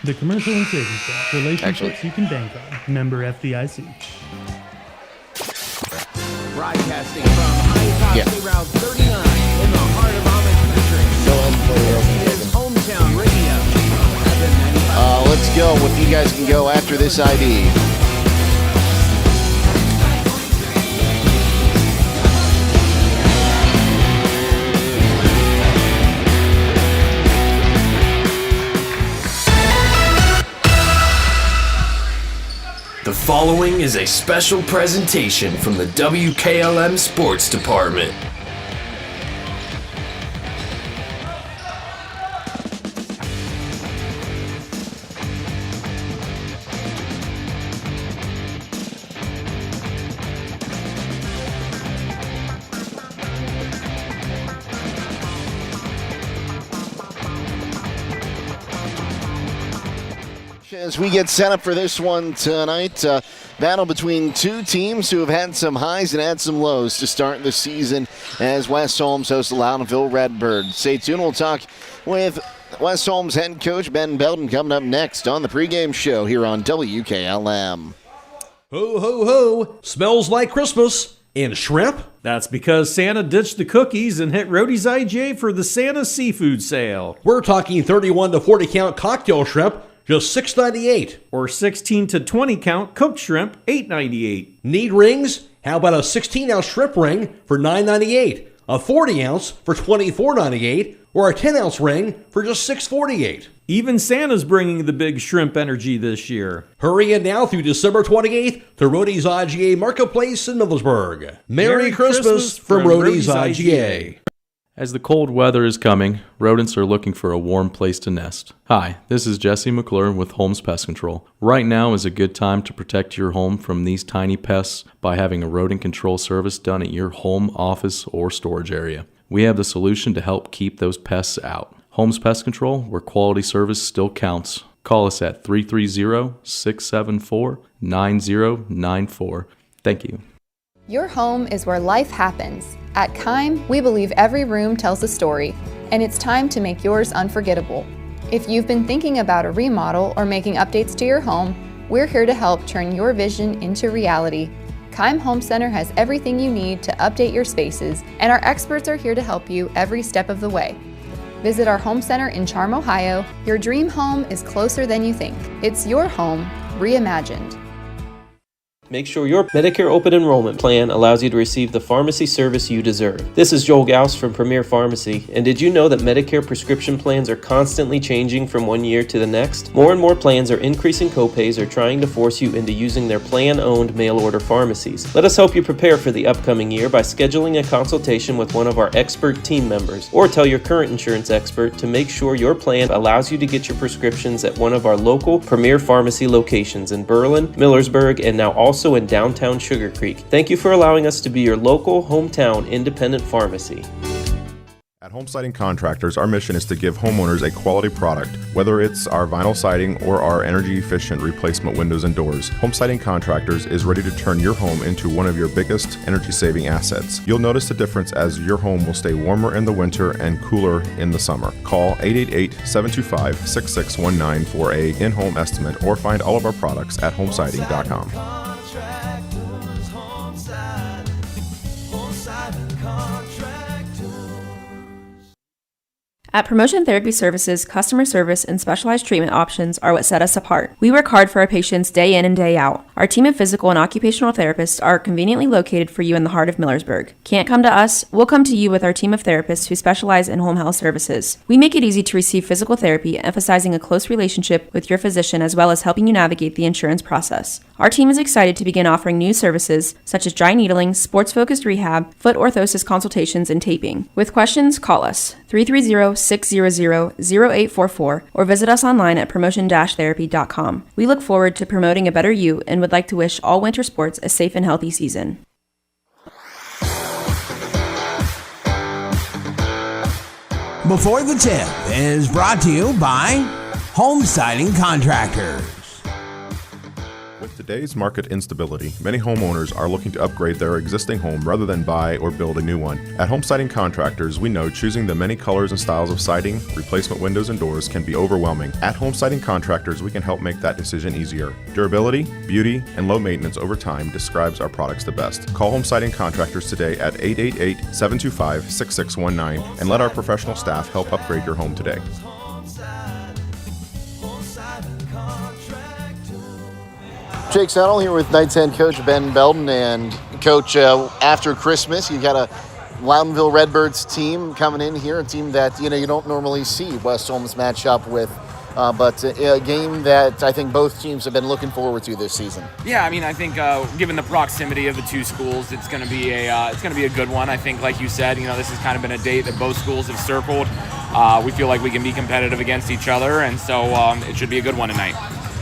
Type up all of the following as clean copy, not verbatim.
The Commercial and Savings Bank. Relationships you can bank on. Member FDIC. Broadcasting from High Route 39 in the heart of Amish country. This is Hometown Radio. Let's go. If you guys can go after this ID. The following is a special presentation from the WKLM Sports Department. As we get set up for this one tonight, battle between two teams who have had some highs and had some lows to start the season as West Holmes hosts the Loudonville Redbirds. Stay tuned. We'll talk with West Holmes head coach Ben Belton coming up next on the pregame show here on WKLM. Ho, ho, ho. Smells like Christmas. And shrimp? That's because Santa ditched the cookies and hit Roadie's IGA for the Santa seafood sale. We're talking 31 to 40 count cocktail shrimp, just $6.98. Or 16 to 20 count cooked shrimp, $8.98. Need rings? How about a 16-ounce shrimp ring for $9.98? A 40-ounce for $24.98? Or a 10-ounce ring for just $6.48? Even Santa's bringing the big shrimp energy this year. Hurry in now through December 28th to Roadie's IGA Marketplace in Millersburg. Merry Christmas from Roadie's IGA. As the cold weather is coming, rodents are looking for a warm place to nest. Hi, this is Jesse McClure with Holmes Pest Control. Right now is a good time to protect your home from these tiny pests by having a rodent control service done at your home, office, or storage area. We have the solution to help keep those pests out. Holmes Pest Control, where quality service still counts. Call us at 330-674-9094. Thank you. Your home is where life happens. At Kime, we believe every room tells a story, and it's time to make yours unforgettable. If you've been thinking about a remodel or making updates to your home, we're here to help turn your vision into reality. Kime Home Center has everything you need to update your spaces, and our experts are here to help you every step of the way. Visit our home center in Charm, Ohio. Your dream home is closer than you think. It's your home, reimagined. Make sure your Medicare Open Enrollment Plan allows you to receive the pharmacy service you deserve. This is Joel Gauss from Premier Pharmacy, and did you know that Medicare prescription plans are constantly changing from one year to the next? More and more plans are increasing copays or trying to force you into using their plan-owned mail-order pharmacies. Let us help you prepare for the upcoming year by scheduling a consultation with one of our expert team members, or tell your current insurance expert to make sure your plan allows you to get your prescriptions at one of our local Premier Pharmacy locations in Berlin, Millersburg, and now also in downtown Sugar Creek. Thank you for allowing us to be your local, hometown, independent pharmacy. At Home Siding Contractors, our mission is to give homeowners a quality product, whether it's our vinyl siding or our energy-efficient replacement windows and doors. Home Siding Contractors is ready to turn your home into one of your biggest energy-saving assets. You'll notice the difference as your home will stay warmer in the winter and cooler in the summer. Call 888-725-6619 for a in-home estimate or find all of our products at homesiding.com. At Promotion Therapy Services, customer service and specialized treatment options are what set us apart. We work hard for our patients day in and day out. Our team of physical and occupational therapists are conveniently located for you in the heart of Millersburg. Can't come to us? We'll come to you with our team of therapists who specialize in home health services. We make it easy to receive physical therapy, emphasizing a close relationship with your physician as well as helping you navigate the insurance process. Our team is excited to begin offering new services such as dry needling, sports-focused rehab, foot orthosis consultations, and taping. With questions, call us 330-600-0844 or visit us online at promotion-therapy.com. We look forward to promoting a better you and would like to wish all winter sports a safe and healthy season. Before the Tip is brought to you by Home Siding Contractors. With today's market instability, many homeowners are looking to upgrade their existing home rather than buy or build a new one. At Home Siding Contractors, we know choosing the many colors and styles of siding, replacement windows, and doors can be overwhelming. At Home Siding Contractors, we can help make that decision easier. Durability, beauty, and low maintenance over time describes our products the best. Call Home Siding Contractors today at 888-725-6619 and let our professional staff help upgrade your home today. Jake Settle here with Knights head coach Ben Belden. And coach, after Christmas, you got a Loudonville Redbirds team coming in here, a team that you don't normally see West Holmes match up with, but a game that I think both teams have been looking forward to this season. Yeah, I mean, I think given the proximity of the two schools, it's going to be a good one. I think, like you said, this has kind of been a date that both schools have circled. We feel like we can be competitive against each other, and so it should be a good one tonight.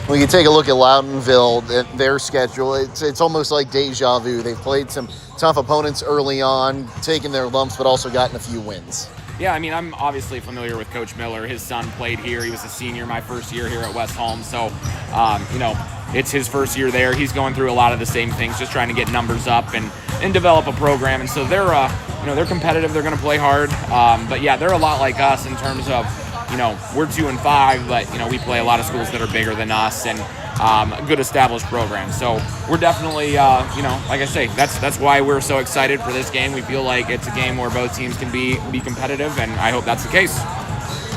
When you take a look at Loudonville, their schedule, it's almost like deja vu. They've played some tough opponents early on, taken their lumps, but also gotten a few wins. Yeah, I mean, I'm obviously familiar with Coach Miller. His son played here. He was a senior my first year here at West Holmes. So, it's his first year there. He's going through a lot of the same things, just trying to get numbers up and develop a program. And so they're competitive. They're going to play hard. But yeah, they're a lot like us in terms of, we're 2-5, but, we play a lot of schools that are bigger than us and a good established program. So we're definitely, like I say, that's why we're so excited for this game. We feel like it's a game where both teams can be competitive, and I hope that's the case.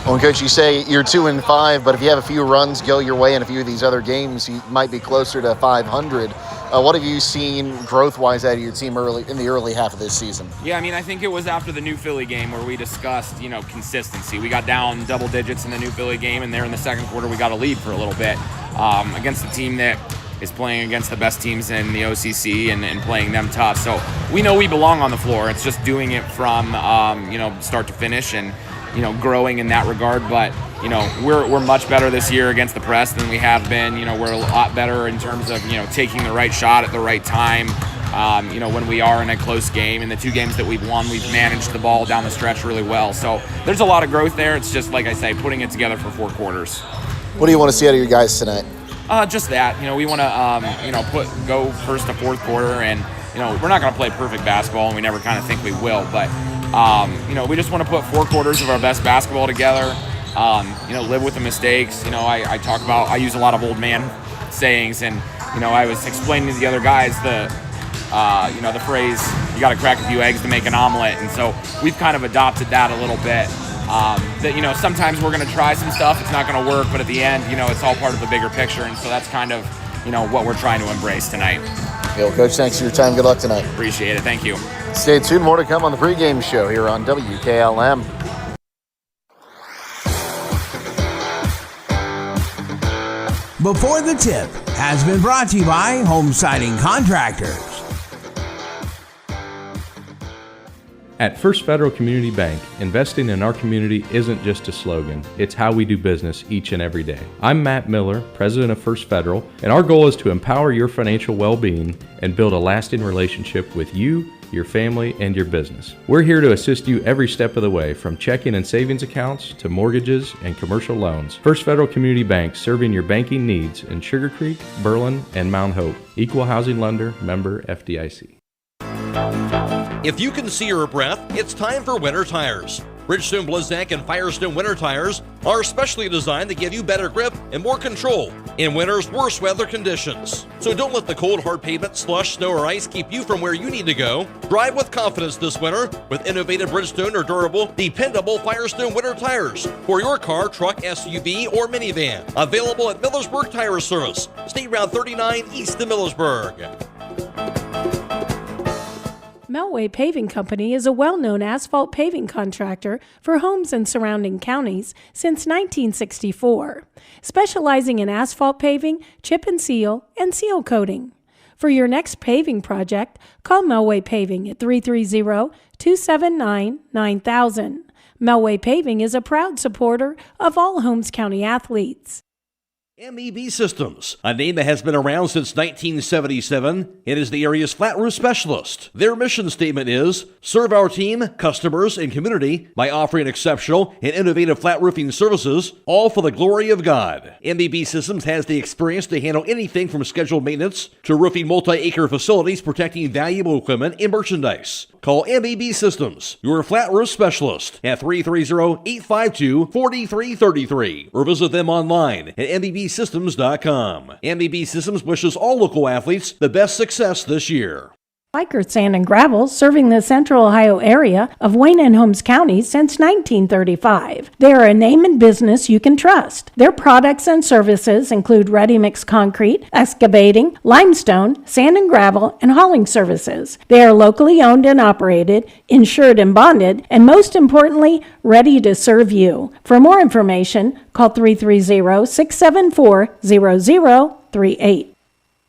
Well, Coach, you say you're 2-5, but if you have a few runs go your way in a few of these other games, you might be closer to 500. What have you seen growth-wise out of your team in the early half of this season? Yeah, I mean, I think it was after the New Philly game where we discussed, consistency. We got down double digits in the New Philly game, and there in the second quarter we got a lead for a little bit against a team that is playing against the best teams in the OCC and playing them tough. So we know we belong on the floor. It's just doing it from, start to finish and, growing in that regard. But, we're much better this year against the press than we have been. We're a lot better in terms of, taking the right shot at the right time. When we are in a close game. In the two games that we've won, we've managed the ball down the stretch really well. So there's a lot of growth there. It's just, like I say, putting it together for 4 quarters. What do you want to see out of your guys tonight? Just that. We want to, go first to fourth quarter, and, we're not going to play perfect basketball, and we never kind of think we will. But, we just want to put 4 quarters of our best basketball together. Live with the mistakes. I use a lot of old man sayings, and, I was explaining to the other guys the phrase, you got to crack a few eggs to make an omelet. And so we've kind of adopted that a little bit. That, sometimes we're going to try some stuff. It's not going to work, but at the end, it's all part of the bigger picture. And so that's kind of, what we're trying to embrace tonight. Well, Coach, thanks for your time. Good luck tonight. Appreciate it. Thank you. Stay tuned. More to come on the pregame show here on WKLM. Before the Tip has been brought to you by Home Siding Contractors. At First Federal Community Bank, investing in our community isn't just a slogan, it's how we do business each and every day. I'm Matt Miller, president of First Federal, and our goal is to empower your financial well-being and build a lasting relationship with you, your family, and your business. We're here to assist you every step of the way, from checking and savings accounts to mortgages and commercial loans. First Federal Community Bank, serving your banking needs in Sugar Creek, Berlin, and Mount Hope. Equal housing lender, member FDIC. If you can see your breath, it's time for winter tires. Bridgestone, Blizzak, and Firestone winter tires are specially designed to give you better grip and more control in winter's worst weather conditions. So don't let the cold, hard pavement, slush, snow, or ice keep you from where you need to go. Drive with confidence this winter with innovative Bridgestone or durable, dependable Firestone winter tires for your car, truck, SUV, or minivan. Available at Millersburg Tire Service, State Route 39 east of Millersburg. Melway Paving Company is a well-known asphalt paving contractor for Holmes and surrounding counties since 1964, specializing in asphalt paving, chip and seal coating. For your next paving project, call Melway Paving at 330-279-9000. Melway Paving is a proud supporter of all Holmes County athletes. MEB Systems, a name that has been around since 1977. It is the area's flat roof specialist. Their mission statement is, serve our team, customers, and community by offering exceptional and innovative flat roofing services, all for the glory of God. MEB Systems has the experience to handle anything from scheduled maintenance to roofing multi-acre facilities protecting valuable equipment and merchandise. Call MEB Systems, your flat roof specialist, at 330-852-4333 or visit them online at MEBsystems.com. MEB Systems wishes all local athletes the best success this year. Biker Sand and Gravel, serving the Central Ohio area of Wayne and Holmes counties since 1935. They are a name and business you can trust. Their products and services include ready-mix concrete, excavating, limestone, sand and gravel, and hauling services. They are locally owned and operated, insured and bonded, and most importantly, ready to serve you. For more information, call 330-674-0038.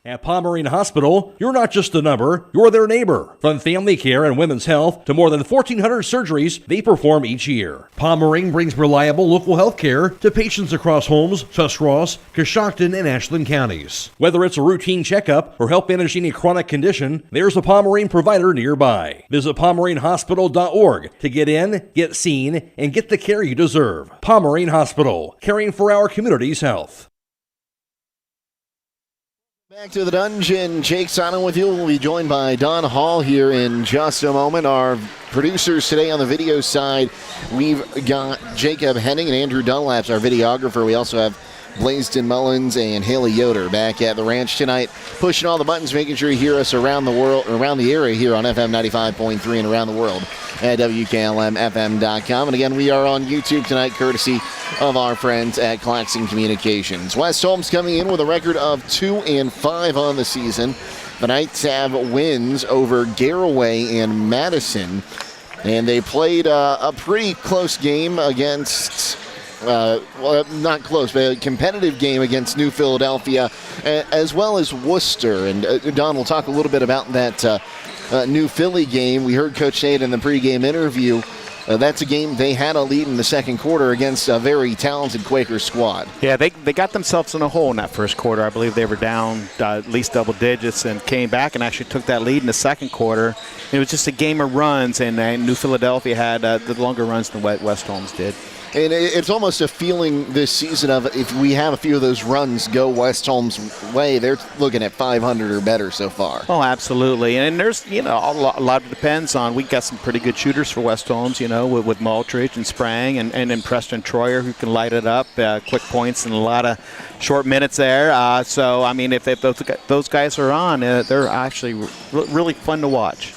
At Pomerene Hospital, you're not just a number, you're their neighbor. From family care and women's health to more than 1,400 surgeries they perform each year. Pomerene brings reliable local health care to patients across Holmes, Tuscarawas, Coshocton, and Ashland counties. Whether it's a routine checkup or help managing a chronic condition, there's a Pomerene provider nearby. Visit PomereneHospital.org to get in, get seen, and get the care you deserve. Pomerene Hospital, caring for our community's health. Back to the dungeon. Jake Simon with you. We'll be joined by Don Hall here in just a moment. Our producers today on the video side, we've got Jacob Henning and Andrew Dunlap's our videographer. We also have Blaisdon Mullins and Haley Yoder back at the ranch tonight, pushing all the buttons, making sure you hear us around the world, around the area here on FM 95.3 and around the world at WKLM-FM.com. And again, we are on YouTube tonight, courtesy of our friends at Claxon Communications. West Holmes coming in with a record of 2-5 on the season. The Knights have wins over Garraway and Madison, and they played a pretty close game against. Well, not close, but a competitive game against New Philadelphia, as well as Worcester. And Don, we'll talk a little bit about that New Philly game. We heard Coach say it in the pregame interview. That's a game they had a lead in the second quarter against a very talented Quaker squad. Yeah, they got themselves in a hole in that first quarter. I believe they were down at least double digits and came back and actually took that lead in the second quarter. It was just a game of runs, and New Philadelphia had the longer runs than West Holmes did. And it's almost a feeling this season of if we have a few of those runs go West Holmes' way, they're looking at 500 or better so far. Oh, absolutely. And there's, a lot depends on, we got some pretty good shooters for West Holmes, with Maltridge and Sprang and then Preston Troyer who can light it up, quick points and a lot of short minutes there. So, I mean, if those guys are on, they're actually really fun to watch.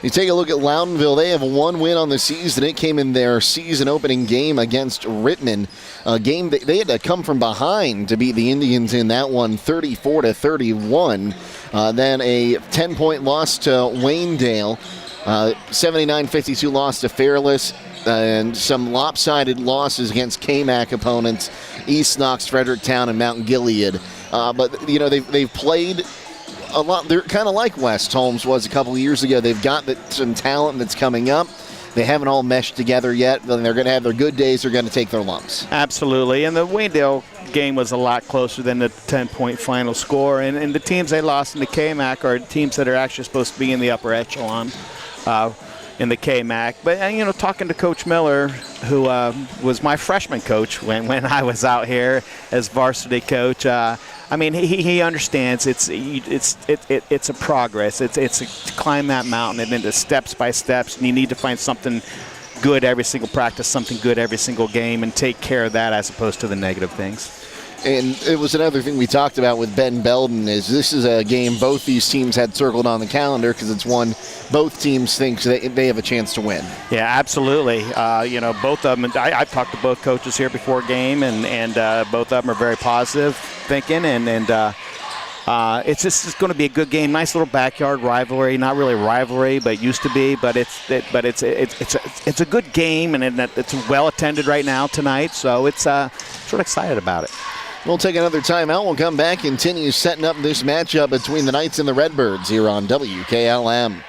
You take a look at Loudonville. They have one win on the season. It came in their season opening game against Rittman. A game that they had to come from behind to beat the Indians in that one, 34-31. Then a 10-point loss to Waynedale. 79-52 loss to Fairless. And some lopsided losses against KMAC opponents, East Knox, Fredericktown, and Mount Gilead. But, they've played a lot. They're kind of like West Holmes was a couple of years ago. They've got some talent that's coming up. They haven't all meshed together yet. Then they're going to have their good days. They're going to take their lumps. Absolutely. And the Waynedale game was a lot closer than the 10-point final score. And the teams they lost in the KMAC are teams that are actually supposed to be in the upper echelon in the KMAC. But, talking to Coach Miller, who was my freshman coach when I was out here as varsity coach, he understands it's a progress. It's a climb that mountain and then the steps by steps. And you need to find something good every single practice, something good every single game, and take care of that as opposed to the negative things. And it was another thing we talked about with Ben Belden is this is a game both these teams had circled on the calendar because it's one both teams think they have a chance to win. Yeah, absolutely. Both of them, I've talked to both coaches here before game, and both of them are very positive thinking, and it's just going to be a good game. Nice little backyard rivalry, not really a rivalry, but used to be. But it's a good game, and it's well attended right now tonight. So it's sort of excited about it. We'll take another timeout. We'll come back, continue setting up this matchup between the Knights and the Redbirds here on WKLM.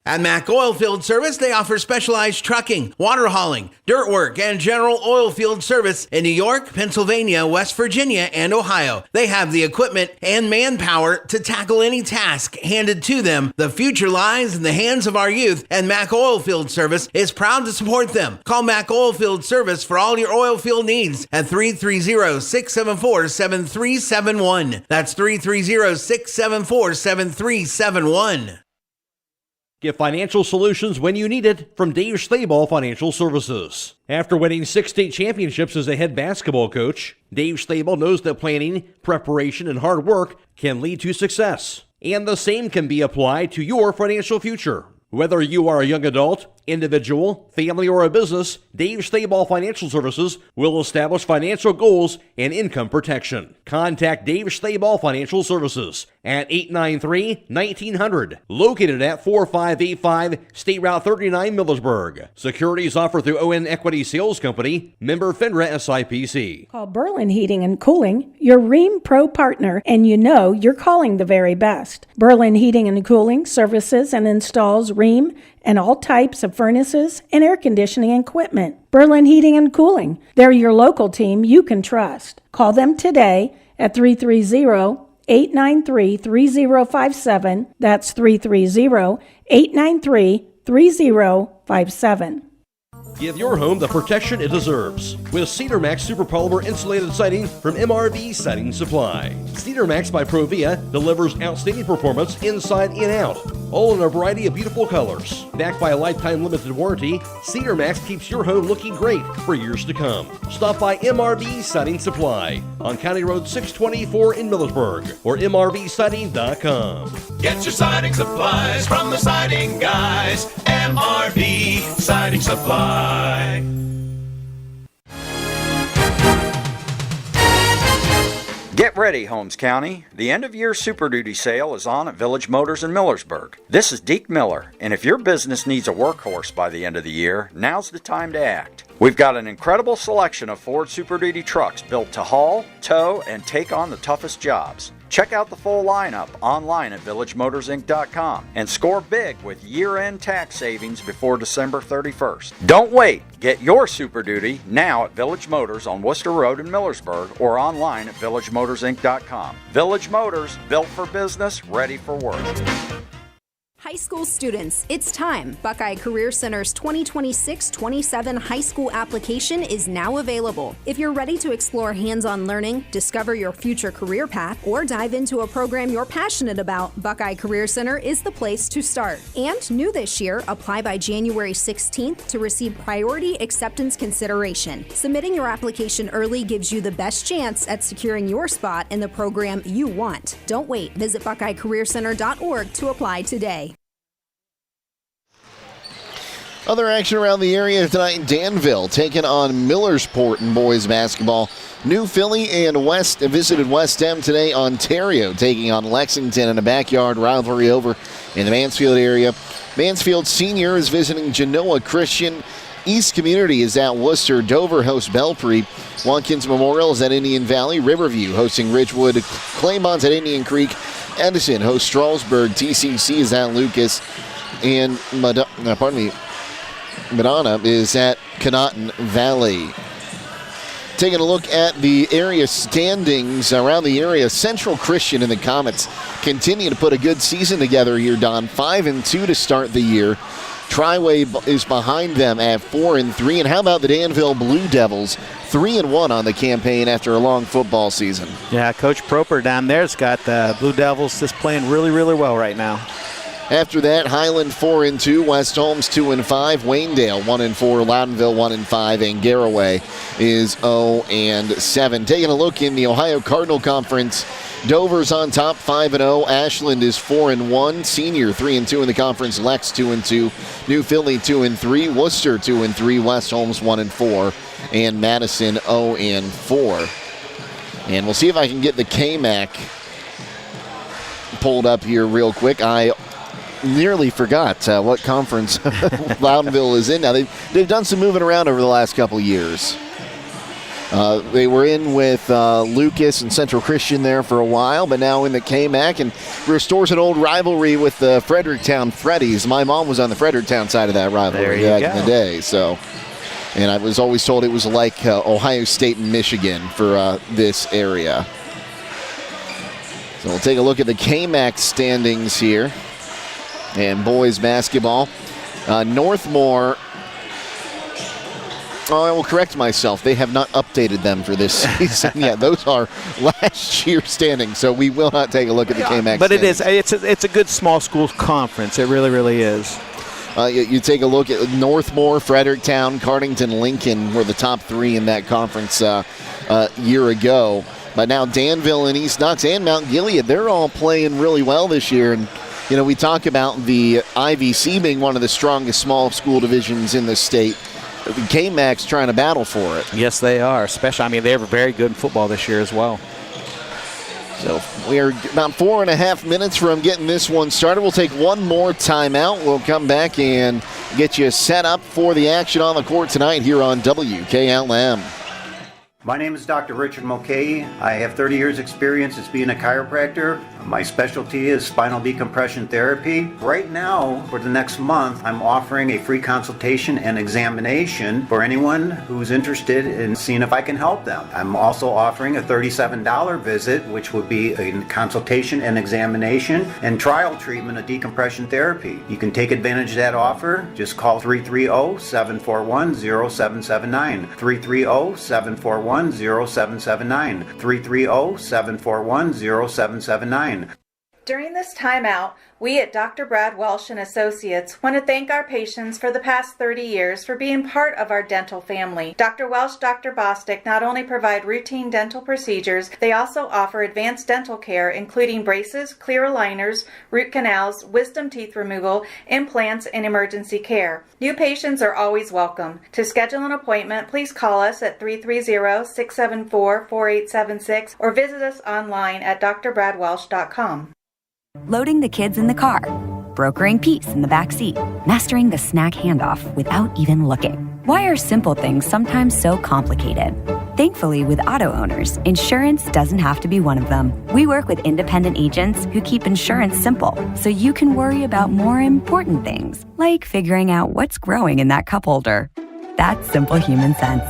At Mack Oilfield Service, they offer specialized trucking, water hauling, dirt work, and general oil field service in New York, Pennsylvania, West Virginia, and Ohio. They have the equipment and manpower to tackle any task handed to them. The future lies in the hands of our youth, and Mack Oilfield Service is proud to support them. Call Mack Oilfield Service for all your oil field needs at 330-674-7371. That's 330-674-7371. Get financial solutions when you need it from Dave Stayball Financial Services. After winning 6 state championships as a head basketball coach, Dave Stayball knows that planning, preparation, and hard work can lead to success. And the same can be applied to your financial future. Whether you are a young adult, individual, family, or a business, Dave Stayball Financial Services will establish financial goals and income protection. Contact Dave Stayball Financial Services at 893-1900, located at 4585 State Route 39, Millersburg. Securities offered through ON Equity Sales Company, member FINRA SIPC. Call Berlin Heating and Cooling, your Rheem Pro partner, and you know you're calling the very best. Berlin Heating and Cooling services and installs Rheem and all types of furnaces and air conditioning equipment. Berlin Heating and Cooling. They're your local team you can trust. Call them today at 330-893-3057. That's 330-893-3057. Give your home the protection it deserves with Cedar Max Super Polymer Insulated Siding from MRV Siding Supply. Cedar Max by Provia delivers outstanding performance inside and out, all in a variety of beautiful colors. Backed by a lifetime limited warranty, Cedar Max keeps your home looking great for years to come. Stop by MRV Siding Supply on County Road 624 in Millersburg or mrvsiding.com. Get your siding supplies from the siding guys. MRV Siding Supply. Get ready, Holmes County. The end-of-year Super Duty sale is on at Village Motors in Millersburg. This is Deke Miller, and if your business needs a workhorse by the end of the year, now's the time to act. We've got an incredible selection of Ford Super Duty trucks built to haul, tow, and take on the toughest jobs. Check out the full lineup online at villagemotorsinc.com and score big with year-end tax savings before December 31st. Don't wait. Get your Super Duty now at Village Motors on Worcester Road in Millersburg or online at villagemotorsinc.com. Village Motors, built for business, ready for work. High school students, it's time. Buckeye Career Center's 2026-27 high school application is now available. If you're ready to explore hands-on learning, discover your future career path, or dive into a program you're passionate about, Buckeye Career Center is the place to start. And new this year, apply by January 16th to receive priority acceptance consideration. Submitting your application early gives you the best chance at securing your spot in the program you want. Don't wait. Visit BuckeyeCareerCenter.org to apply today. Other action around the area tonight, Danville taking on Millersport in boys basketball. New Philly and West visited West End today. Ontario taking on Lexington in a backyard rivalry over in the Mansfield area. Mansfield Senior is visiting Genoa Christian. East Community is at Worcester. Dover hosts Belpre. Watkins Memorial is at Indian Valley. Riverview hosting Ridgewood. Claymont's at Indian Creek. Edison hosts Strasburg. TCC is at Lucas. And Madonna is at Conotton Valley. Taking a look at the area standings around the area, Central Christian and the Comets continue to put a good season together here, Don. 5-2 to start the year. Triway is behind them at 4-3. And how about the Danville Blue Devils? 3-1 on the campaign after a long football season. Yeah, Coach Proper down there's got the Blue Devils just playing really, really well right now. After that, Highland 4-2, West Holmes 2-5, Waynedale 1-4, Loudonville 1-5, and Garraway is 0-7. Taking a look in the Ohio Cardinal Conference, Dover's on top 5-0, Ashland is 4-1, Senior 3-2 in the conference, Lex 2-2, New Philly 2-3, Worcester 2-3, West Holmes 1-4, and Madison 0-4. And we'll see if I can get the KMAC pulled up here real quick. I nearly forgot what conference Loudonville is in now. They've done some moving around over the last couple years. They were in with Lucas and Central Christian there for a while, but now in the KMAC, and restores an old rivalry with the Fredericktown Freddies. My mom was on the Fredericktown side of that rivalry back in the day. So, and I was always told it was like Ohio State and Michigan for this area. So we'll take a look at the KMAC standings here. And boys basketball. Northmore, I will correct myself. They have not updated them for this season. Yeah, those are last year's standings, so we will not take a look at the KMAC but standings. it's a good small school conference. It really, really is. You take a look at Northmore, Fredericktown, Cardington, Lincoln were the top three in that conference a year ago. But now Danville and East Knox and Mount Gilead, they're all playing really well this year. And you know, we talk about the IVC being one of the strongest small school divisions in the state. KMAC's trying to battle for it. Yes, they are. Especially, they were very good in football this year as well. So we are about 4.5 minutes from getting this one started. We'll take one more timeout. We'll come back and get you set up for the action on the court tonight here on WKLM. My name is Dr. Richard Mulcahy. I have 30 years experience as being a chiropractor. My specialty is spinal decompression therapy. Right now, for the next month, I'm offering a free consultation and examination for anyone who's interested in seeing if I can help them. I'm also offering a $37 visit, which would be a consultation and examination and trial treatment of decompression therapy. You can take advantage of that offer. Just call 330-741-0779. 330-741-0779. 330-741-0779. During this timeout, we at Dr. Brad Welsh and Associates want to thank our patients for the past 30 years for being part of our dental family. Dr. Welsh, Dr. Bostic not only provide routine dental procedures, they also offer advanced dental care, including braces, clear aligners, root canals, wisdom teeth removal, implants, and emergency care. New patients are always welcome. To schedule an appointment, please call us at 330-674-4876 or visit us online at drbradwelsh.com. Loading the kids in the car, brokering peace in the back seat, mastering the snack handoff without even looking. Why are simple things sometimes so complicated? Thankfully, with auto owners, insurance doesn't have to be one of them. We work with independent agents who keep insurance simple, so you can worry about more important things, like figuring out what's growing in that cup holder. That's simple human sense.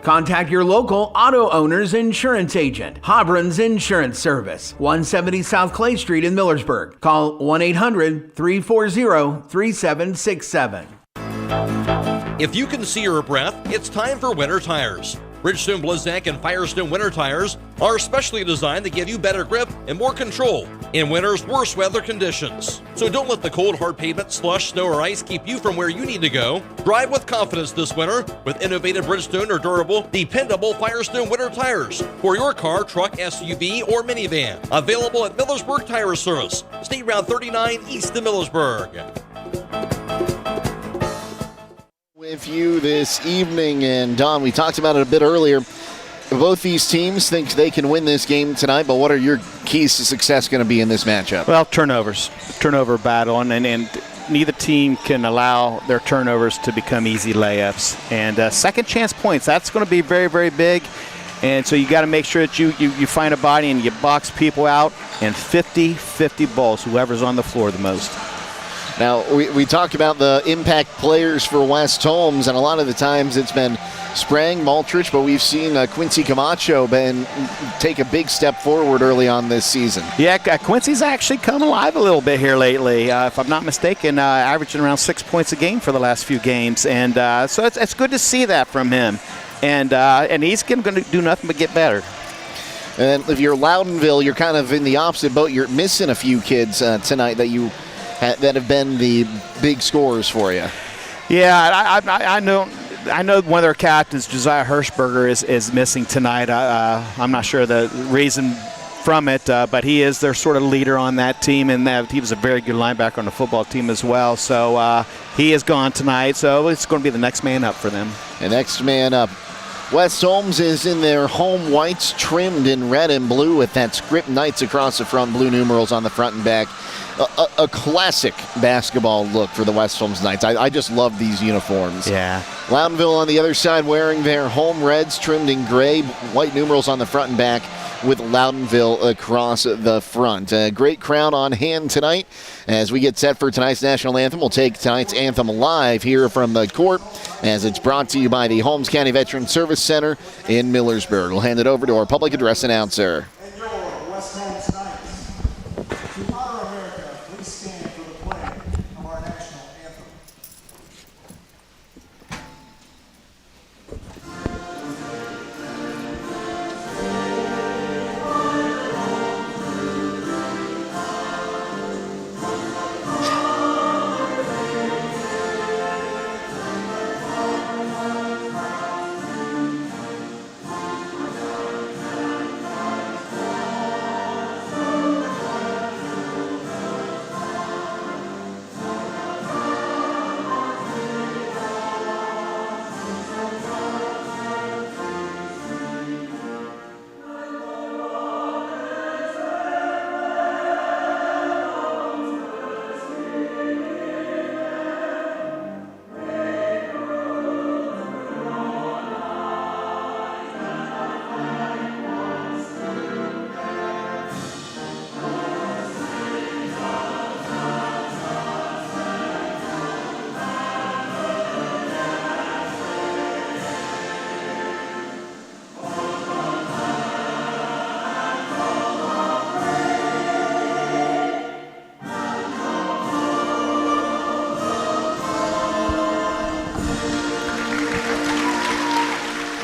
Contact your local auto owner's insurance agent, Hobron's Insurance Service, 170 South Clay Street in Millersburg. Call 1-800-340-3767. If you can see your breath, it's time for winter tires. Bridgestone, Blizzak, and Firestone winter tires are specially designed to give you better grip and more control in winter's worst weather conditions. So don't let the cold, hard pavement, slush, snow, or ice keep you from where you need to go. Drive with confidence this winter with innovative Bridgestone or durable, dependable Firestone winter tires for your car, truck, SUV, or minivan. Available at Millersburg Tire Service, State Route 39 east of Millersburg. With you this evening, and Don, we talked about it a bit earlier. Both these teams think they can win this game tonight, but what are your keys to success going to be in this matchup? Well, turnover battle, and neither team can allow their turnovers to become easy layups. And second chance points, that's going to be very, very big. And so you got to make sure that you find a body and you box people out, and 50-50 balls, whoever's on the floor the most. Now, we talk about the impact players for West Holmes, and a lot of the times it's been Sprang, Maltrich, but we've seen Quincy Camacho take a big step forward early on this season. Yeah, Quincy's actually come alive a little bit here lately. If I'm not mistaken, averaging around 6 points a game for the last few games, and so it's good to see that from him. And he's going to do nothing but get better. And if you're Loudonville, you're kind of in the opposite boat. You're missing a few kids tonight that have been the big scorers for you. Yeah, I know one of their captains, Josiah Hirschberger, is missing tonight. I'm not sure the reason from it, but he is their sort of leader on that team, and he was a very good linebacker on the football team as well. So he is gone tonight, so it's going to be the next man up for them. The next man up. West Holmes is in their home whites, trimmed in red and blue with that script Knights across the front, blue numerals on the front and back. A classic basketball look for the West Holmes Knights. I just love these uniforms. Yeah. Loudonville on the other side wearing their home reds trimmed in gray, white numerals on the front and back with Loudonville across the front. A great crowd on hand tonight as we get set for tonight's national anthem. We'll take tonight's anthem live here from the court as it's brought to you by the Holmes County Veterans Service Center in Millersburg. We'll hand it over to our public address announcer.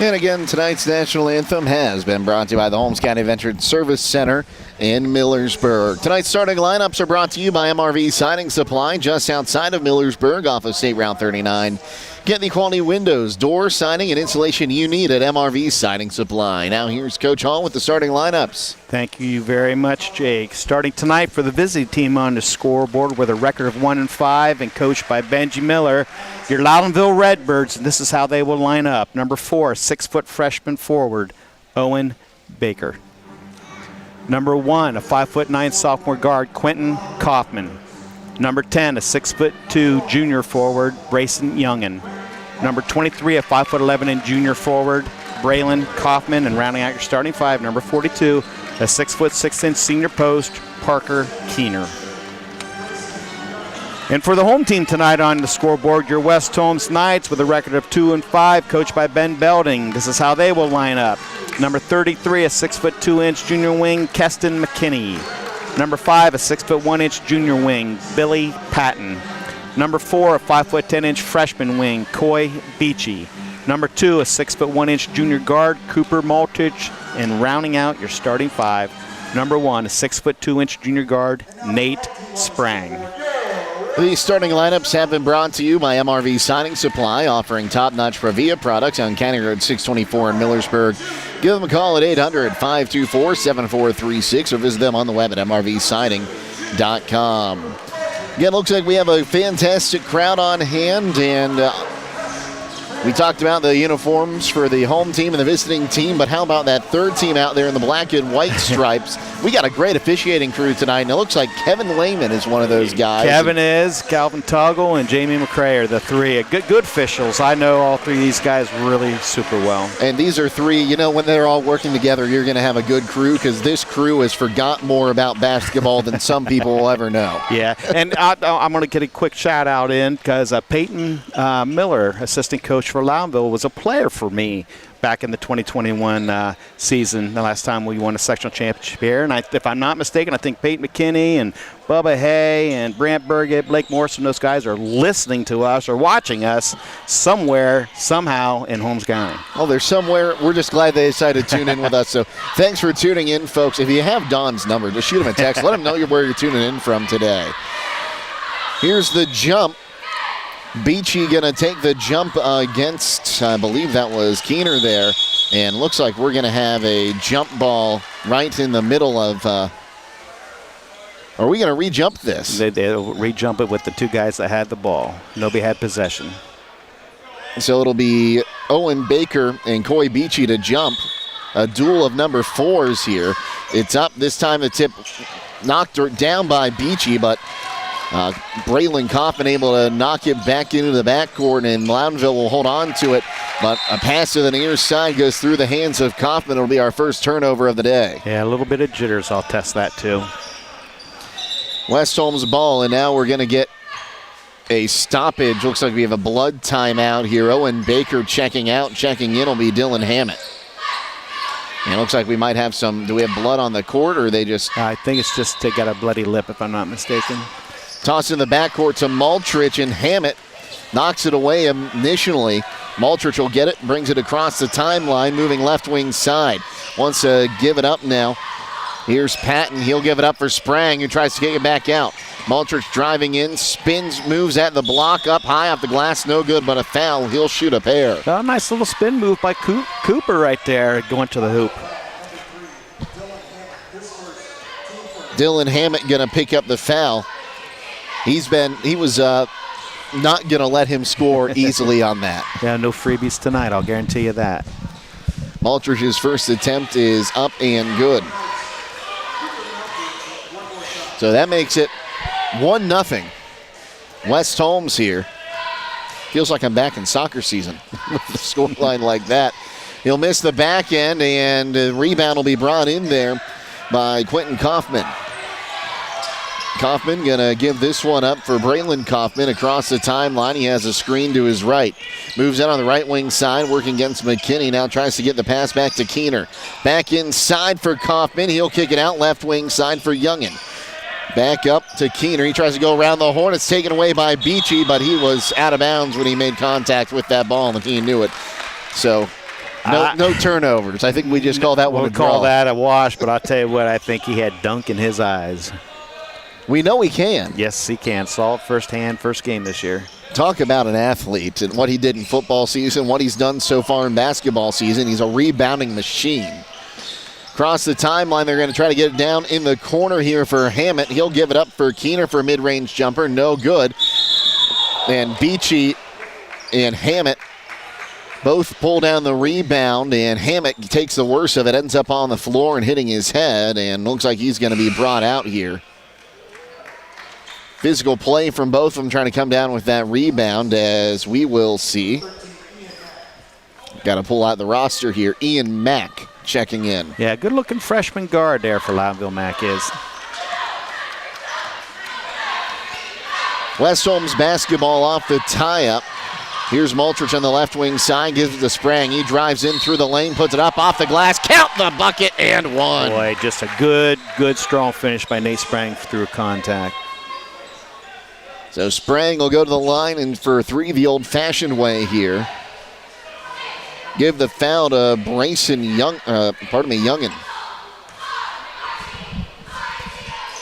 And again, tonight's national anthem has been brought to you by the Holmes County Veterans Service Center in Millersburg. Tonight's starting lineups are brought to you by MRV Siding Supply, just outside of Millersburg off of State Route 39. Get the quality windows, door, siding, and insulation you need at MRV Siding Supply. Now here's Coach Hall with the starting lineups. Thank you very much, Jake. Starting tonight for the visiting team on the scoreboard with a record of 1-5 and coached by Benji Miller, your Loudonville Redbirds, and this is how they will line up. Number 4, 6-foot freshman forward, Owen Baker. Number 1, a 5'9" sophomore guard, Quentin Kaufman. Number 10, a 6'2" junior forward, Brayson Youngin. Number 23, a 5'11" and junior forward, Braylon Kaufman. And rounding out your starting five, number 42, a 6'6" senior post, Parker Keener. And for the home team tonight on the scoreboard, your West Holmes Knights with a record of 2-5, coached by Ben Belding. This is how they will line up. Number 33, a 6'2" junior wing, Keston McKinney. Number 5, a 6'1" junior wing, Billy Patton. Number 4, a 5'10" freshman wing, Coy Beachy. Number 2, a 6'1" junior guard, Cooper Maltich. And rounding out your starting five, number 1, a 6'2" junior guard, Nate Sprang. These starting lineups have been brought to you by MRV Siding Supply, offering top-notch Previa products on County Road 624 in Millersburg. Give them a call at 800-524-7436 or visit them on the web at mrvsiding.com. Again, looks like we have a fantastic crowd on hand, and we talked about the uniforms for the home team and the visiting team, but how about that third team out there in the black and white stripes? We got a great officiating crew tonight, and it looks like Kevin Lehman is one of those guys. Kevin is, Calvin Toggle, and Jamie McCray are the three. Good officials. I know all three of these guys really super well. And these are three, you know, when they're all working together, you're going to have a good crew, because this crew has forgot more about basketball than some people will ever know. Yeah, and I'm going to get a quick shout-out in, because Peyton Miller, assistant coach for Loudonville, was a player for me back in the 2021 season, the last time we won a sectional championship here. And if I'm not mistaken, I think Peyton McKinney and Bubba Hay and Brant Burgett, Blake Morrison, those guys are listening to us or watching us somewhere, somehow in Holmes County. Oh, they're somewhere. We're just glad they decided to tune in with us. So thanks for tuning in, folks. If you have Don's number, just shoot him a text. Let him know where you're tuning in from today. Here's the jump. Beachy going to take the jump against, I believe that was Keener there. And looks like we're going to have a jump ball right in the middle of, are we going to re-jump this? They'll re-jump it with the two guys that had the ball. Nobody had possession. So it'll be Owen Baker and Coy Beachy to jump. A duel of number 4s here. It's up this time. The tip knocked down by Beachy, but Braylon Kaufman able to knock it back into the backcourt, and Loudonville will hold on to it. But a pass to the near side goes through the hands of Kaufman. It'll be our first turnover of the day. Yeah, a little bit of jitters. I'll test that too. West Holmes ball, and now we're going to get a stoppage. Looks like we have a blood timeout here. Owen Baker checking out. Checking in will be Dylan Hammett. And it looks like we might have some. Do we have blood on the court, or are they just? I think it's just they got a bloody lip, if I'm not mistaken. Toss in the backcourt to Maltrich, and Hammett knocks it away initially. Maltrich will get it, brings it across the timeline, moving left wing side. Wants to give it up now. Here's Patton. He'll give it up for Sprang, who tries to kick it back out. Maltrich driving in, spins, moves at the block, up high off the glass, no good, but a foul. He'll shoot a pair. Oh, nice little spin move by Cooper right there, going to the hoop. Dylan Hammett going to pick up the foul. He was not going to let him score easily on that. Yeah, no freebies tonight, I'll guarantee you that. Maltrich's first attempt is up and good. So that makes it 1-0. West Holmes here. Feels like I'm back in soccer season with the scoreline like that. He'll miss the back end, and the rebound will be brought in there by Quentin Kaufman. Kaufman going to give this one up for Braylon Kaufman across the timeline. He has a screen to his right. Moves out on the right wing side, working against McKinney. Now tries to get the pass back to Keener. Back inside for Kaufman. He'll kick it out left wing side for Youngin. Back up to Keener. He tries to go around the horn. It's taken away by Beachy, but he was out of bounds when he made contact with that ball, and he knew it. So no turnovers. I think we just call that one a draw. We'll call that a wash, but I'll tell you what, I think he had dunk in his eyes. We know he can. Yes, he can. Saw it firsthand, first game this year. Talk about an athlete and what he did in football season, what he's done so far in basketball season. He's a rebounding machine. Across the timeline, they're going to try to get it down in the corner here for Hammett. He'll give it up for Keener for a mid-range jumper. No good. And Beachy and Hammett both pull down the rebound, and Hammett takes the worst of it, ends up on the floor and hitting his head, and looks like he's going to be brought out here. Physical play from both of them trying to come down with that rebound, as we will see. Got to pull out the roster here. Ian Mack checking in. Yeah, good-looking freshman guard there for Loudonville, Mack is. West Holmes basketball off the tie-up. Here's Maltrich on the left wing side, gives it to Sprang. He drives in through the lane, puts it up off the glass, count the bucket, and one. Boy, just a good, strong finish by Nate Sprang through contact. So Sprang will go to the line and for three the old-fashioned way here. Give the foul to Youngin.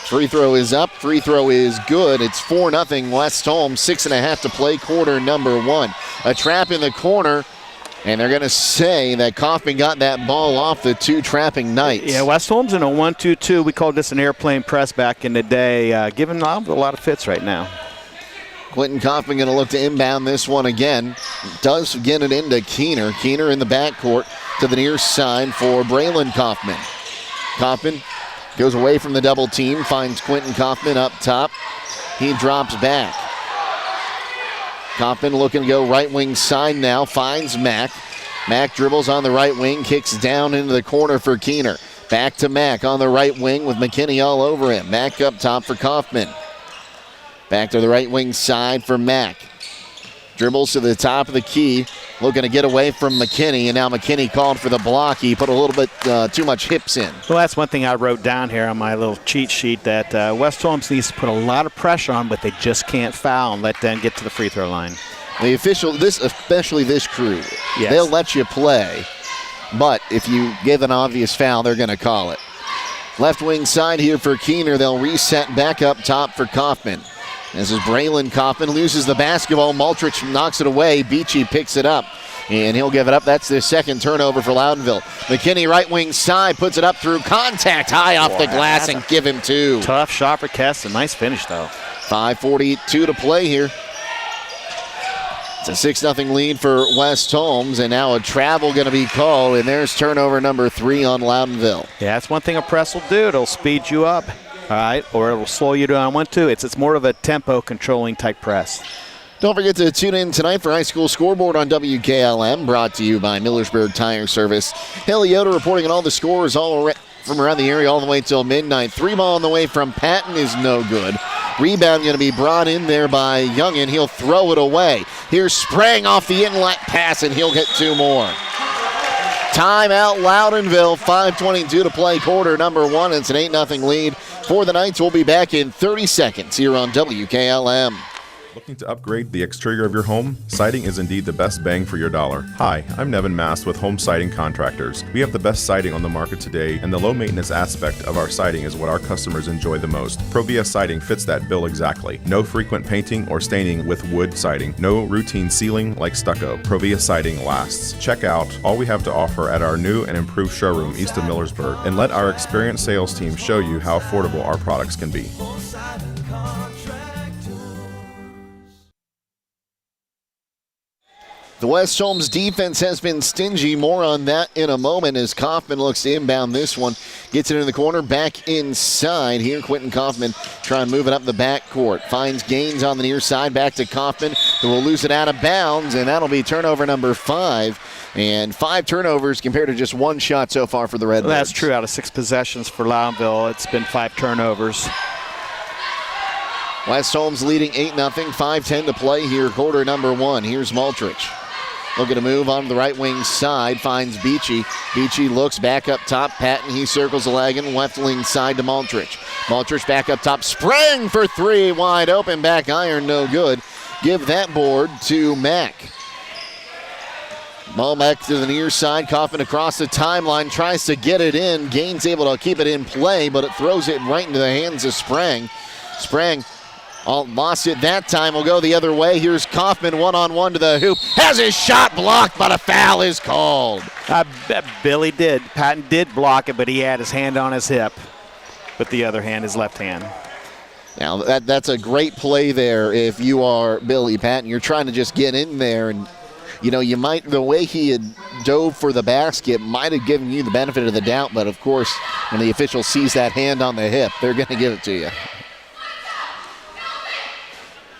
Free throw is up. Free throw is good. It's 4-0 West Holmes. 6.5 to play, quarter number one. A trap in the corner, and they're going to say that Kaufman got that ball off the two trapping Knights. Yeah, West Holmes in a 1-2-2. We called this an airplane press back in the day. Giving a lot of fits right now. Quentin Kaufman going to look to inbound this one again. Does get it into Keener. Keener in the backcourt to the near side for Braylon Kaufman. Kaufman goes away from the double team, finds Quentin Kaufman up top. He drops back. Kaufman looking to go right wing side now, finds Mack. Mack dribbles on the right wing, kicks down into the corner for Keener. Back to Mack on the right wing with McKinney all over him. Mack up top for Kaufman. Back to the right wing side for Mack. Dribbles to the top of the key, looking to get away from McKinney, and now McKinney called for the block. He put a little bit too much hips in. Well, that's one thing I wrote down here on my little cheat sheet, that West Holmes needs to put a lot of pressure on, but they just can't foul and let them get to the free throw line. The official, especially this crew, yes, they'll let you play, but if you give an obvious foul, they're going to call it. Left wing side here for Keener. They'll reset back up top for Kaufman. This is Braylon Kaufman, loses the basketball. Maltrich knocks it away. Beachy picks it up, and he'll give it up. That's the second turnover for Loudonville. McKinney, right wing side, puts it up through contact, high off the glass, and give him two. Tough shot for Keston. Nice finish, though. 5:42 to play here. It's a 6-0 lead for West Holmes, and now a travel going to be called, and there's turnover number 3 on Loudonville. Yeah, that's one thing a press will do. It'll speed you up. All right, or it will slow you down. 1-2. It's more of a tempo controlling type press. Don't forget to tune in tonight for High School Scoreboard on WKLM, brought to you by Millersburg Tire Service. Haley Yoder reporting on all the scores from around the area all the way till midnight. 3-ball on the way from Patton is no good. Rebound going to be brought in there by Youngin. He'll throw it away. Here's Sprang off the inlet pass, and he'll get 2 more. Timeout, Loudonville. 5:22 to play, quarter number 1. It's an 8-0 lead for the Knights. We'll be back in 30 seconds here on WKLM. Looking to upgrade the exterior of your home? Siding is indeed the best bang for your dollar. Hi, I'm Nevin Mast with Home Siding Contractors. We have the best siding on the market today, and the low maintenance aspect of our siding is what our customers enjoy the most. Provia Siding fits that bill exactly. No frequent painting or staining with wood siding. No routine sealing like stucco. Provia Siding lasts. Check out all we have to offer at our new and improved showroom east of Millersburg, and let our experienced sales team show you how affordable our products can be. The West Holmes defense has been stingy. More on that in a moment as Kaufman looks to inbound this one. Gets it in the corner, back inside. Here, Quentin Kaufman trying to move it up the backcourt. Finds Gaines on the near side, back to Kaufman, who will lose it out of bounds, and that'll be turnover number 5. And 5 turnovers compared to just 1 shot so far for the Red Bulls. Well, that's true. Out of 6 possessions for Loudonville, it's been 5 turnovers. West Holmes leading 8-0, 5:10 to play here, quarter number 1. Here's Maltrich. Looking to move on the right wing side, finds Beachy. Beachy looks back up top. Patton, he circles the wagon, left wing side to Maltrich. Maltrich back up top, Sprang for 3, wide open, back iron, no good. Give that board to Mack. Ball back to the near side, Kaufman across the timeline, tries to get it in. Gaines able to keep it in play, but it throws it right into the hands of Sprang. Sprang lost it that time. Will go the other way. Here's Kaufman one-on-one to the hoop. Has his shot blocked, but a foul is called. I bet Billy did. Patton did block it, but he had his hand on his hip with the other hand, his left hand. Now, that's a great play there if you are Billy Patton. You're trying to just get in there, and, you know, you might, the way he had dove for the basket might have given you the benefit of the doubt, but, of course, when the official sees that hand on the hip, they're going to give it to you.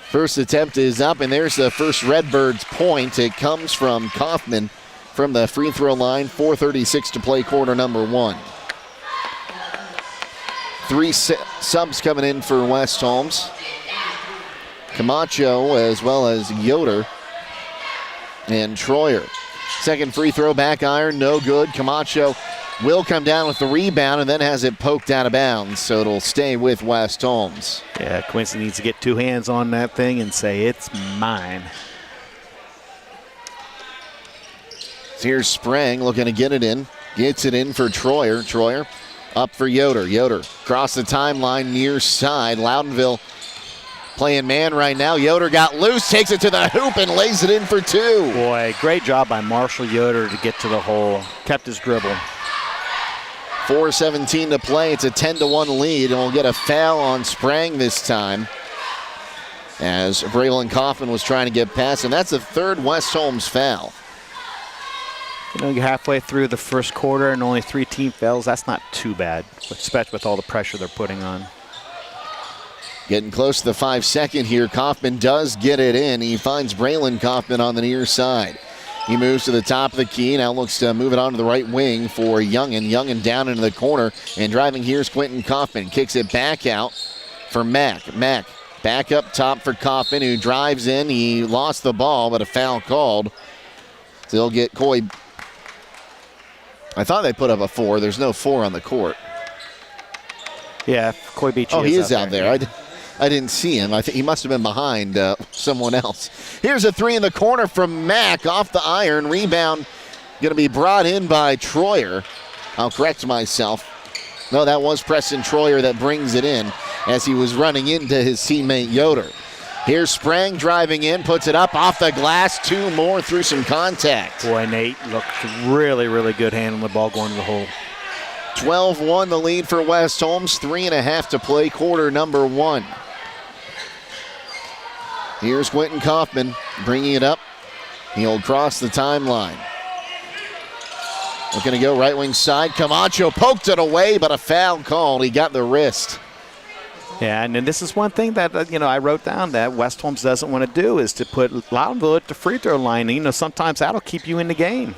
First attempt is up, and there's the first Redbirds point. It comes from Kaufman from the free throw line. 4:36 to play, quarter number 1. 3 subs coming in for West Holmes. Camacho as well as Yoder and Troyer. Second free throw, back iron, no good. Camacho will come down with the rebound and then has it poked out of bounds, so it'll stay with West Holmes. Yeah, Quincy needs to get 2 hands on that thing and say, it's mine. So here's Sprang looking to get it in. Gets it in for Troyer. Troyer up for Yoder. Yoder across the timeline, near side. Loudonville playing man right now. Yoder got loose, takes it to the hoop, and lays it in for 2. Boy, great job by Marshall Yoder to get to the hole. Kept his dribble. 4:17 to play. It's a 10-1 lead, and we'll get a foul on Sprang this time as Braylon Kaufman was trying to get past, and that's the 3rd West Holmes foul. You know, you're halfway through the first quarter and only 3 team fouls. That's not too bad, especially with all the pressure they're putting on. Getting close to the 5-second here. Kaufman does get it in. He finds Braylon Kaufman on the near side. He moves to the top of the key. Now looks to move it on to the right wing for Youngin. Youngin down into the corner. And driving here's Quentin Kaufman. Kicks it back out for Mack. Mack back up top for Kaufman, who drives in. He lost the ball, but a foul called. So he'll get Coy. I thought they put up a 4. There's no 4 on the court. Yeah, Coy Beachy. Oh, he is out there. I didn't see him. I think he must have been behind someone else. Here's a 3 in the corner from Mack off the iron. Rebound going to be brought in by Troyer. I'll correct myself. No, that was Preston Troyer that brings it in as he was running into his teammate Yoder. Here's Sprang driving in, puts it up off the glass. 2 more through some contact. Boy, Nate looked really, really good handling the ball going to the hole. 12-1 the lead for West Holmes. 3.5 to play, quarter number 1. Here's Quentin Kaufman bringing it up. He'll cross the timeline. Looking to go right wing side. Camacho poked it away, but a foul called. He got the wrist. Yeah, and then this is one thing that, I wrote down that West Holmes doesn't want to do is to put Loudonville at the free throw line. Sometimes that'll keep you in the game.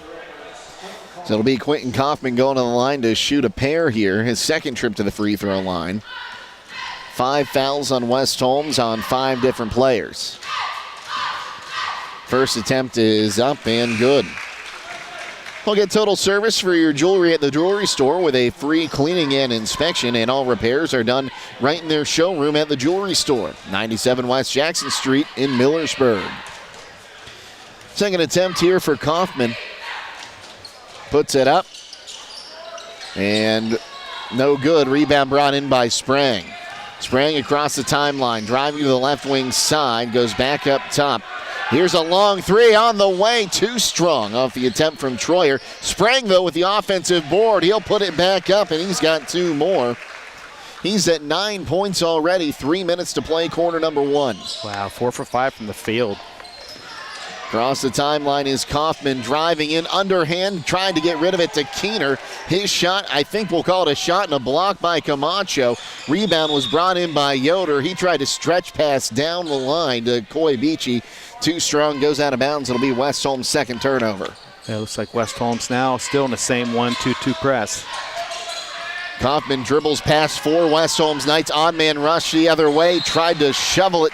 So it'll be Quentin Kaufman going to the line to shoot a pair here, his second trip to the free throw line. 5 fouls on West Holmes on 5 different players. First attempt is up and good. We'll get total service for your jewelry at the jewelry store with a free cleaning and inspection, and all repairs are done right in their showroom at the jewelry store, 97 West Jackson Street in Millersburg. Second attempt here for Kaufman. Puts it up, and no good. Rebound brought in by Sprang. Sprang across the timeline, driving to the left wing side, goes back up top. Here's a long three on the way, too strong off the attempt from Troyer. Sprang, though, with the offensive board. He'll put it back up, and he's got 2 more. He's at 9 points already, 3 minutes to play, quarter number 1. Wow, 4 for 5 from the field. Across the timeline is Kaufman driving in underhand, trying to get rid of it to Keener. His shot, I think we'll call it a shot and a block by Camacho. Rebound was brought in by Yoder. He tried to stretch pass down the line to Coy Beachy. Too strong, goes out of bounds. It'll be West Holmes' second turnover. Yeah, it looks like West Holmes now still in the same 1-2-2 press. Kaufman dribbles past 4. West Holmes Knights odd man rush the other way. Tried to shovel it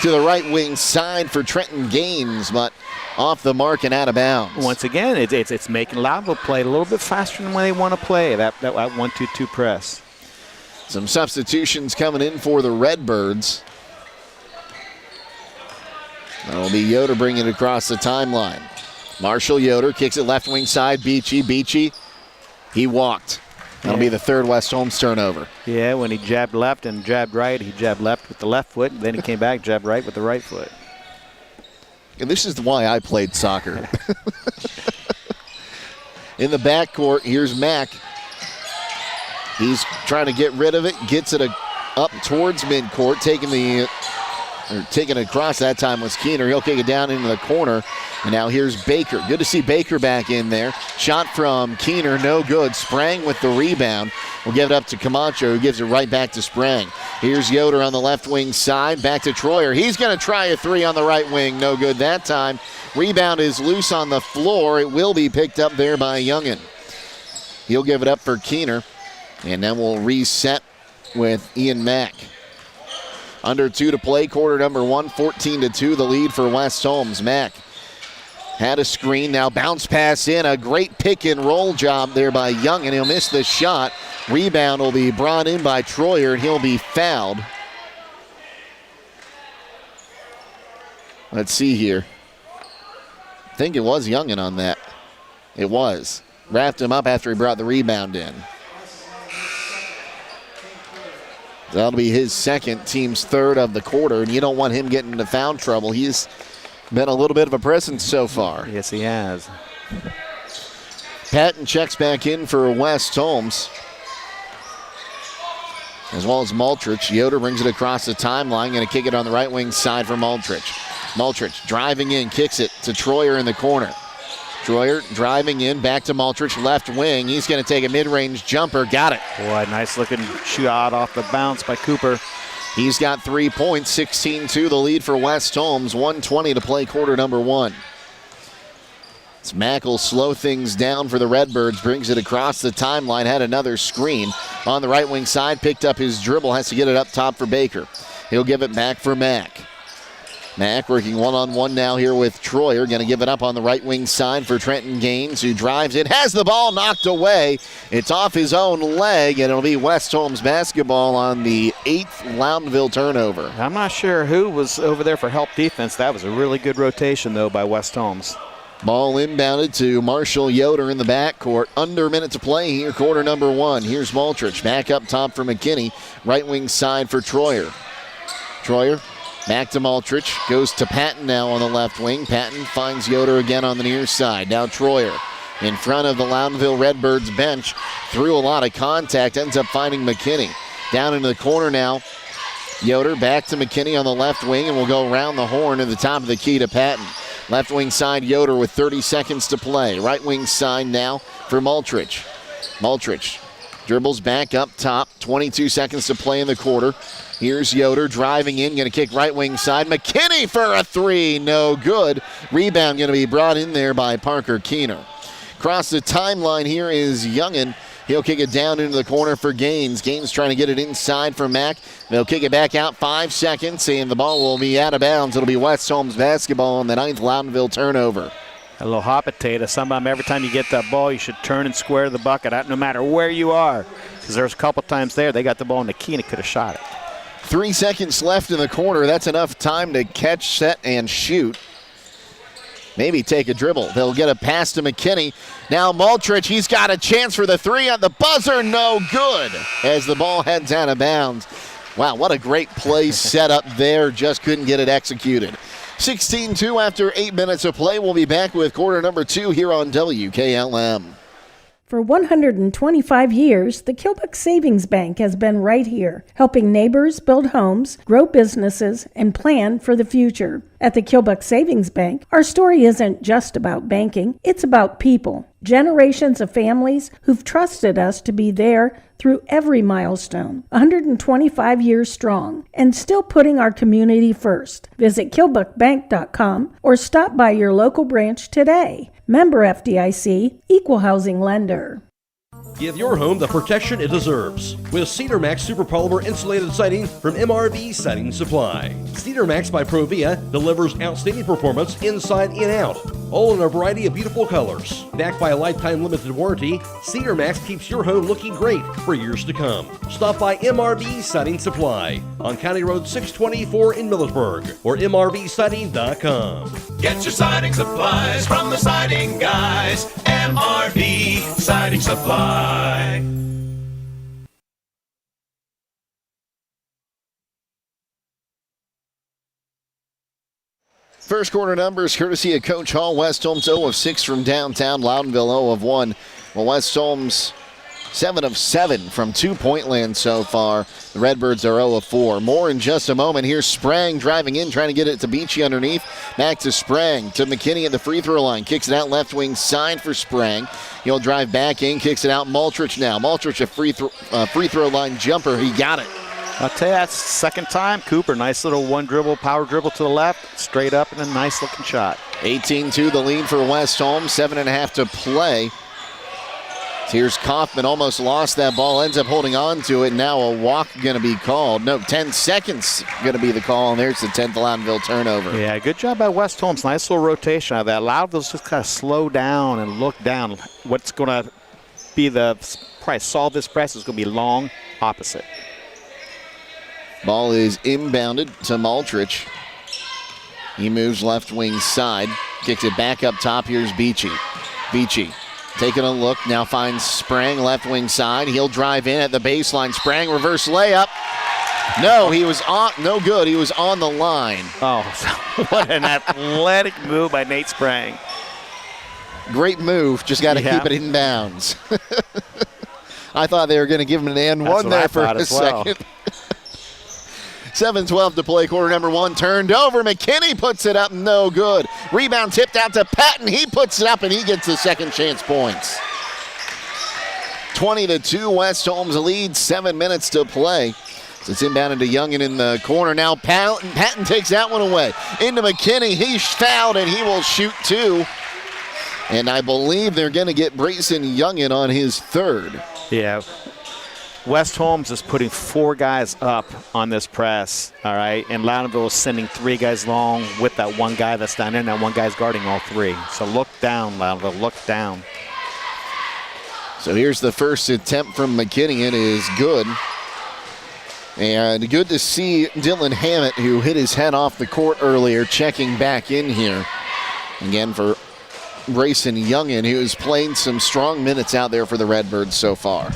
to the right wing side for Trenton Gaines, but off the mark and out of bounds. Once again, it's making Loudonville play a little bit faster than when they want to play, that 1-2-2 press. Some substitutions coming in for the Redbirds. That'll be Yoder bringing it across the timeline. Marshall Yoder kicks it left wing side. Beachy, he walked. That'll be the third West Holmes turnover. Yeah, when he jabbed left and jabbed right, he jabbed left with the left foot, and then he came back, jabbed right with the right foot. And this is why I played soccer. In the backcourt, here's Mack. He's trying to get rid of it, gets it up towards midcourt, taking it across. That time was Keener. He'll kick it down into the corner. And now here's Baker. Good to see Baker back in there. Shot from Keener, no good. Sprang with the rebound. We'll give it up to Camacho, who gives it right back to Sprang. Here's Yoder on the left wing side. Back to Troyer. He's going to try a 3 on the right wing. No good that time. Rebound is loose on the floor. It will be picked up there by Youngin. He'll give it up for Keener. And then we'll reset with Ian Mack. Under 2 to play, quarter number 1, 14-2, the lead for West Holmes. Mack had a screen, now bounce pass in, a great pick and roll job there by Young, and he'll miss the shot. Rebound will be brought in by Troyer, and he'll be fouled. Let's see here. I think it was Youngin on that. It was. Wrapped him up after he brought the rebound in. That'll be his second, team's third of the quarter, and you don't want him getting into foul trouble. He's been a little bit of a presence so far. Yes, he has. Patton checks back in for West Holmes, as well as Maltrich. Yoder brings it across the timeline, going to kick it on the right wing side for Maltrich. Maltrich driving in, kicks it to Troyer in the corner. Troyer driving in, back to Maltrich, left wing. He's going to take a mid-range jumper. Got it. Boy, nice looking shot off the bounce by Cooper. He's got 3 points, 16-2, the lead for West Holmes. 1:20 to play quarter number 1. Mack will slow things down for the Redbirds, brings it across the timeline, had another screen on the right wing side, picked up his dribble, has to get it up top for Baker. He'll give it back for Mack. Mack working one-on-one now here with Troyer. Going to give it up on the right wing side for Trenton Gaines, who drives it. Has the ball knocked away. It's off his own leg, and it'll be West Holmes basketball on the 8th Loudonville turnover. I'm not sure who was over there for help defense. That was a really good rotation, though, by West Holmes. Ball inbounded to Marshall Yoder in the backcourt. Under a minute to play here, quarter number 1. Here's Maltrich. Back up top for McKinney. Right wing side for Troyer. Troyer back to Maltrich. Goes to Patton now on the left wing. Patton finds Yoder again on the near side. Now Troyer in front of the Loudonville Redbirds bench. Through a lot of contact. Ends up finding McKinney. Down into the corner now. Yoder back to McKinney on the left wing, and will go around the horn to the top of the key to Patton. Left wing side, Yoder with 30 seconds to play. Right wing side now for Maltrich. Maltrich Dribbles back up top. 22 seconds to play in the quarter. Here's Yoder driving in. Going to kick right wing side. McKinney for a three. No good. Rebound going to be brought in there by Parker Keener. Across the timeline here is Youngin. He'll kick it down into the corner for Gaines. Gaines trying to get it inside for Mack. They'll kick it back out 5 seconds, and the ball will be out of bounds. It'll be West Holmes basketball on the 9th Loudonville turnover. A little hot potato. Every time you get that ball, you should turn and square the bucket out no matter where you are. Because there's a couple times there they got the ball in the key and it could have shot it. 3 seconds left in the corner. That's enough time to catch, set, and shoot. Maybe take a dribble. They'll get a pass to McKinney. Now Maltrich, he's got a chance for the three on the buzzer. No good as the ball heads out of bounds. Wow, what a great play set up there. Just couldn't get it executed. 16-2 after 8 minutes of play. We'll be back with quarter number 2 here on WKLM. For 125 years, the Kilbuck Savings Bank has been right here, helping neighbors build homes, grow businesses, and plan for the future. At the Kilbuck Savings Bank, our story isn't just about banking, it's about people. Generations of families who've trusted us to be there through every milestone, 125 years strong, and still putting our community first. Visit KilbuckBank.com or stop by your local branch today. Member FDIC, Equal Housing Lender. Give your home the protection it deserves with Cedar Max Super Polymer Insulated Siding from MRV Siding Supply. Cedar Max by Provia delivers outstanding performance inside and out, all in a variety of beautiful colors. Backed by a lifetime limited warranty, Cedar Max keeps your home looking great for years to come. Stop by MRV Siding Supply on County Road 624 in Millersburg or MRVsiding.com. Get your siding supplies from the siding guys. MRV Siding Supply. First quarter numbers courtesy of Coach Hall. West Holmes 0 of 6 from downtown. Loudonville 0 of 1. Well, West Holmes 7 of 7 from 2-point land so far. The Redbirds are 0 of 4. More in just a moment. Here's Sprang driving in, trying to get it to Beachy underneath. Back to Sprang, to McKinney at the free throw line. Kicks it out left wing side for Sprang. He'll drive back in, kicks it out. Maltrich now. Maltrich a free throw line jumper. He got it. I'll tell you, that's the second time. Cooper, nice little one dribble, power dribble to the left, straight up, and a nice looking shot. 18-2 the lead for West Holmes. 7.5 to play. Here's Kaufman, almost lost that ball, ends up holding on to it. Now a walk going to be called. No, 10 seconds going to be the call, and there's the 10th Loudonville turnover. Yeah, good job by West Holmes. Nice little rotation out of that. Loudonville's just kind of slow down and look down. What's going to be the price, solve this press is going to be long opposite. Ball is inbounded to Maltrich. He moves left wing side, kicks it back up top. Here's Beachy. Beachy taking a look, now finds Sprang left wing side. He'll drive in at the baseline. Sprang reverse layup. No, he was on, no good. He was on the line. Oh, what an athletic move by Nate Sprang. Great move, just got to keep it in bounds. I thought they were going to give him an and one there for a second. 7:12 to play, quarter number 1, turned over. McKinney puts it up, no good. Rebound tipped out to Patton. He puts it up, and he gets the second chance points. 20-2, West Holmes leads, 7 minutes to play. So it's inbounded to Youngin in the corner. Now Patton takes that one away. Into McKinney, he's fouled, and he will shoot 2. And I believe they're going to get Brayson Youngin on his third. Yeah. West Holmes is putting 4 guys up on this press, all right? And Loudonville is sending 3 guys long with that one guy that's down there, and that one guy's guarding all 3. So look down, Loudonville, look down. So here's the first attempt from McKinney. It is good. And good to see Dylan Hammett, who hit his head off the court earlier, checking back in here. Again for Brayson Youngin, who has played some strong minutes out there for the Redbirds so far.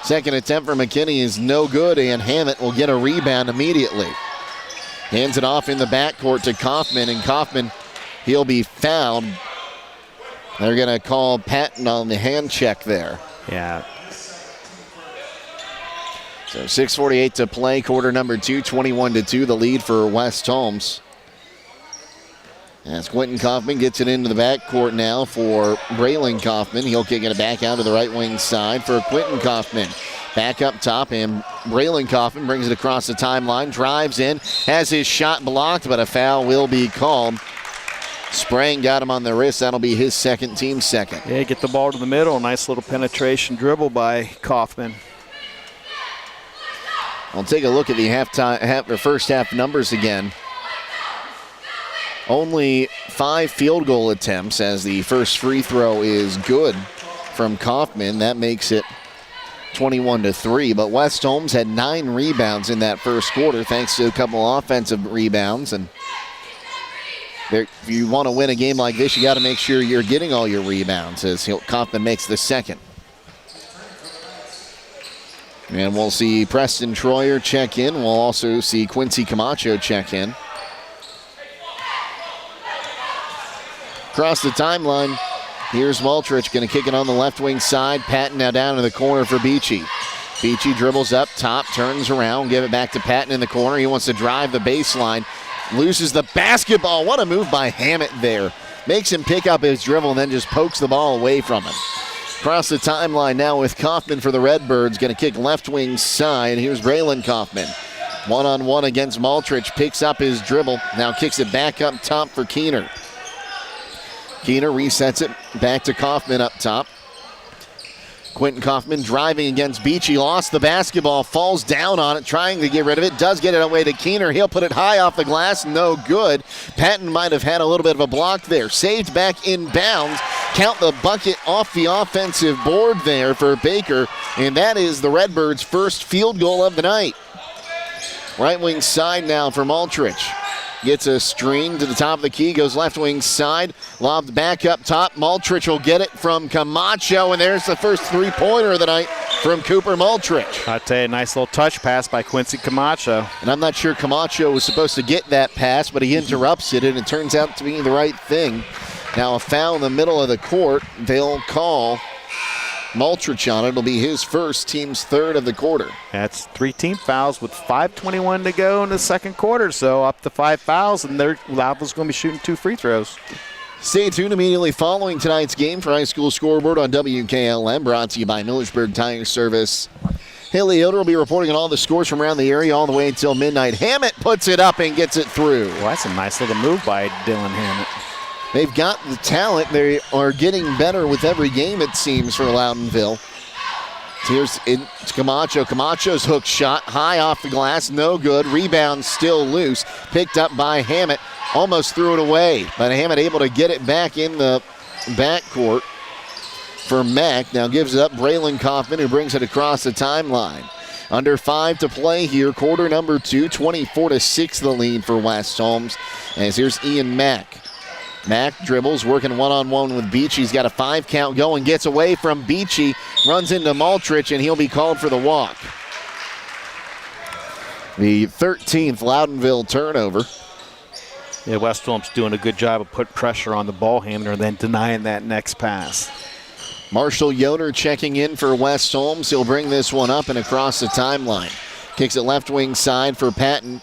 Second attempt for McKinney is no good, and Hammett will get a rebound immediately. Hands it off in the backcourt to Kaufman, and Kaufman, he'll be fouled. They're going to call Patton on the hand check there. Yeah. So 6:48 to play, quarter number 2, 21-2, the lead for West Holmes. As Quentin Kaufman gets it into the backcourt now for Braylon Kaufman. He'll kick it back out to the right wing side for Quentin Kaufman. Back up top, and Braylon Kaufman brings it across the timeline, drives in, has his shot blocked, but a foul will be called. Sprang got him on the wrist. That'll be his second, team second. Yeah, get the ball to the middle. Nice little penetration dribble by Kaufman. I'll take a look at the first half numbers again. Only 5 field goal attempts, as the first free throw is good from Kaufman. That makes it 21-3. But West Holmes had 9 rebounds in that first quarter, thanks to a couple offensive rebounds. And if you want to win a game like this, you got to make sure you're getting all your rebounds, as Kaufman makes the second. And we'll see Preston Troyer check in. We'll also see Quincy Camacho check in. Across the timeline, here's Maltrich going to kick it on the left wing side. Patton now down in the corner for Beachy. Beachy dribbles up top, turns around, give it back to Patton in the corner. He wants to drive the baseline, loses the basketball. What a move by Hammett there. Makes him pick up his dribble and then just pokes the ball away from him. Across the timeline now with Kaufman for the Redbirds, going to kick left wing side. Here's Braylon Kaufman. One-on-one against Maltrich, picks up his dribble, now kicks it back up top for Keener. Keener resets it back to Kaufman up top. Quentin Kaufman driving against Beachy, lost the basketball, falls down on it, trying to get rid of it, does get it away to Keener. He'll put it high off the glass, no good. Patton might have had a little bit of a block there. Saved back inbounds. Count the bucket off the offensive board there for Baker, and that is the Redbirds' first field goal of the night. Right wing side now for Maltrich. Gets a screen to the top of the key, goes left wing side, lobbed back up top. Maltrich will get it from Camacho, and there's the first three-pointer of the night from Cooper Maltrich. I'll tell you, a nice little touch pass by Quincy Camacho. And I'm not sure Camacho was supposed to get that pass, but he interrupts it, and it turns out to be the right thing. Now a foul in the middle of the court. They'll call Maltrich on it. It'll be his first, team's third of the quarter. That's 3 team fouls with 5:21 to go in the second quarter. So up to 5 fouls, and Loudonville's going to be shooting 2 free throws. Stay tuned immediately following tonight's game for High School Scoreboard on WKLM, brought to you by Millersburg Tire Service. Haley Yoder will be reporting on all the scores from around the area all the way until midnight. Hammett puts it up and gets it through. Well, that's a nice little move by Dylan Hammett. They've got the talent. They are getting better with every game, it seems, for Loudonville. Here's Camacho. Camacho's hook shot high off the glass, no good. Rebound still loose. Picked up by Hammett. Almost threw it away, but Hammett able to get it back in the backcourt for Mack. Now gives it up Braylon Kaufman, who brings it across the timeline. Under 5 to play here, quarter number 2, 24-6 the lead for West Holmes. As here's Ian Mack. Mack dribbles, working one-on-one with Beachy. He's got a 5 count going, gets away from Beachy, runs into Maltrich, and he'll be called for the walk. The 13th Loudonville turnover. Yeah, West Holmes doing a good job of putting pressure on the ball handler and then denying that next pass. Marshall Yoder checking in for West Holmes. He'll bring this one up and across the timeline. Kicks it left wing side for Patton.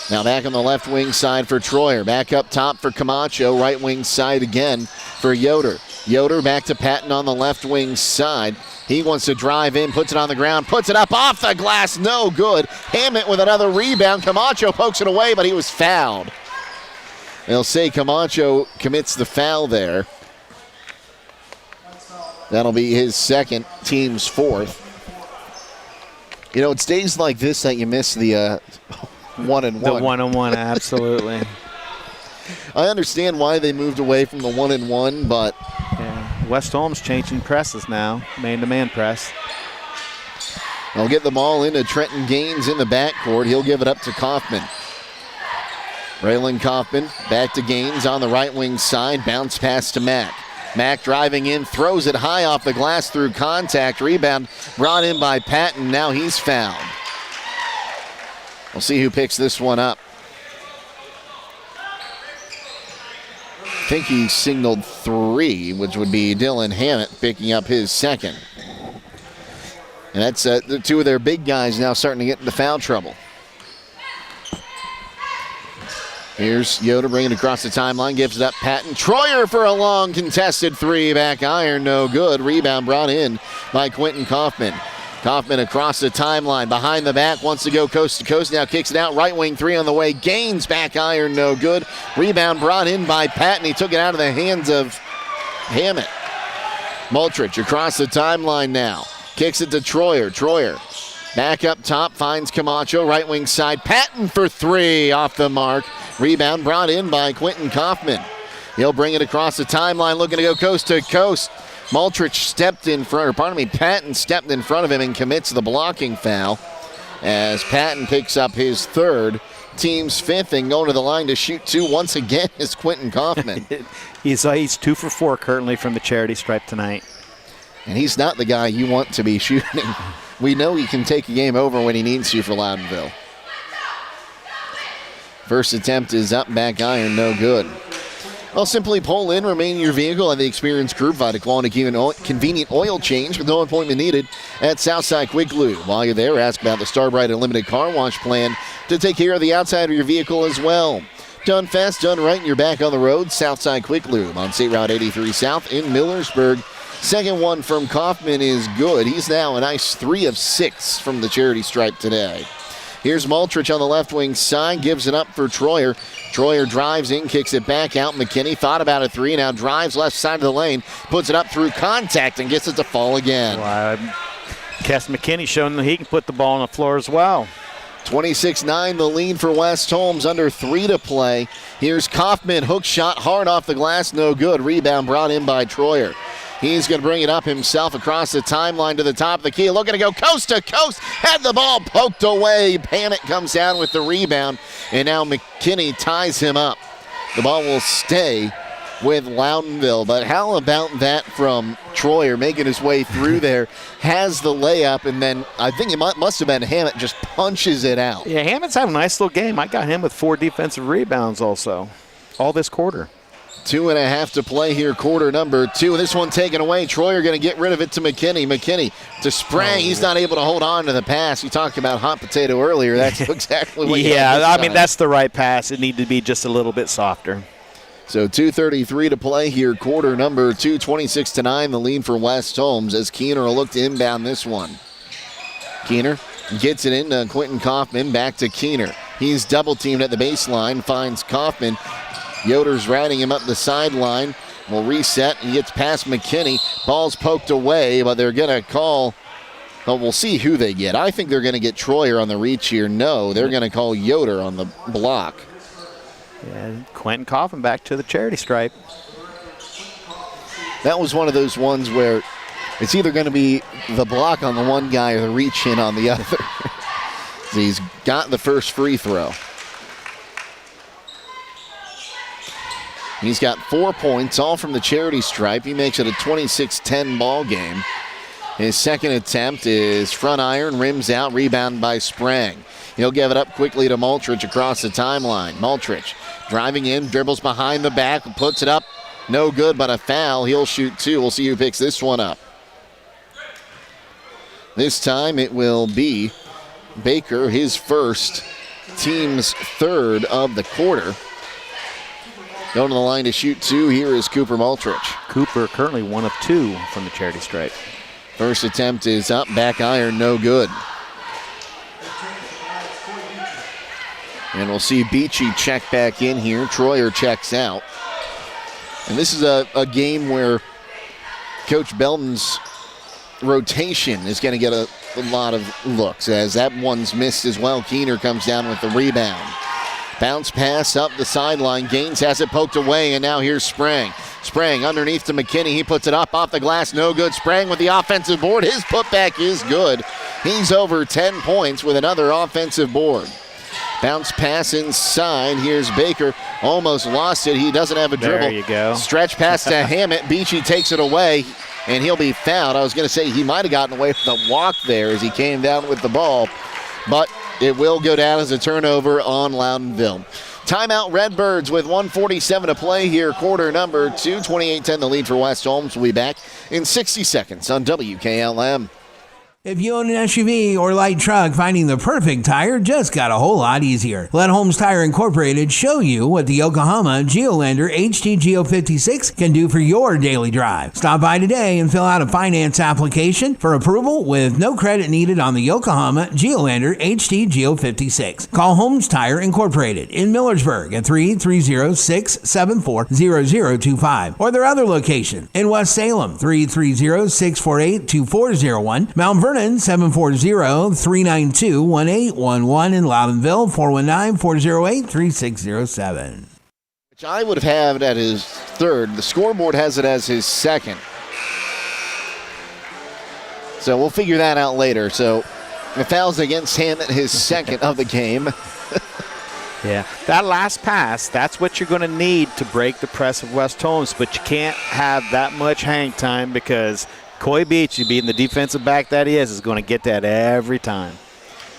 Now back on the left wing side for Troyer. Back up top for Camacho. Right wing side again for Yoder. Yoder back to Patton on the left wing side. He wants to drive in, puts it on the ground, puts it up off the glass. No good. Hammett with another rebound. Camacho pokes it away, but he was fouled. They'll say Camacho commits the foul there. That'll be his second, team's fourth. You know, it's days like this that you miss the one-and-one. The one-on-one, absolutely. I understand why they moved away from the one-and-one, but... Yeah. West Holmes changing presses now, man-to-man press. They'll get the ball into Trenton Gaines in the backcourt. He'll give it up to Kaufman. Braylon Kaufman back to Gaines on the right wing side. Bounce pass to Mack. Mack driving in, throws it high off the glass through contact. Rebound brought in by Patton. Now he's fouled. We'll see who picks this one up. I think he signaled 3, which would be Dylan Hammett picking up his second. And that's the 2 of their big guys now starting to get into foul trouble. Here's Yoder bringing it across the timeline, gives it up Patton. Troyer for a long contested three, back iron, no good. Rebound brought in by Quentin Kaufman. Kaufman across the timeline, behind the back, wants to go coast to coast, now kicks it out, right wing three on the way. Gaines, back iron, no good. Rebound brought in by Patton. He took it out of the hands of Hammett. Multrich across the timeline now. Kicks it to Troyer. Troyer back up top, finds Camacho, right wing side. Patton for three, off the mark. Rebound brought in by Quentin Kaufman. He'll bring it across the timeline, looking to go coast to coast. Multrich stepped in front, or pardon me, Patton stepped in front of him and commits the blocking foul as Patton picks up his third, team's fifth, and going to the line to shoot two once again is Quentin Kaufman. He's 2 for 4 currently from the charity stripe tonight. And he's not the guy you want to be shooting. We know he can take a game over when he needs to for Loudonville. First attempt is up, back iron, no good. Well, simply pull in, remain in your vehicle, and the experienced crew provide a quality, convenient oil change with no appointment needed at Southside Quick Lube. While you're there, ask about the Starbright Unlimited Car Wash plan to take care of the outside of your vehicle as well. Done fast, done right, and you're back on the road. Southside Quick Lube on State Route 83 South in Millersburg. Second one from Kaufman is good. He's now a nice 3 of 6 from the charity stripe today. Here's Multrich on the left wing side, gives it up for Troyer. Troyer drives in, kicks it back out. McKinney thought about a three, now drives left side of the lane, puts it up through contact and gets it to fall again. Cass McKinney showing that he can put the ball on the floor as well. 26-9, the lead for West Holmes, under 3 to play. Here's Kaufman, hook shot hard off the glass, no good. Rebound brought in by Troyer. He's going to bring it up himself across the timeline to the top of the key. Looking to go coast to coast. Had the ball poked away. Hammett comes down with the rebound. And now McKinney ties him up. The ball will stay with Loudonville. But how about that from Troyer making his way through there? Has the layup, and then I think it must have been Hammett just punches it out. Yeah, Hammett's having a nice little game. I got him with 4 defensive rebounds also, all this quarter. 2.5 to play here, quarter number 2. This one taken away. Troyer going to get rid of it to McKinney. McKinney to Sprang. He's not able to hold on to the pass. You talked about hot potato earlier. That's exactly what you Yeah, I mean, that's the right pass. It needed to be just a little bit softer. So 2:33 to play here, quarter number 2, 26-9, the lead for West Holmes as Keener will look to inbound this one. Keener gets it in to Quentin Kaufman, back to Keener. He's double-teamed at the baseline, finds Kaufman. Yoder's riding him up the sideline. Will reset. He gets past McKinney. Ball's poked away, but they're going to call. Well, we'll see who they get. I think they're going to get Troyer on the reach here. No, they're going to call Yoder on the block. Yeah, Quentin Kaufman back to the charity stripe. That was one of those ones where it's either going to be the block on the one guy or the reach in on the other. So he's got the first free throw. He's got 4 points, all from the charity stripe. He makes it a 26-10 ball game. His second attempt is front iron, rims out, rebound by Sprang. He'll give it up quickly to Multrich across the timeline. Multrich driving in, dribbles behind the back, puts it up. No good, but a foul. He'll shoot 2. We'll see who picks this one up. This time it will be Baker, his first, team's third of the quarter. Going to the line to shoot 2. Here is Cooper Multrich. Cooper currently 1 of 2 from the charity stripe. First attempt is up, back iron, no good. And we'll see Beachy check back in here. Troyer checks out. And this is a game where Coach Belton's rotation is going to get a lot of looks, as that one's missed as well. Keener comes down with the rebound. Bounce pass up the sideline. Gaines has it poked away, and now here's Sprang. Sprang underneath to McKinney. He puts it up off the glass. No good. Sprang with the offensive board. His putback is good. He's over 10 points with another offensive board. Bounce pass inside. Here's Baker. Almost lost it. He doesn't have a dribble. There you go. Stretch pass to Hammett. Beachy takes it away, and he'll be fouled. I was going to say he might have gotten away with a walk there as he came down with the ball, but it will go down as a turnover on Loudonville. Timeout Redbirds with 1:47 to play here, quarter number 2. 28-10 the lead for West Holmes. We'll be back in 60 seconds on WKLM. If you own an SUV or light truck, finding the perfect tire just got a whole lot easier. Let Holmes Tire Incorporated show you what the Yokohama Geolandar HT 56 can do for your daily drive. Stop by today and fill out a finance application for approval with no credit needed on the Yokohama Geolandar HT 56. Call Holmes Tire Incorporated in Millersburg at 330-674-0025 or their other location in West Salem, 330-648-2401, Mount Vernon, 740-392-1811 in Loudonville, 419-408-3607. Which I would have had at his third. The scoreboard has it as his second. So we'll figure that out later. So the foul's against Hammett, his second of the game. Yeah, that last pass, that's what you're going to need to break the press of West Holmes, but you can't have that much hang time because Coy Beachy, being the defensive back that he is going to get that every time.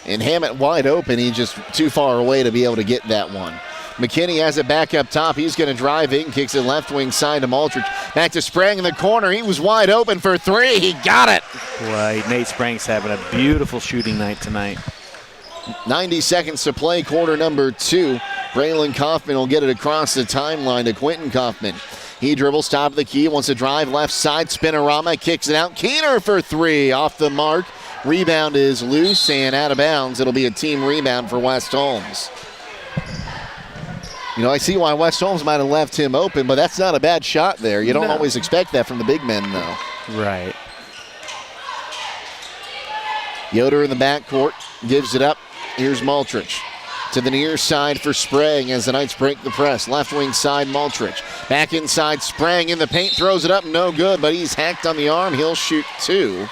And Hammett wide open. He's just too far away to be able to get that one. McKinney has it back up top. He's going to drive in, kicks it left wing side to Maltrich. Back to Sprang in the corner. He was wide open for three. He got it. Boy, Nate Sprang's having a beautiful shooting night tonight. 90 seconds to play, quarter number 2. Braylon Kaufman will get it across the timeline to Quentin Kaufman. He dribbles, top of the key, wants to drive left side, spinorama, kicks it out. Keener for three, off the mark. Rebound is loose and out of bounds. It'll be a team rebound for West Holmes. You know, I see why West Holmes might have left him open, but that's not a bad shot there. You don't always expect that from the big men, though. Right. Yoder in the backcourt, gives it up. Here's Maltrich. To the near side for Sprang as the Knights break the press. Left wing side, Maltrich. Back inside, Sprang in the paint, throws it up, no good, but he's hacked on the arm. He'll shoot two.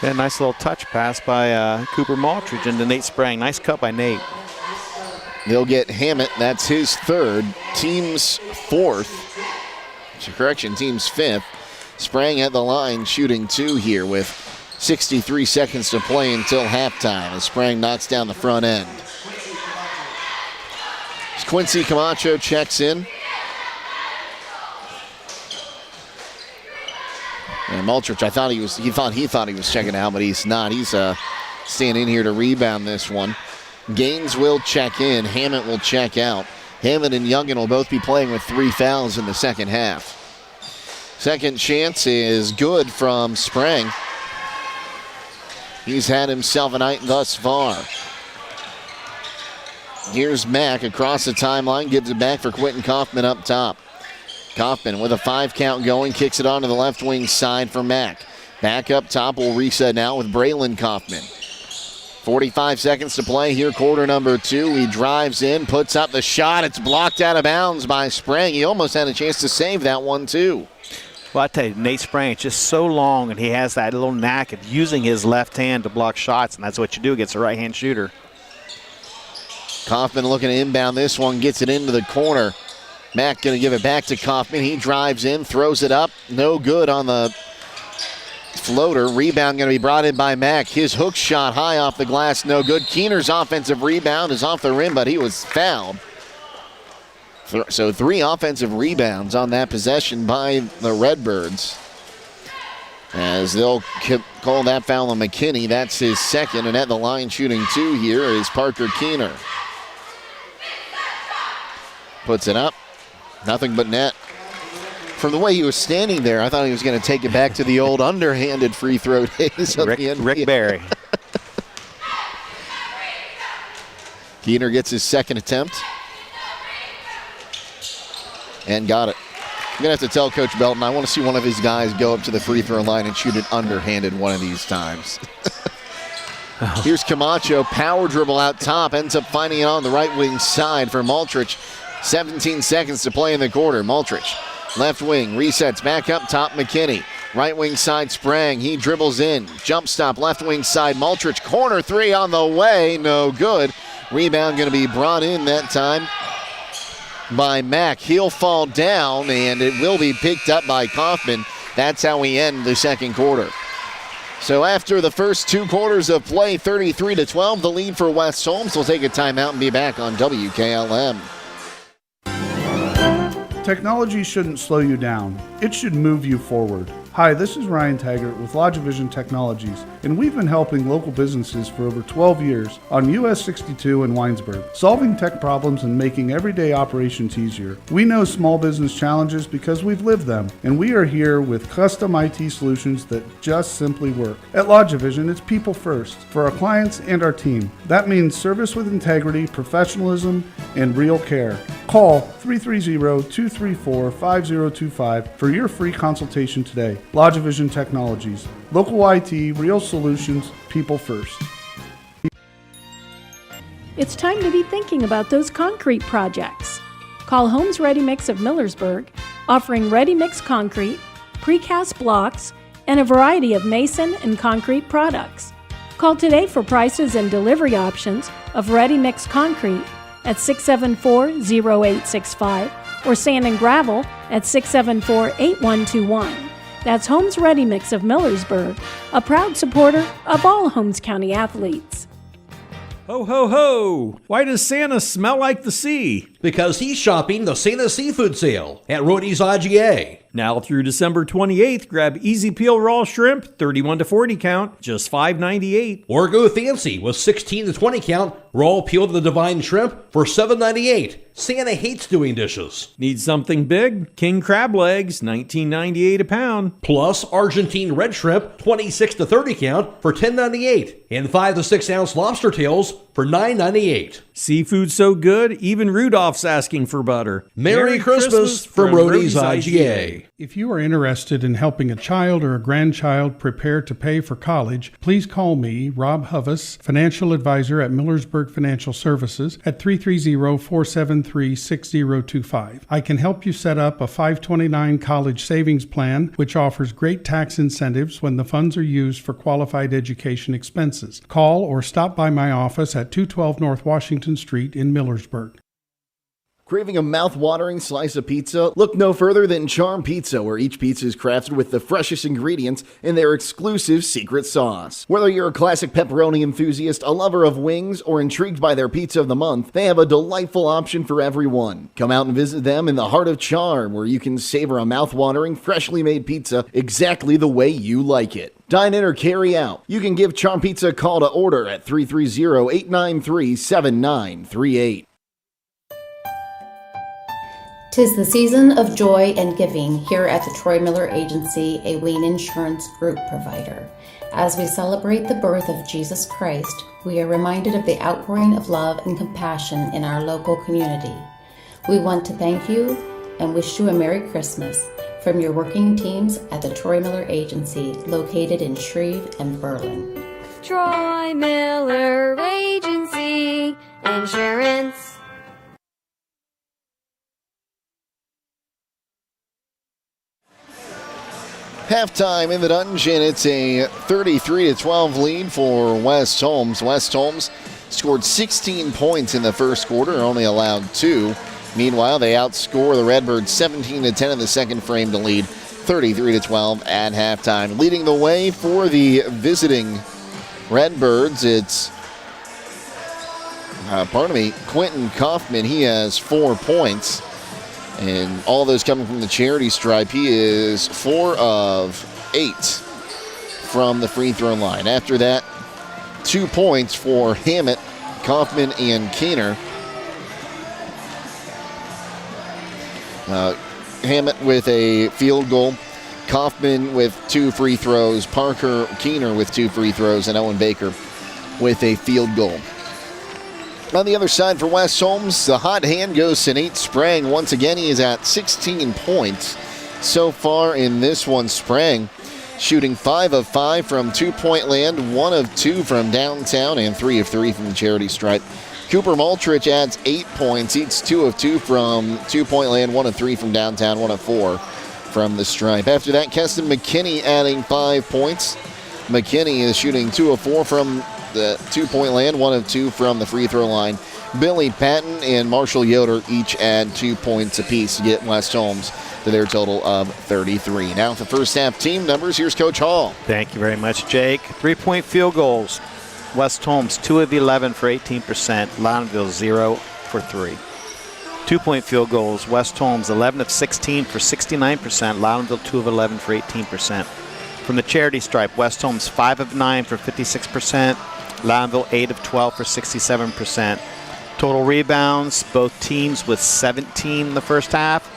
Yeah, nice little touch pass by Cooper Maltrich into Nate Sprang. Nice cut by Nate. They'll get Hammett. That's his third. Team's fourth. Correction, team's fifth. Sprang at the line, shooting two here with 63 seconds to play until halftime as Sprang knocks down the front end. As Quincy Camacho checks in. And Maltrich, I thought he thought he was checking out, but he's not. He's staying in here to rebound this one. Gaines will check in. Hammett will check out. Hammett and Youngin will both be playing with 3 fouls in the second half. Second chance is good from Sprang. He's had himself a night thus far. Here's Mack across the timeline, gives it back for Quentin Kaufman up top. Kaufman with a 5 count going, kicks it onto the left wing side for Mack. Back up top, will reset now with Braylon Kaufman. 45 seconds to play here, quarter number 2. He drives in, puts up the shot. It's blocked out of bounds by Sprang. He almost had a chance to save that one too. Well, I tell you, Nate Sprang is just so long, and he has that little knack of using his left hand to block shots, and that's what you do against a right-hand shooter. Kaufman looking to inbound this one, gets it into the corner. Mack going to give it back to Kaufman. He drives in, throws it up. No good on the floater. Rebound going to be brought in by Mack. His hook shot high off the glass, no good. Keener's offensive rebound is off the rim, but he was fouled. So 3 offensive rebounds on that possession by the Redbirds. As they'll call that foul on McKinney. That's his second, and at the line shooting 2 here is Parker Keener. Puts it up. Nothing but net. From the way he was standing there, I thought he was going to take it back to the old underhanded free throw days of the NBA. Rick Barry. Keener gets his second attempt. And got it. I'm going to have to tell Coach Belton, I want to see one of his guys go up to the free throw line and shoot it underhanded one of these times. Here's Camacho, power dribble out top, ends up finding it on the right wing side for Maltrich. 17 seconds to play in the quarter. Maltrich, left wing, resets back up top, McKinney. Right wing side, Sprang. He dribbles in. Jump stop, left wing side, Maltrich. Corner 3 on the way, no good. Rebound going to be brought in that time by Mack. He'll fall down, and it will be picked up by Kaufman. That's how we end the second quarter. So after the first 2 quarters of play, 33-12, the lead for West Holmes. We'll take a timeout and be back on WKLM. Technology shouldn't slow you down. It should move you forward. Hi, this is Ryan Taggart with LodgeVision Technologies, and we've been helping local businesses for over 12 years on US 62 in Winesburg, solving tech problems and making everyday operations easier. We know small business challenges because we've lived them, and we are here with custom IT solutions that just simply work. At LodgeVision, it's people first for our clients and our team. That means service with integrity, professionalism, and real care. Call 330-234-5025 for your free consultation today. LodgeVision Technologies. Local IT, real solutions, people first. It's time to be thinking about those concrete projects. Call Holmes Ready Mix of Millersburg, offering ready mix concrete, precast blocks, and a variety of mason and concrete products. Call today for prices and delivery options of ready mix concrete at 674-0865 or sand and gravel at 674-8121. That's Holmes Ready Mix of Millersburg, a proud supporter of all Holmes County athletes. Ho, ho, ho! Why does Santa smell like the sea? Because he's shopping the Santa Seafood Sale at Rody's IGA. Now through December 28th, grab Easy Peel Raw Shrimp, 31 to 40 count, just $5.98. Or go fancy with 16 to 20 count raw peeled the Divine Shrimp for $7.98. Santa hates doing dishes. Need something big? King Crab Legs, $19.98 a pound. Plus Argentine Red Shrimp, 26 to 30 count for $10.98. And 5 to 6 ounce lobster tails for $9.98. Seafood so good, even Rudolph's asking for butter. Merry Christmas from Rody's IGA. If you are interested in helping a child or a grandchild prepare to pay for college, please call me, Rob Huvis, financial advisor at Millersburg Financial Services at 330-473-6025. I can help you set up a 529 college savings plan, which offers great tax incentives when the funds are used for qualified education expenses. Call or stop by my office at 212 North Washington Street in Millersburg. Craving a mouth-watering slice of pizza? Look no further than Charm Pizza, where each pizza is crafted with the freshest ingredients in their exclusive secret sauce. Whether you're a classic pepperoni enthusiast, a lover of wings, or intrigued by their pizza of the month, they have a delightful option for everyone. Come out and visit them in the heart of Charm, where you can savor a mouth-watering, freshly made pizza exactly the way you like it. Dine in or carry out. You can give Charm Pizza a call to order at 330-893-7938. 'Tis the season of joy and giving here at the Troy Miller Agency, a Wayne Insurance Group provider. As we celebrate the birth of Jesus Christ, we are reminded of the outpouring of love and compassion in our local community. We want to thank you and wish you a Merry Christmas from your working teams at the Troy Miller Agency, located in Shreve and Berlin. Troy Miller Agency Insurance. Halftime in the dungeon. It's a 33-12 lead for West Holmes. West Holmes scored 16 points in the first quarter, only allowed 2. Meanwhile, they outscore the Redbirds 17-10 in the second frame to lead 33-12 at halftime. Leading the way for the visiting Redbirds, it's Quentin Kaufman. He has 4 points. And all those coming from the charity stripe. He is 4 of 8 from the free throw line. After that, 2 points for Hammett, Kaufman, and Keener. Hammett with a field goal. Kaufman with 2 free throws. Keener with 2 free throws. And Owen Baker with a field goal. On the other side for West Holmes, the hot hand goes to Nate Sprang. Once again, he is at 16 points so far in this one. Sprang shooting 5 of 5 from two-point land, 1 of 2 from downtown, and 3 of 3 from the charity stripe. Cooper Maltrich adds 8 points. He's 2 of 2 from two-point land, 1 of 3 from downtown, 1 of 4 from the stripe. After that, Keston McKinney adding 5 points. McKinney is shooting 2 of 4 from the two-point land, 1 of 2 from the free throw line. Billy Patton and Marshall Yoder each add 2 points apiece to get West Holmes to their total of 33. Now with the first half team numbers, here's Coach Hall. Thank you very much, Jake. 3-point field goals. West Holmes 2 of 11 for 18%. Loudonville 0 for 3. 2-point field goals. West Holmes 11 of 16 for 69%. Loudonville 2 of 11 for 18%. From the charity stripe, West Holmes 5 of 9 for 56%. Loudonville 8 of 12 for 67%. Total rebounds, both teams with 17 in the first half.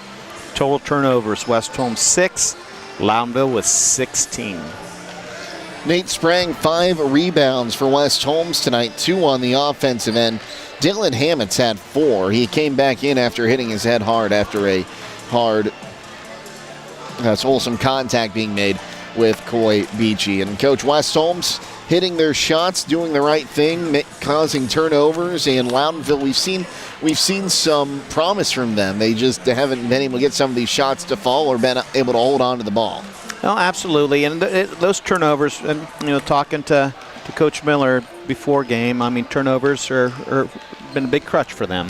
Total turnovers, West Holmes 6, Loudonville with 16. Nate Sprang, 5 rebounds for West Holmes tonight, 2 on the offensive end. Dylan Hammett's had 4. He came back in after hitting his head hard after a hard, some contact being made with Coy Beachy. And Coach, West Holmes hitting their shots, doing the right thing, causing turnovers. And Loudonville, we've seen some promise from them. They haven't been able to get some of these shots to fall or been able to hold on to the ball. No, absolutely. And those turnovers, and talking to Coach Miller before game, I mean, turnovers are been a big crutch for them.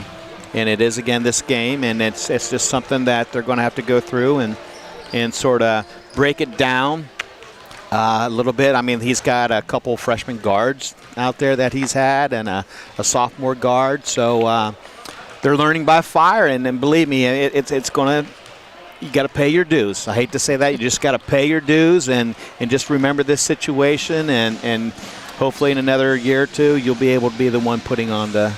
And it is again this game, and it's just something that they're going to have to go through and sort of break it down a little bit. I mean, he's got a couple freshman guards out there that he's had, and a sophomore guard. So they're learning by fire, and believe me, it's going to. You got to pay your dues. I hate to say that. You just got to pay your dues and just remember this situation, and hopefully in another year or two you'll be able to be the one putting on the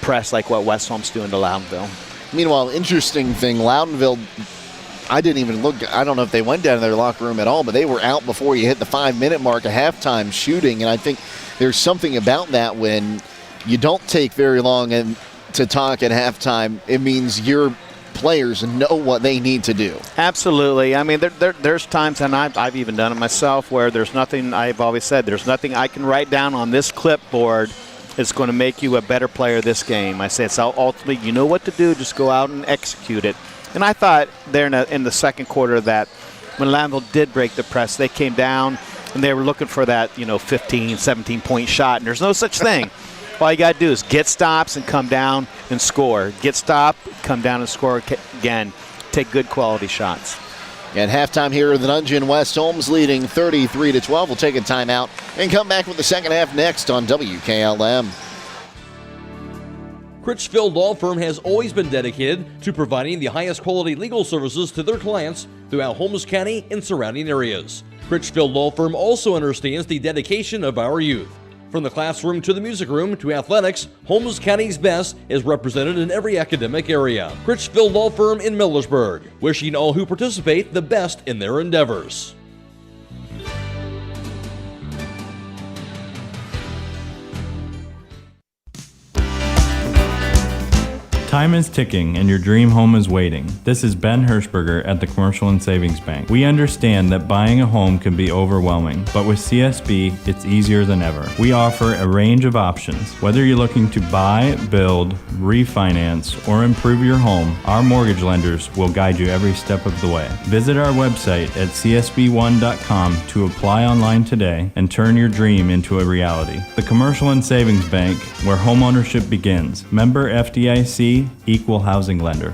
press like what West Holmes doing to Loudonville. Meanwhile, interesting thing, Loudonville, I didn't even look. I don't know if they went down to their locker room at all, but they were out before you hit the 5-minute mark of halftime shooting, and I think there's something about that when you don't take very long to talk at halftime. It means your players know what they need to do. Absolutely. I mean, there's times, and I've even done it myself, where there's nothing, I've always said, there's nothing I can write down on this clipboard that's going to make you a better player this game. I say it's ultimately, you know what to do, just go out and execute it. And I thought there in the second quarter that when Loudonville did break the press, they came down and they were looking for that 15, 17-point shot, and there's no such thing. All you got to do is get stops and come down and score. Get stopped, come down and score again. Take good quality shots. At halftime here in the Dungeon, West Holmes leading 33-12. We'll take a timeout and come back with the second half next on WKLM. Critchfield Law Firm has always been dedicated to providing the highest quality legal services to their clients throughout Holmes County and surrounding areas. Critchfield Law Firm also understands the dedication of our youth. From the classroom to the music room to athletics, Holmes County's best is represented in every academic area. Critchfield Law Firm in Millersburg, wishing all who participate the best in their endeavors. Time is ticking and your dream home is waiting. This is Ben Hirschberger at the Commercial and Savings Bank. We understand that buying a home can be overwhelming, but with CSB, it's easier than ever. We offer a range of options. Whether you're looking to buy, build, refinance, or improve your home, our mortgage lenders will guide you every step of the way. Visit our website at csb1.com to apply online today and turn your dream into a reality. The Commercial and Savings Bank, where homeownership begins. Member FDIC, Equal Housing Lender.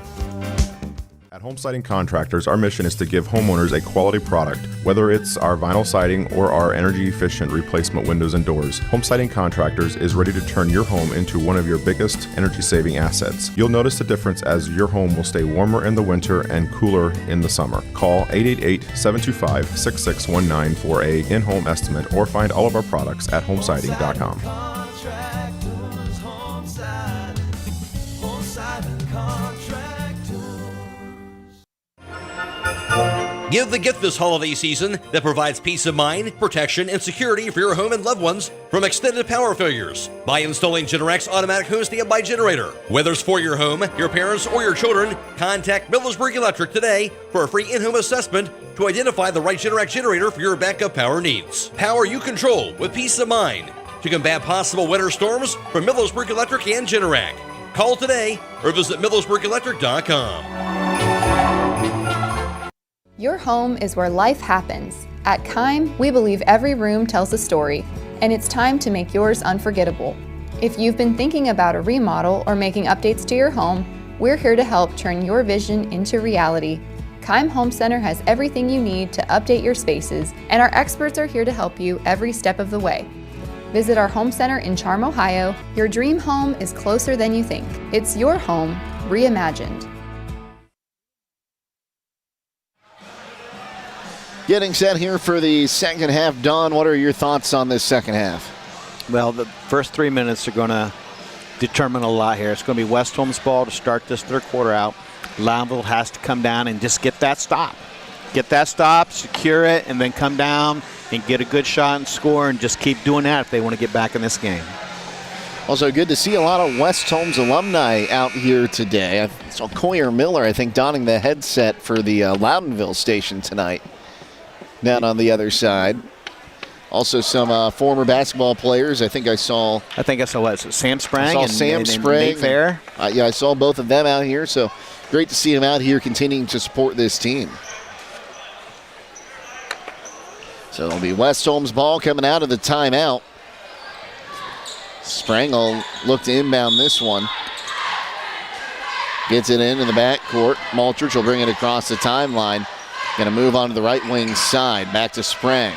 At Home Siding Contractors, our mission is to give homeowners a quality product, whether it's our vinyl siding or our energy-efficient replacement windows and doors. Home Siding Contractors is ready to turn your home into one of your biggest energy-saving assets. You'll notice the difference as your home will stay warmer in the winter and cooler in the summer. Call 888-725-6619 for a in-home estimate or find all of our products at homesiding.com. Give the gift this holiday season that provides peace of mind, protection, and security for your home and loved ones from extended power failures by installing Generac's automatic home standby generator. Whether it's for your home, your parents, or your children, contact Millersburg Electric today for a free in-home assessment to identify the right Generac generator for your backup power needs. Power you control with peace of mind to combat possible winter storms from Millersburg Electric and Generac. Call today or visit millersburgelectric.com. Your home is where life happens. At Keim, we believe every room tells a story, and it's time to make yours unforgettable. If you've been thinking about a remodel or making updates to your home, we're here to help turn your vision into reality. Keim Home Center has everything you need to update your spaces, and our experts are here to help you every step of the way. Visit our home center in Charm, Ohio. Your dream home is closer than you think. It's your home reimagined. Getting set here for the second half. Don, what are your thoughts on this second half? Well, the first 3 minutes are going to determine a lot here. It's going to be West Holmes' ball to start this third quarter out. Loudonville has to come down and just get that stop. Get that stop, secure it, and then come down and get a good shot and score and just keep doing that if they want to get back in this game. Also good to see a lot of West Holmes alumni out here today. I saw Coyer Miller, I think, donning the headset for the Loudonville station tonight down on the other side. Also some former basketball players. I think I saw what, Sam Sprang? I saw Sam Sprang. And Fair. Yeah, I saw both of them out here, so great to see them out here continuing to support this team. So it'll be West Holmes' ball coming out of the timeout. Sprang will look to inbound this one. Gets it in the backcourt. Maltrich will bring it across the timeline. Going to move on to the right wing side. Back to Sprang.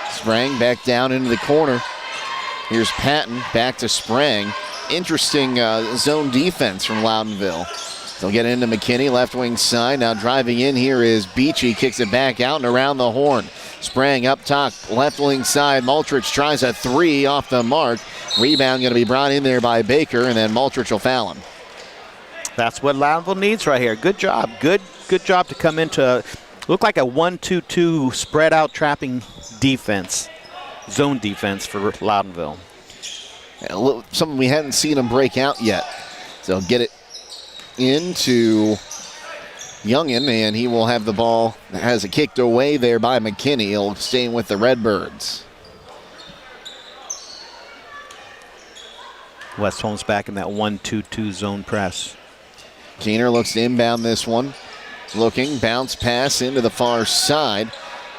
Sprang back down into the corner. Here's Patton. Back to Sprang. Interesting zone defense from Loudonville. They'll get into McKinney, left wing side. Now driving in here is Beachy. Kicks it back out and around the horn. Sprang up top, left wing side. Maltrich tries a three off the mark. Rebound going to be brought in there by Baker, and then Maltrich will foul him. That's what Loudonville needs right here. Good job. Good job to come into, look like a 1-2-2 spread out trapping defense, zone defense for Loudonville. Something we hadn't seen them break out yet. So get it into Youngin, and he will have the ball. Has it kicked away there by McKinney. He'll stay with the Redbirds. West Holmes back in that 1-2-2 zone press. Keener looks to inbound this one. Looking, bounce pass into the far side.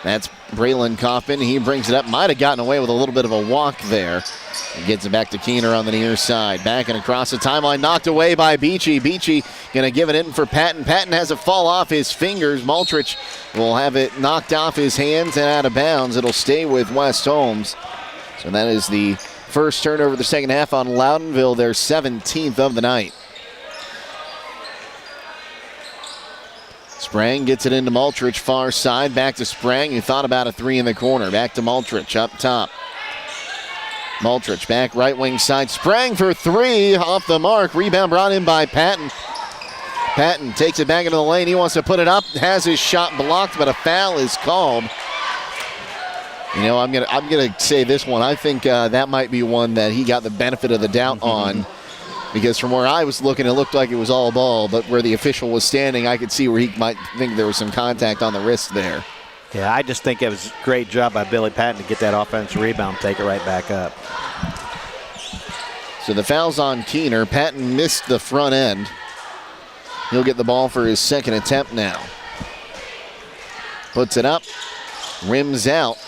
That's Braylon Kaufman. He brings it up. Might have gotten away with a little bit of a walk there. He gets it back to Keener on the near side. Back and across the timeline. Knocked away by Beachy. Beachy going to give it in for Patton. Patton has it fall off his fingers. Maltrich will have it knocked off his hands and out of bounds. It'll stay with West Holmes. So that is the first turnover of the second half on Loudonville. Their 17th of the night. Sprang gets it into Maltrich, far side. Back to Sprang, who thought about a three in the corner. Back to Maltrich, up top. Maltrich back right wing side. Sprang for three, off the mark. Rebound brought in by Patton. Patton takes it back into the lane. He wants to put it up. Has his shot blocked, but a foul is called. You know, I'm gonna say this one. I think that might be one that he got the benefit of the doubt on. Because from where I was looking, it looked like it was all ball, but where the official was standing, I could see where he might think there was some contact on the wrist there. Yeah, I just think it was a great job by Billy Patton to get that offensive rebound, take it right back up. So the foul's on Keener. Patton missed the front end. He'll get the ball for his second attempt now. Puts it up, rims out.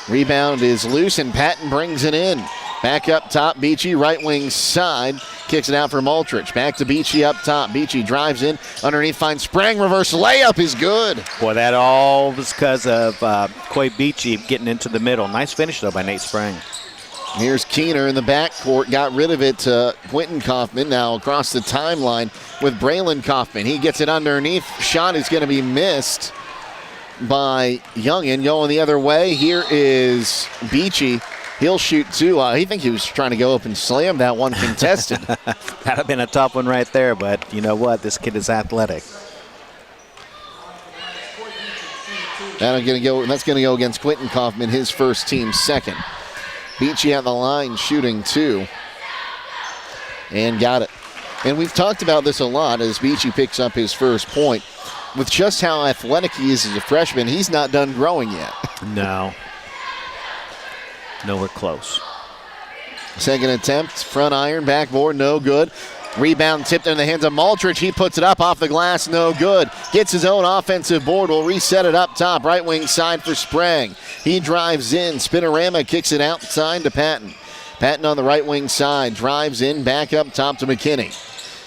Rebound is loose, and Patton brings it in. Back up top, Beachy, right wing side. Kicks it out for Maltrich. Back to Beachy up top. Beachy drives in. Underneath finds Sprang. Reverse layup is good. Boy, that all was because of Coy Beachy getting into the middle. Nice finish, though, by Nate Sprang. Here's Keener in the backcourt. Got rid of it to Quentin Kaufman. Now across the timeline with Braylon Kaufman. He gets it underneath. Shot is going to be missed by Youngin. Going the other way. Here is Beachy. He'll shoot two. He think he was trying to go up and slam that one contested. That'd have been a tough one right there, but you know what? This kid is athletic. That's going to go against Quentin Kaufman, his first team second. Beachy on the line shooting two. And got it. And we've talked about this a lot as Beachy picks up his first point. With just how athletic he is as a freshman, he's not done growing yet. No. Nowhere close. Second attempt, front iron, backboard, no good. Rebound tipped in the hands of Maltrich. He puts it up off the glass, no good. Gets his own offensive board. Will reset it up top, right wing side for Sprang. He drives in. Spinorama kicks it outside to Patton. Patton on the right wing side, drives in, back up top to McKinney.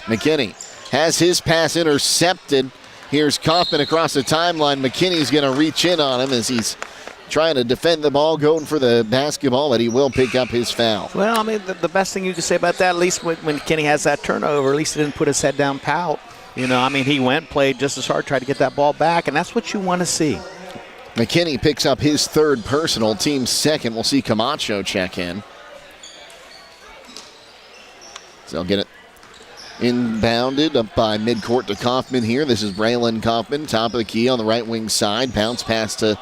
McKinney has his pass intercepted. Here's Kaufman across the timeline. McKinney's going to reach in on him as he's trying to defend the ball, going for the basketball, but he will pick up his foul. Well, I mean, the best thing you can say about that, at least when Kenny has that turnover, at least he didn't put his head down, pout. You know, I mean, he went, played just as hard, tried to get that ball back, and that's what you want to see. McKinney picks up his third personal, team second. We'll see Camacho check in. So they'll get it inbounded up by midcourt to Kaufman here. This is Braylon Kaufman, top of the key on the right wing side. Bounce pass to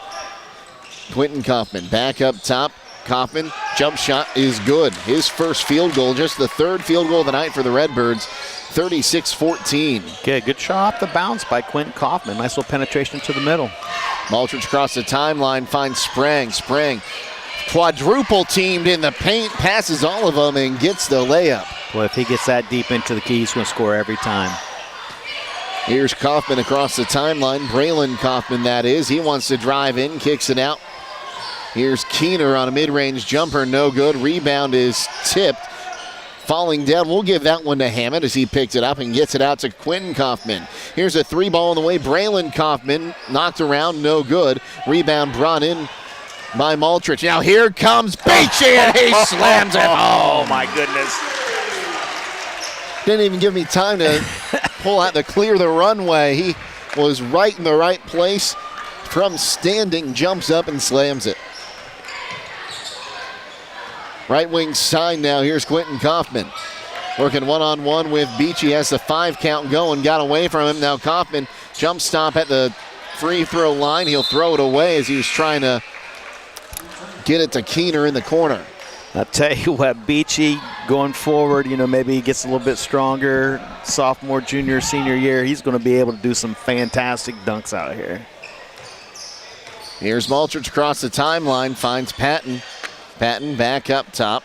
Quentin Kaufman. Back up top. Kaufman, jump shot is good. His first field goal, just the third field goal of the night for the Redbirds. 36-14. Okay, good shot off the bounce by Quentin Kaufman. Nice little penetration to the middle. Maltridge across the timeline finds Sprang. Sprang quadruple teamed in the paint, passes all of them and gets the layup. Boy, if he gets that deep into the key, he's going to score every time. Here's Kaufman across the timeline. Braylon Kaufman, that is. He wants to drive in, kicks it out. Here's Keener on a mid-range jumper, no good. Rebound is tipped. Falling down, we'll give that one to Hammett as he picks it up and gets it out to Quentin Kaufman. Here's a three ball on the way. Braylon Kaufman knocked around, no good. Rebound brought in by Maltridge. Now here comes Beachy and he slams it home. Oh my goodness. Didn't even give me time to pull out to clear the runway. He was right in the right place. From standing, jumps up and slams it. Right wing side now. Here's Quentin Kaufman. Working one-on-one with Beachy. Has the 5 count going. Got away from him. Now Kaufman jump stop at the free throw line. He'll throw it away as he was trying to get it to Keener in the corner. I'll tell you what, Beachy going forward, you know, maybe he gets a little bit stronger. Sophomore, junior, senior year, he's going to be able to do some fantastic dunks out here. Here's Maltridge across the timeline. Finds Patton. Patton back up top.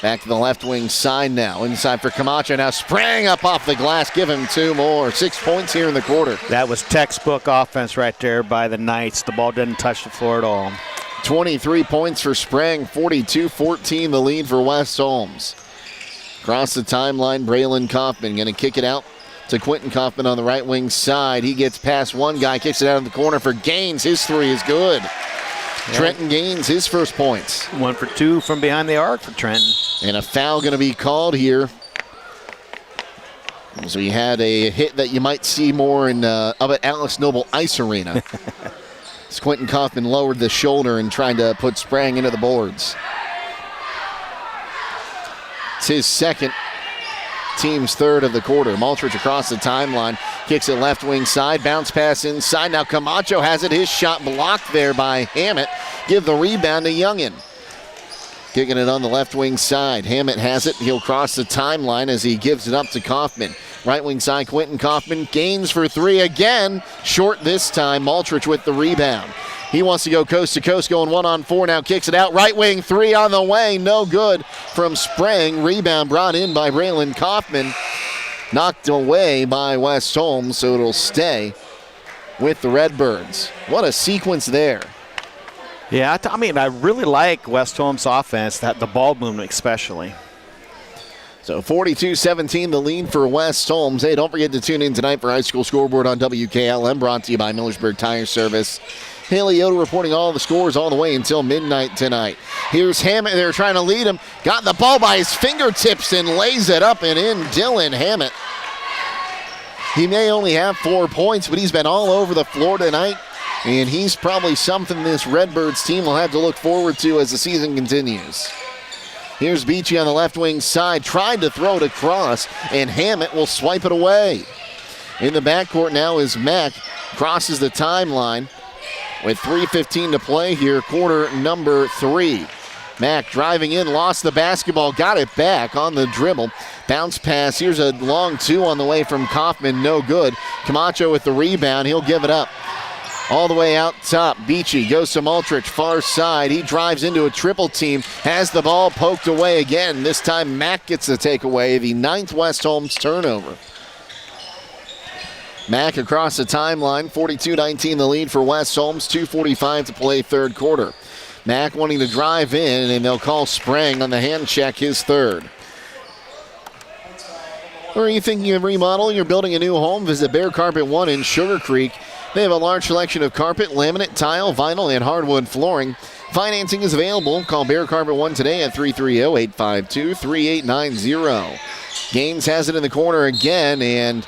Back to the left wing side now. Inside for Camacho. Now sprang up off the glass. Give him 2 more. 6 points here in the quarter. That was textbook offense right there by the Knights. The ball didn't touch the floor at all. 23 points for Sprang. 42-14 the lead for West Holmes. Across the timeline, Braylon Kaufman going to kick it out to Quentin Kaufman on the right wing side. He gets past one guy, kicks it out of the corner for Gaines. His 3 is good. Yeah. Trenton Gaines, his first points. 1 for 2 from behind the arc for Trenton. And a foul going to be called here. So we had a hit that you might see more in up at Alice Noble Ice Arena. As Quentin Kaufman lowered the shoulder and tried to put Sprang into the boards. It's his second, team's third of the quarter. Maltridge across the timeline, kicks it left wing side, bounce pass inside. Now Camacho has it, his shot blocked there by Hammett. Give the rebound to Youngin. Kicking it on the left wing side. Hammett has it, he'll cross the timeline as he gives it up to Kaufman. Right wing side, Quentin Kaufman, Gaines for 3 again. Short this time, Maltridge with the rebound. He wants to go coast to coast, going 1-on-4 now, kicks it out. Right wing 3 on the way, no good from Sprang. Rebound brought in by Braylon Kaufman. Knocked away by West Holmes, so it'll stay with the Redbirds. What a sequence there. Yeah, I mean, I really like West Holmes' offense, the ball movement especially. So 42-17 the lead for West Holmes. Hey, don't forget to tune in tonight for High School Scoreboard on WKLM, brought to you by Millersburg Tire Service. Haley Yoder reporting all the scores all the way until midnight tonight. Here's Hammett. They're trying to lead him. Got the ball by his fingertips and lays it up and in. Dylan Hammett. He may only have 4 points, but he's been all over the floor tonight. And he's probably something this Redbirds team will have to look forward to as the season continues. Here's Beachy on the left wing side. Tried to throw it across, and Hammett will swipe it away. In the backcourt now is Mack. Crosses the timeline with 3:15 to play here, quarter number 3. Mack driving in, lost the basketball, got it back on the dribble. Bounce pass. Here's a long 2 on the way from Kaufman. No good. Camacho with the rebound. He'll give it up. All the way out top, Beachy goes to Maltridge, far side. He drives into a triple team, has the ball poked away again. This time Mack gets the takeaway, the 9th West Holmes turnover. Mack across the timeline, 42-19 the lead for West Holmes, 2:45 to play third quarter. Mack wanting to drive in, and they'll call Sprang on the hand check, his 3rd. Or are you thinking of remodeling? You're building a new home? Visit Bear Carpet 1 in Sugar Creek. They have a large selection of carpet, laminate, tile, vinyl, and hardwood flooring. Financing is available. Call Bear Carpet One today at 330-852-3890. Gaines has it in the corner again, and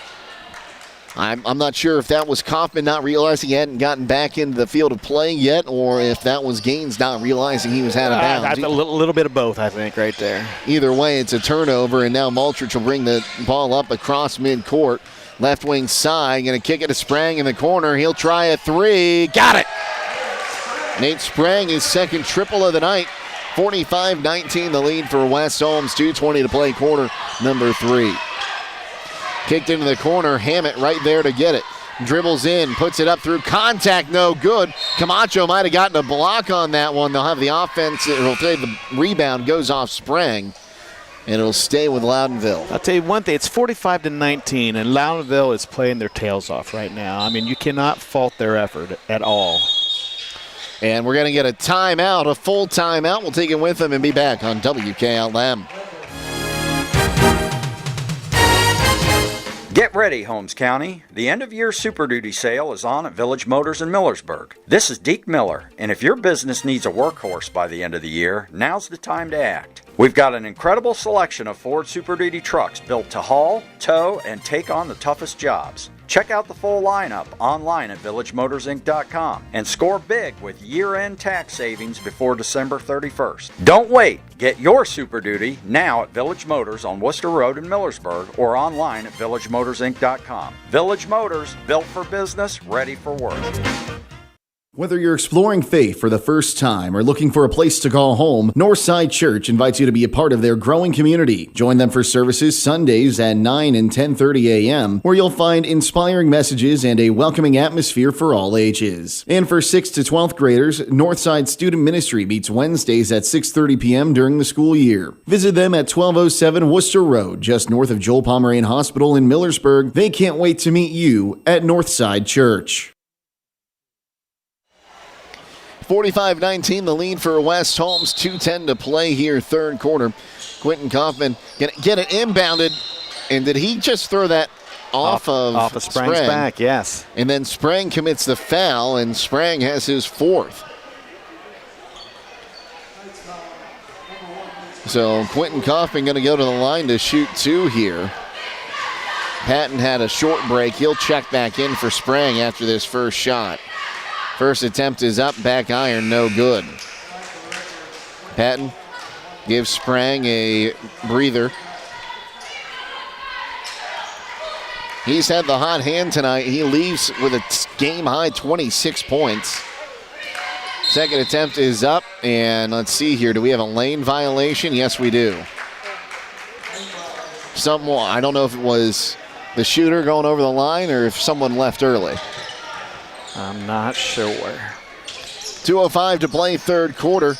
I'm not sure if that was Kaufman not realizing he hadn't gotten back into the field of play yet, or if that was Gaines not realizing he was out of bounds. That's a little bit of both, I think, right there. Either way, it's a turnover, and now Maltrich will bring the ball up across midcourt. Left wing side, going to kick it to Sprang in the corner. He'll try a three. Got it! Nate Sprang, his second triple of the night. 45-19 the lead for West Holmes. 2:20 to play quarter number 3. Kicked into the corner. Hammett right there to get it. Dribbles in, puts it up through contact, no good. Camacho might have gotten a block on that one. They'll have the offense. It'll take the rebound, goes off Sprang, and it'll stay with Loudonville. I'll tell you one thing, it's 45-19, and Loudonville is playing their tails off right now. I mean, you cannot fault their effort at all. And we're going to get a timeout, a full timeout. We'll take it with them and be back on WKLM. Get ready, Holmes County. The end-of-year Super Duty sale is on at Village Motors in Millersburg. This is Deke Miller, and if your business needs a workhorse by the end of the year, now's the time to act. We've got an incredible selection of Ford Super Duty trucks built to haul, tow, and take on the toughest jobs. Check out the full lineup online at villagemotorsinc.com and score big with year-end tax savings before December 31st. Don't wait. Get your Super Duty now at Village Motors on Worcester Road in Millersburg or online at villagemotorsinc.com. Village Motors, built for business, ready for work. Whether you're exploring faith for the first time or looking for a place to call home, Northside Church invites you to be a part of their growing community. Join them for services Sundays at 9 and 10:30 a.m., where you'll find inspiring messages and a welcoming atmosphere for all ages. And for 6th to 12th graders, Northside Student Ministry meets Wednesdays at 6:30 p.m. during the school year. Visit them at 1207 Worcester Road, just north of Joel Pomeranian Hospital in Millersburg. They can't wait to meet you at Northside Church. 45-19 the lead for West Holmes. 2:10 to play here, third quarter. Quentin Kaufman gonna get it inbounded, and did he just throw that off of Sprang's back? Yes. And then Sprang commits the foul, and Sprang has his fourth. So Quentin Kaufman going to go to the line to shoot 2 here. Patton had a short break. He'll check back in for Sprang after this first shot. First attempt is up, back iron, no good. Patton gives Sprang a breather. He's had the hot hand tonight. He leaves with a game-high 26 points. Second attempt is up, and let's see here. Do we have a lane violation? Yes, we do. I don't know if it was the shooter going over the line or if someone left early. I'm not sure. 2:05 to play, third quarter.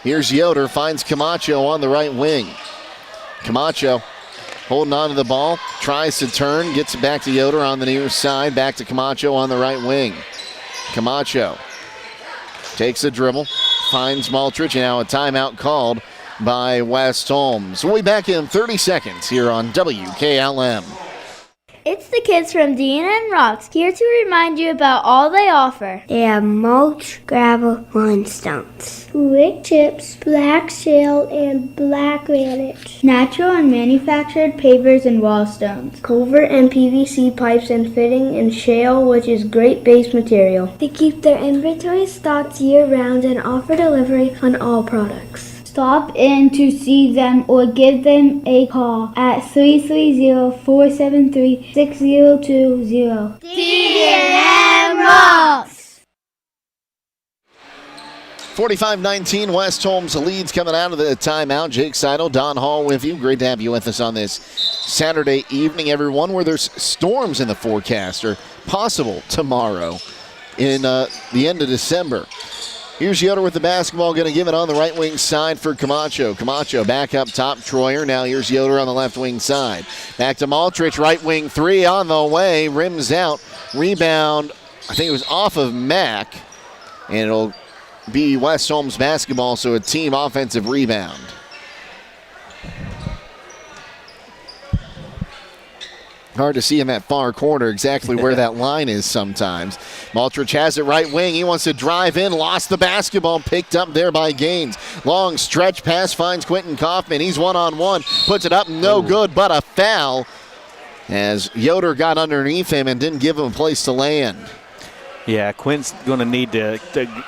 Here's Yoder, finds Camacho on the right wing. Camacho holding on to the ball, tries to turn, gets it back to Yoder on the near side, back to Camacho on the right wing. Camacho takes a dribble, finds Maltrich, and now a timeout called by West Holmes. We'll be back in 30 seconds here on WKLM. It's the kids from Deanna and Rocks, here to remind you about all they offer. They have mulch, gravel, limstones, wood chips, black shale, and black granite, natural and manufactured pavers and wall stones, culvert and PVC pipes and fitting, and shale, which is great base material. They keep their inventory stocked year-round and offer delivery on all products. Stop in to see them or give them a call at 330-473-6020. D&M Rocks! 45-19, West Holmes leads coming out of the timeout. Jake Seidel, Don Hall with you. Great to have you with us on this Saturday evening, everyone, where there's storms in the forecast or possible tomorrow in the end of December. Here's Yoder with the basketball, going to give it on the right wing side for Camacho. Camacho back up top, Troyer. Now here's Yoder on the left wing side. Back to Maltrich, right wing three on the way, rims out. Rebound, I think it was off of Mack, and it'll be West Holmes basketball, so a team offensive rebound. Hard to see in that far corner exactly where that line is sometimes. Maltrich has it right wing. He wants to drive in. Lost the basketball. Picked up there by Gaines. Long stretch pass finds Quentin Kaufman. He's one-on-one. Puts it up. No good, but a foul as Yoder got underneath him and didn't give him a place to land. Yeah, Quinn's going to need to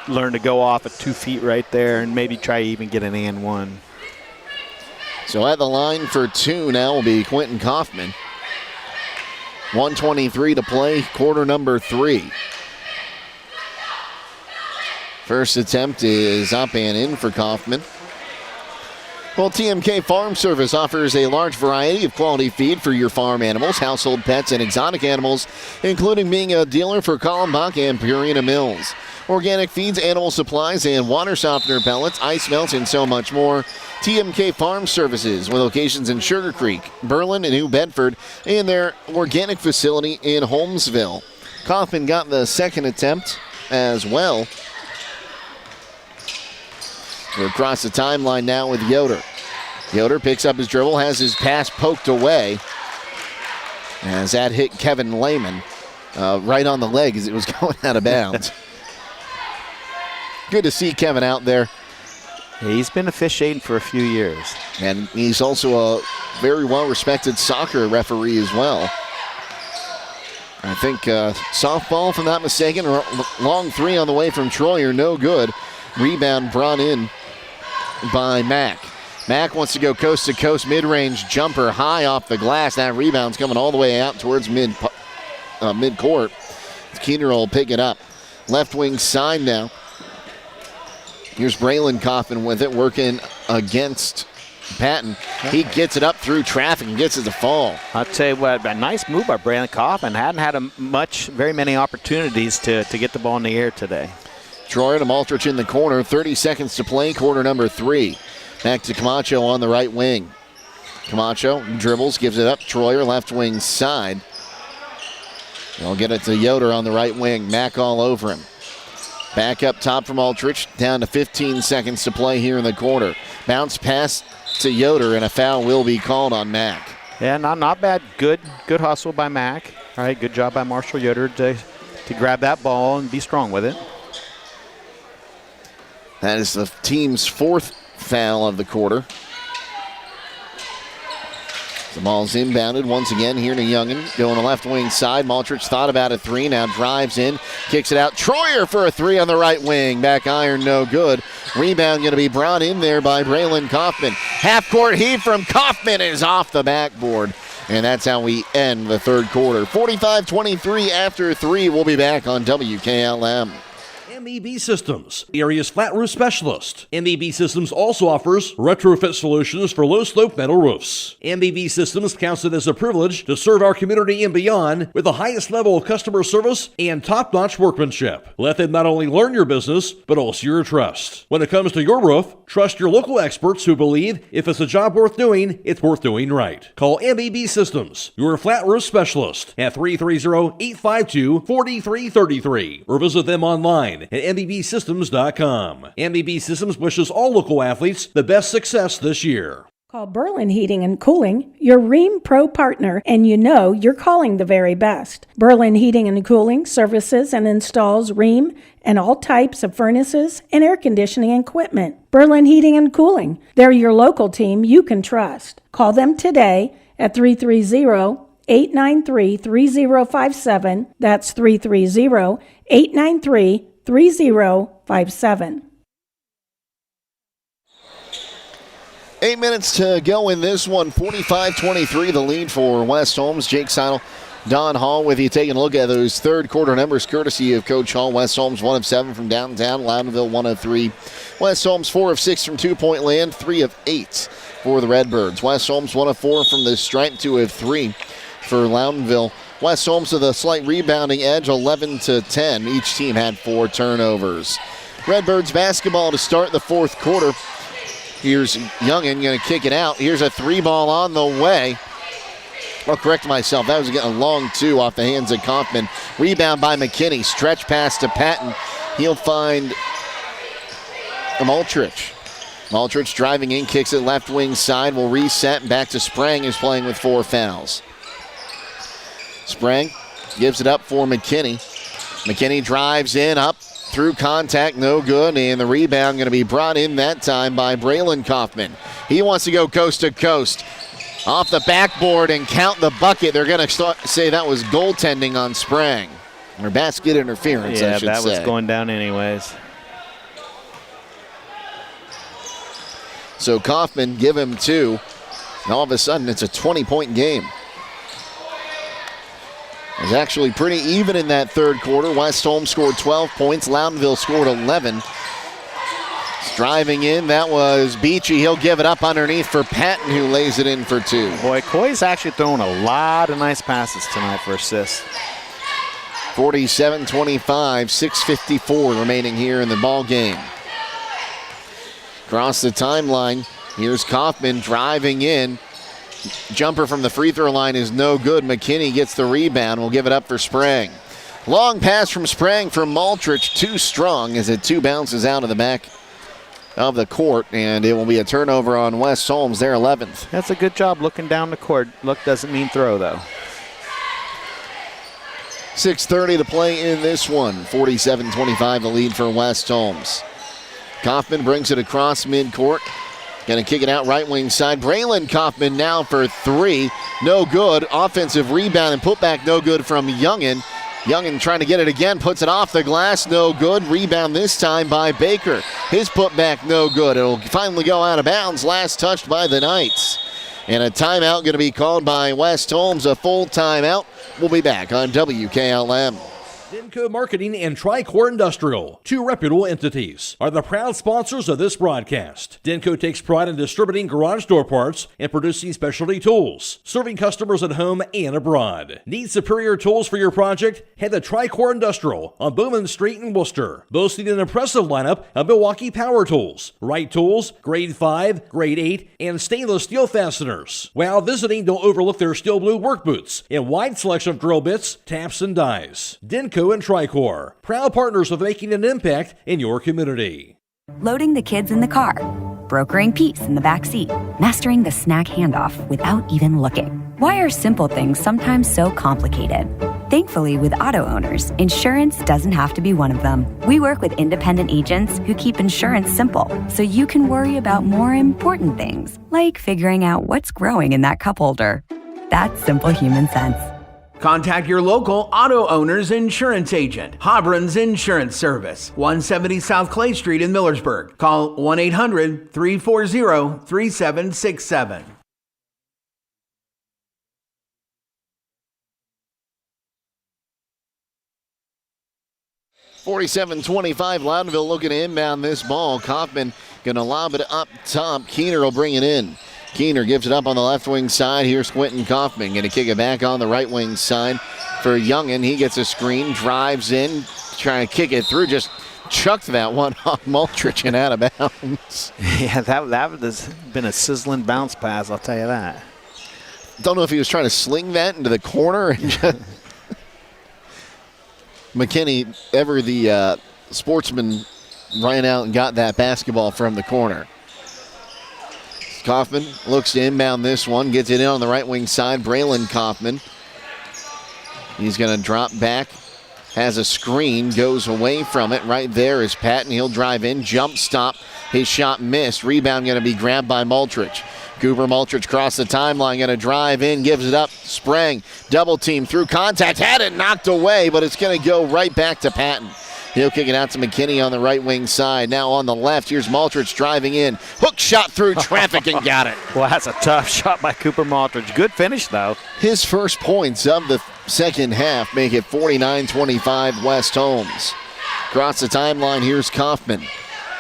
learn to go off at 2 feet right there and maybe try to even get an and one. So at the line for 2 now will be Quentin Kaufman. 1:23 to play, quarter number 3. First attempt is up and in for Kaufman. Well, TMK Farm Service offers a large variety of quality feed for your farm animals, household pets, and exotic animals, including being a dealer for Kalmbach and Purina Mills. Organic feeds, animal supplies, and water softener pellets, ice melts, and so much more. TMK Farm Services, with locations in Sugar Creek, Berlin, and New Bedford, and their organic facility in Holmesville. Kaufman got the second attempt as well. We're across the timeline now with Yoder. Yoder picks up his dribble, has his pass poked away. As that hit Kevin Lehman right on the leg as it was going out of bounds. Good to see Kevin out there. Yeah, he's been officiating for a few years. And he's also a very well-respected soccer referee as well. I think softball, if I'm not mistaken, long 3 on the way from Troyer, no good. Rebound brought in by Mack. Mack wants to go coast to coast, mid-range jumper high off the glass. That rebound's coming all the way out towards mid-court. Keener will pick it up. Left wing side now. Here's Braylon Kaufman with it, working against Patton. He gets it up through traffic and gets it to fall. I'll tell you what, a nice move by Braylon Kaufman. Hadn't had very many opportunities to get the ball in the air today. Troyer to Maltrich in the corner. 30 seconds to play, quarter number 3. Back to Camacho on the right wing. Camacho dribbles, gives it up. Troyer left wing side. They'll get it to Yoder on the right wing. Mack all over him. Back up top from Maltrich. Down to 15 seconds to play here in the quarter. Bounce pass to Yoder, and a foul will be called on Mack. Yeah, not bad. Good hustle by Mack. All right, good job by Marshall Yoder to grab that ball and be strong with it. That is the team's 4th foul of the quarter. The ball's inbounded once again here to Youngin. Going to left wing side. Maltrich thought about a 3. Now drives in. Kicks it out. Troyer for a 3 on the right wing. Back iron, no good. Rebound going to be brought in there by Braylon Kaufman. Half-court heave from Kaufman is off the backboard. And that's how we end the third quarter. 45-23 after 3. We'll be back on WKLM. MEB Systems, the area's flat roof specialist. MEB Systems also offers retrofit solutions for low-slope metal roofs. MEB Systems counts it as a privilege to serve our community and beyond with the highest level of customer service and top-notch workmanship. Let them not only learn your business, but also your trust. When it comes to your roof, trust your local experts who believe if it's a job worth doing, it's worth doing right. Call MEB Systems, your flat roof specialist, at 330-852-4333, or visit them online at mbsystems.com. MBB Systems wishes all local athletes the best success this year. Call Berlin Heating and Cooling, your Rheem Pro partner, and you know you're calling the very best. Berlin Heating and Cooling services and installs Rheem and all types of furnaces and air conditioning equipment. Berlin Heating and Cooling, they're your local team you can trust. Call them today at 330-893-3057. That's 330-893-3057. 8 minutes to go in this one. 45-23 the lead for West Holmes. Jake Seidel, Don Hall with you, taking a look at those third quarter numbers courtesy of Coach Hall. West Holmes 1 of 7 from downtown. Loudonville 1 of 3. West Holmes 4 of 6 from 2-point land. 3 of 8 for the Redbirds. West Holmes 1 of 4 from the stripe. 2 of 3 for Loudonville. West Holmes with a slight rebounding edge, 11-10. Each team had 4 turnovers. Redbirds basketball to start the fourth quarter. Here's Youngin going to kick it out. Here's a 3-ball on the way. I'll correct myself. That was getting a long 2 off the hands of Kaufman. Rebound by McKinney. Stretch pass to Patton. He'll find Maltrich. Maltrich driving in, kicks it left wing side. Will reset. Back to Sprang, who's playing with 4 fouls. Sprang gives it up for McKinney. McKinney drives in, up through contact, no good, and the rebound going to be brought in that time by Braylon Kaufman. He wants to go coast to coast. Off the backboard and count the bucket. They're going to say that was goaltending on Sprang. Or basket interference, I should say. Yeah, that was going down anyways. So Kaufman, give him 2. And all of a sudden, it's a 20-point game. It was actually pretty even in that third quarter. West Holmes scored 12 points. Loudonville scored 11. Driving in, that was Beachy. He'll give it up underneath for Patton, who lays it in for 2. Boy, Coy's actually throwing a lot of nice passes tonight for assists. 47-25, 6:54 remaining here in the ball game. Across the timeline, here's Kaufman driving in. Jumper from the free throw line is no good. McKinney gets the rebound. We'll give it up for Sprang. Long pass from Sprang for Maltrich. Too strong as it 2 bounces out of the back of the court, and it will be a turnover on West Holmes, their 11th. That's a good job looking down the court. Look doesn't mean throw, though. 6:30 to play in this one. 47-25 the lead for West Holmes. Kaufman brings it across midcourt. Going to kick it out right wing side. Braylon Kaufman now for 3. No good. Offensive rebound and putback no good from Youngin. Youngin trying to get it again. Puts it off the glass. No good. Rebound this time by Baker. His putback no good. It'll finally go out of bounds. Last touched by the Knights. And a timeout going to be called by West Holmes. A full timeout. We'll be back on WKLM. Denko Marketing and Tricor Industrial, 2 reputable entities, are the proud sponsors of this broadcast. Denko takes pride in distributing garage door parts and producing specialty tools, serving customers at home and abroad. Need superior tools for your project? Head to Tricor Industrial on Bowman Street in Worcester, boasting an impressive lineup of Milwaukee power tools, Wright tools, grade 5, grade 8, and stainless steel fasteners. While visiting, don't overlook their steel blue work boots and wide selection of drill bits, taps, and dies. Denko and Tricor, proud partners of making an impact in your community. Loading the kids in the car, brokering peace in the back seat, mastering the snack handoff without even looking. Why are simple things sometimes so complicated? Thankfully, with auto owners, insurance doesn't have to be one of them. We work with independent agents who keep insurance simple, so you can worry about more important things, like figuring out what's growing in that cup holder. That's simple human sense. Contact your local auto owner's insurance agent. Hobron's Insurance Service, 170 South Clay Street in Millersburg. Call 1-800-340-3767. $47-25, Loudonville looking to inbound this ball. Kaufman going to lob it up top. Keener will bring it in. Keener gives it up on the left wing side. Here's Quentin Kaufman. Going to kick it back on the right wing side for Youngin. He gets a screen, drives in, trying to kick it through. Just chucked that one off Maltrich and out of bounds. Yeah, that has been a sizzling bounce pass, I'll tell you that. Don't know if he was trying to sling that into the corner. And just McKinney, ever the sportsman, ran out and got that basketball from the corner. Kaufman looks to inbound this one, gets it in on the right wing side. Braylon Kaufman. He's going to drop back, has a screen, goes away from it. Right there is Patton. He'll drive in, jump stop. His shot missed. Rebound going to be grabbed by Maltrich. Cooper Maltrich across the timeline, going to drive in, gives it up. Sprang, double team through contact, had it knocked away, but it's going to go right back to Patton. He'll kick it out to McKinney on the right wing side. Now on the left, here's Maltrich driving in. Hook shot through traffic and got it. Well, that's a tough shot by Cooper Maltrich. Good finish, though. His first points of the second half make it 49-25 West Holmes. Across the timeline, here's Kaufman.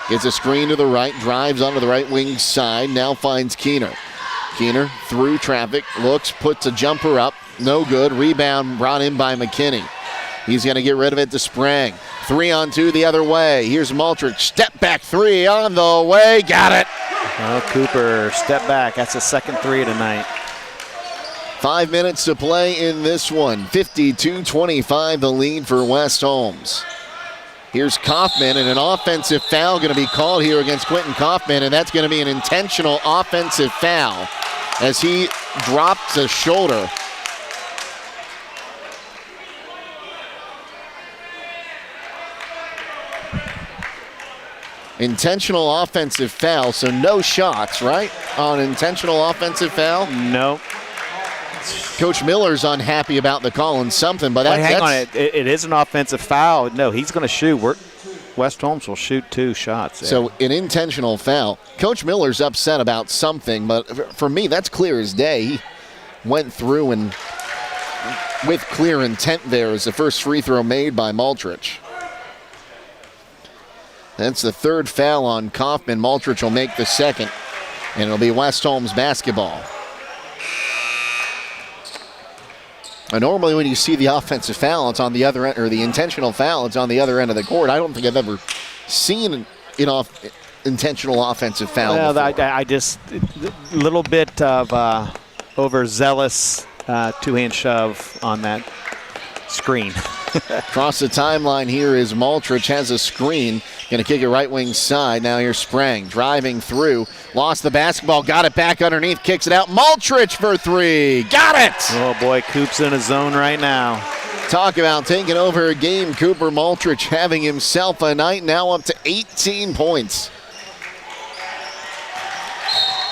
Gets a screen to the right, drives onto the right wing side, now finds Keener. Keener through traffic, looks, puts a jumper up, no good. Rebound brought in by McKinney. He's going to get rid of it to Sprang. 3-on-2 the other way. Here's Maltrich. Step back 3 on the way. Got it. Oh, Cooper, step back. That's his second 3 tonight. 5 minutes to play in this one. 52-25 the lead for West Holmes. Here's Kaufman, and an offensive foul going to be called here against Quentin Kaufman, and that's going to be an intentional offensive foul as he dropped the shoulder. Intentional offensive foul, so no shots, right? On intentional offensive foul? Nope. Coach Miller's unhappy about the call and something, but hang on. It is an offensive foul. No, he's going to shoot. West Holmes will shoot 2 shots there. So an intentional foul. Coach Miller's upset about something, but for me, that's clear as day. He went through and with clear intent there is the first free throw made by Maltrich. That's the 3rd foul on Kaufman. Maltrich will make the 2nd, and it'll be West Holmes basketball. And normally when you see the offensive foul, it's on the other end, or the intentional foul, it's on the other end of the court. I don't think I've ever seen an intentional offensive foul before. I just, a little bit of overzealous 2-hand shove on that screen. Across the timeline here is Maltrich, has a screen. Going to kick it right wing side. Now here's Sprang driving through. Lost the basketball. Got it back underneath. Kicks it out. Maltrich for 3. Got it! Oh, boy. Coop's in a zone right now. Talk about taking over a game. Cooper Maltrich having himself a night. Now up to 18 points.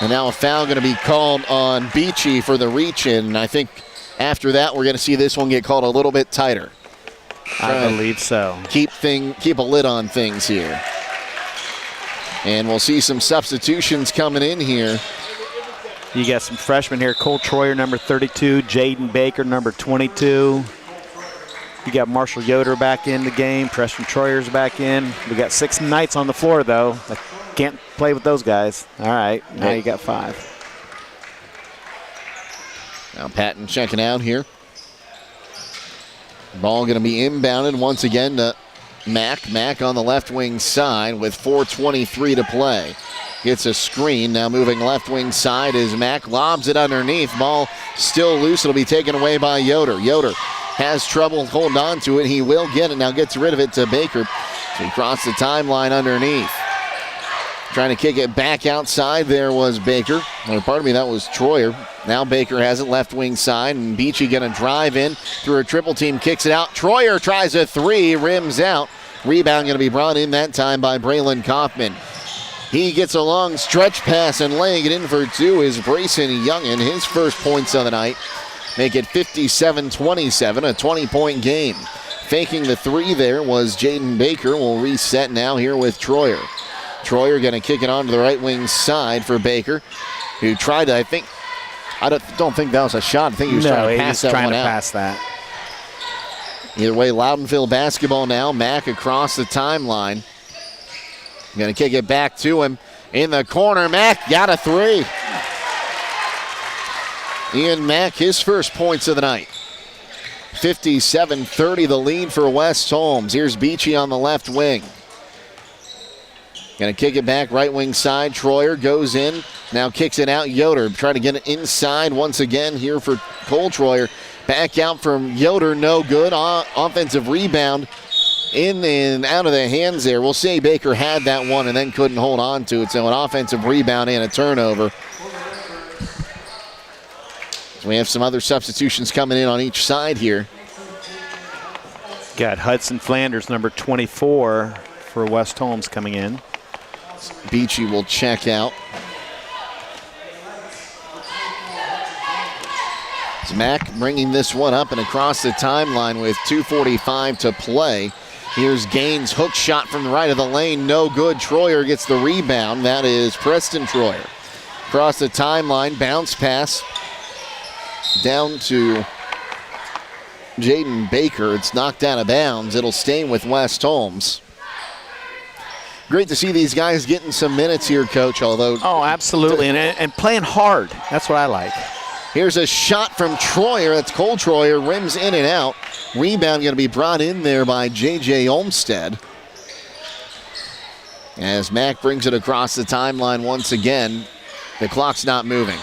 And now a foul going to be called on Beachy for the reach-in. And I think after that, we're going to see this one get called a little bit tighter. I believe so. Keep a lid on things here. And we'll see some substitutions coming in here. You got some freshmen here. Cole Troyer, number 32. Jaden Baker, number 22. You got Marshall Yoder back in the game. Preston Troyer's back in. We got 6 Knights on the floor, though. I can't play with those guys. All right, now you got 5. Now Patton checking out here. Ball going to be inbounded once again to Mack. Mack on the left wing side with 4:23 to play. Gets a screen. Now moving left wing side is Mack. Lobs it underneath. Ball still loose. It'll be taken away by Yoder. Yoder has trouble holding on to it. He will get it. Now gets rid of it to Baker. So he crossed the timeline underneath. Trying to kick it back outside there was Baker. Or pardon me, that was Troyer. Now Baker has it left wing side, and Beachy going to drive in through a triple team, kicks it out. Troyer tries a 3, rims out. Rebound going to be brought in that time by Braylon Kaufman. He gets a long stretch pass, and laying it in for 2 is Brayson Youngin. His first points of the night make it 57-27, a 20-point game. Faking the 3 there was Jaden Baker. We'll reset now here with Troyer. Troyer going to kick it onto the right wing side for Baker, who tried to, I don't think that was a shot. I think he was trying to pass that one out. Pass that. Either way, Loudonville basketball now. Mack across the timeline. Going to kick it back to him in the corner. Mack got a 3. Ian Mack, his first points of the night. 57-30 the lead for West Holmes. Here's Beachy on the left wing. Going to kick it back right wing side. Troyer goes in. Now kicks it out. Yoder trying to get it inside once again here for Cole Troyer. Back out from Yoder. No good. Offensive rebound in and out of the hands there. We'll say Baker had that one and then couldn't hold on to it. So an offensive rebound and a turnover. So we have some other substitutions coming in on each side here. Got Hudson Flanders, number 24 for West Holmes coming in. Beachy will check out. It's Mack bringing this one up and across the timeline with 2:45 to play. Here's Gaines' hook shot from the right of the lane. No good. Troyer gets the rebound. That is Preston Troyer. Across the timeline, bounce pass down to Jaden Baker. It's knocked out of bounds. It'll stay with West Holmes. Great to see these guys getting some minutes here, Coach, although... Oh, absolutely, and playing hard. That's what I like. Here's a shot from Troyer. That's Cole Troyer. Rims in and out. Rebound going to be brought in there by J.J. Olmstead. As Mack brings it across the timeline once again. The clock's not moving.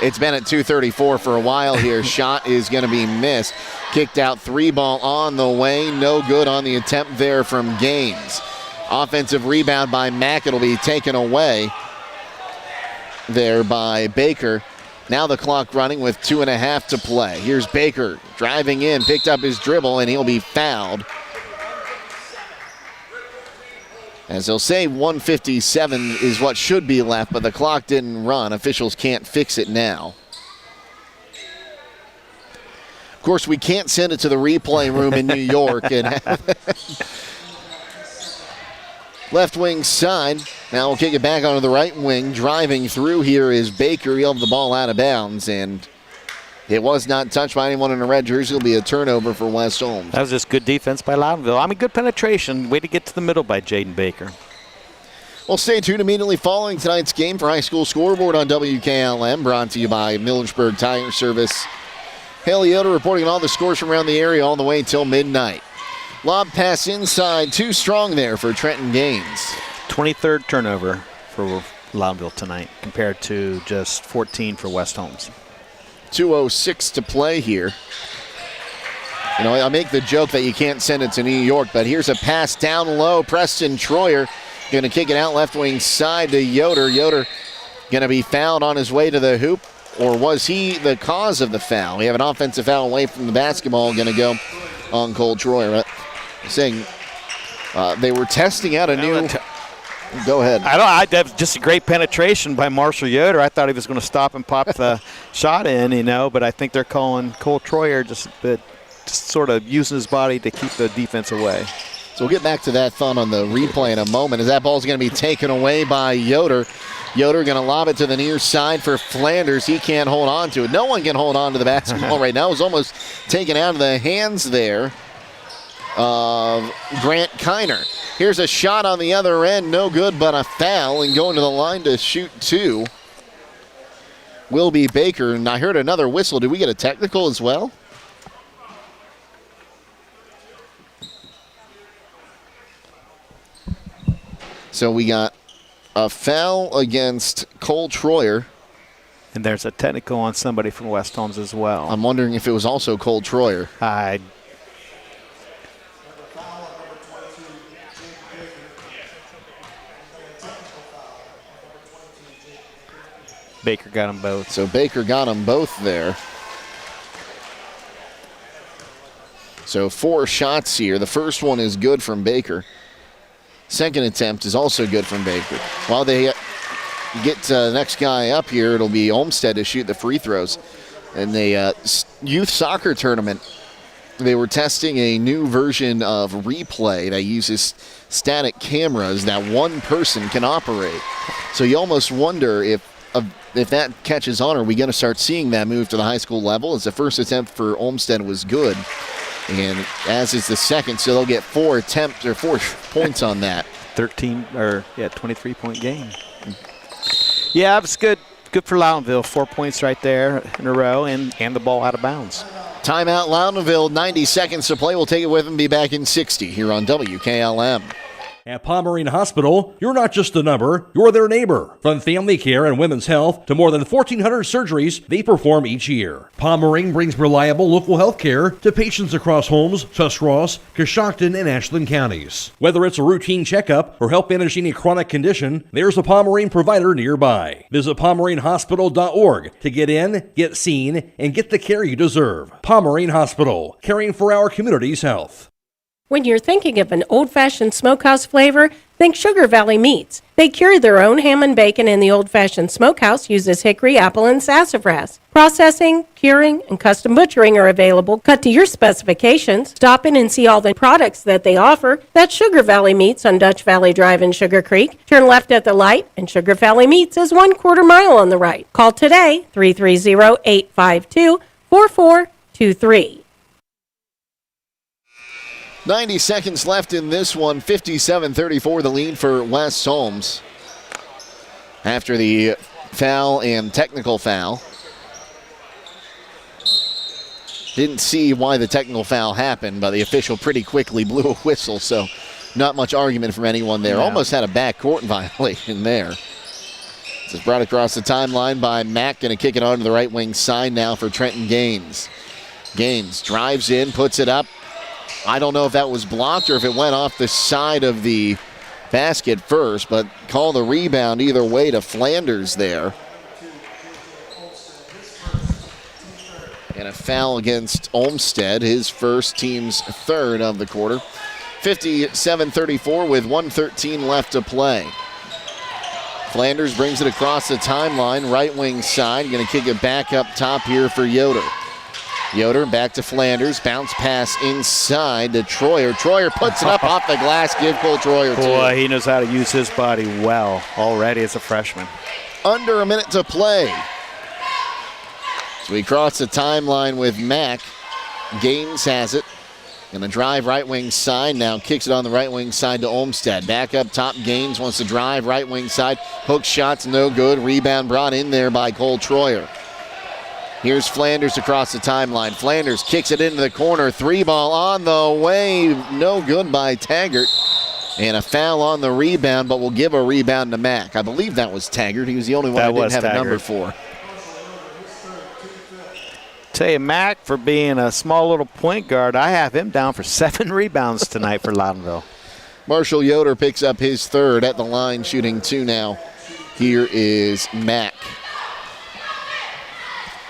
It's been at 2:34 for a while here. Shot is going to be missed. Kicked out 3-ball on the way. No good on the attempt there from Gaines. Offensive rebound by Mack. It'll be taken away there by Baker. Now the clock running with 2.5 to play. Here's Baker driving in, picked up his dribble, and he'll be fouled. As they'll say 1:57 is what should be left, but the clock didn't run. Officials can't fix it now. Of course, we can't send it to the replay room in New York. And left wing side. Now we'll kick it back onto the right wing. Driving through here is Baker. He'll have the ball out of bounds, and it was not touched by anyone in the red jersey. It'll be a turnover for West Holmes. That was just good defense by Loudonville. I mean, good penetration. Way to get to the middle by Jaden Baker. Well, stay tuned immediately following tonight's game for High School Scoreboard on WKLM, brought to you by Millersburg Tire Service. Haley Yoder reporting on all the scores from around the area all the way till midnight. Lob pass inside, too strong there for Trenton Gaines. 23rd turnover for Loudonville tonight compared to just 14 for West Holmes. 2:06 to play here. You know, I make the joke that you can't send it to New York, but here's a pass down low. Preston Troyer going to kick it out left wing side to Yoder. Yoder going to be fouled on his way to the hoop. Or was he the cause of the foul? We have an offensive foul away from the basketball going to go on Cole Troyer. Saying they were testing out a new... Go ahead. That was just a great penetration by Marshall Yoder. I thought he was going to stop and pop the shot in, but I think they're calling Cole Troyer just sort of using his body to keep the defense away. So we'll get back to that fun on the replay in a moment, as that ball's going to be taken away by Yoder. Yoder going to lob it to the near side for Flanders. He can't hold on to it. No one can hold on to the basketball right now. It was almost taken out of the hands there of Grant Kiner. Here's a shot on the other end. No good, but a foul, and going to the line to shoot two will be Baker. And I heard another whistle. Did we get a technical as well? So we got a foul against Cole Troyer. And there's a technical on somebody from West Holmes as well. I'm wondering if it was also Cole Troyer. Baker got them both. So Baker got them both there. So 4 shots here. The first one is good from Baker. Second attempt is also good from Baker. While they get the next guy up here, it'll be Olmsted to shoot the free throws. In the youth soccer tournament, they were testing a new version of replay that uses static cameras that one person can operate. So you almost wonder if that catches on, are we going to start seeing that move to the high school level? As the first attempt for Olmsted was good, and as is the second, so they'll get 4 attempts or 4 points on that. 23-point game. Yeah, it was good. Good for Loudonville. 4 points right there in a row, and the ball out of bounds. Timeout, Loudonville. 90 seconds to play. We'll take it with them. Be back in 60 here on WKLM. At Pomerene Hospital, you're not just a number, you're their neighbor. From family care and women's health to more than 1,400 surgeries they perform each year. Pomerene brings reliable local health care to patients across Holmes, Tuscarawas, Coshocton, and Ashland counties. Whether it's a routine checkup or help manage any chronic condition, there's a Pomerene provider nearby. Visit PomereneHospital.org to get in, get seen, and get the care you deserve. Pomerene Hospital, caring for our community's health. When you're thinking of an old-fashioned smokehouse flavor, think Sugar Valley Meats. They cure their own ham and bacon, and the old-fashioned smokehouse uses hickory, apple, and sassafras. Processing, curing, and custom butchering are available, cut to your specifications. Stop in and see all the products that they offer. That's Sugar Valley Meats on Dutch Valley Drive in Sugar Creek. Turn left at the light, and Sugar Valley Meats is 1/4 mile on the right. Call today, 330-852-4423. 90 seconds left in this one. 57-34, the lead for West Holmes. After the foul and technical foul. Didn't see why the technical foul happened, but the official pretty quickly blew a whistle, so not much argument from anyone there. No. Almost had a backcourt violation there. This is brought across the timeline by Mack. Going to kick it onto the right wing side now for Trenton Gaines. Gaines drives in, puts it up. I don't know if that was blocked or if it went off the side of the basket first, but call the rebound either way to Flanders there. And a foul against Olmsted, his first, team's third of the quarter. 57-34 with 1:13 left to play. Flanders brings it across the timeline, right wing side. Going to kick it back up top here for Yoder. Yoder back to Flanders. Bounce pass inside to Troyer. Troyer puts it up off the glass. Give Cole Troyer two. Boy, he knows how to use his body well already as a freshman. Under a minute to play. So we cross the timeline with Mack. Gaines has it. Going to drive right wing side now. Kicks it on the right wing side to Olmstead. Back up top. Gaines wants to drive right wing side. Hook shots no good. Rebound brought in there by Cole Troyer. Here's Flanders across the timeline. Flanders kicks it into the corner. 3-ball on the way. No good by Taggart. And a foul on the rebound, but we'll give a rebound to Mack. I believe that was Taggart. He was the only one I didn't have a number for. Tell you, Mack, for being a small little point guard, I have him down for 7 rebounds tonight for Loudonville. Marshall Yoder picks up his third at the line, shooting 2 now. Here is Mack.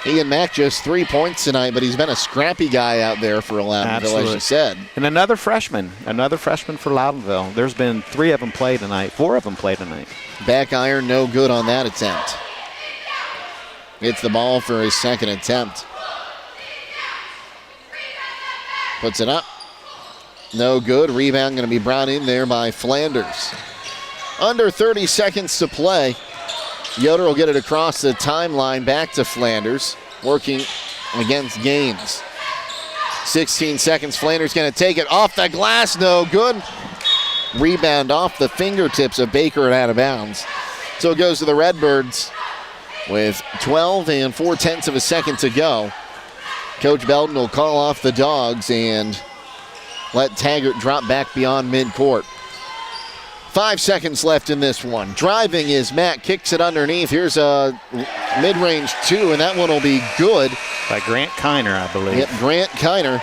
Ian Mack just 3 points tonight, but he's been a scrappy guy out there for Loudonville, as you said. And another freshman for Loudonville. There's been 3 of them play tonight, 4 of them play tonight. Back iron, no good on that attempt. Gets the ball for his second attempt. Puts it up. No good. Rebound going to be brought in there by Flanders. Under 30 seconds to play. Yoder will get it across the timeline back to Flanders, working against Gaines. 16 seconds. Flanders going to take it off the glass. No good. Rebound off the fingertips of Baker and out of bounds. So it goes to the Redbirds with 12 and 4/10 of a second to go. Coach Belton will call off the Dogs and let Taggart drop back beyond midcourt. 5 seconds left in this one. Driving is Matt, kicks it underneath. Here's a mid-range 2, and that one will be good. By Grant Kiner, I believe. Yep, Grant Kiner.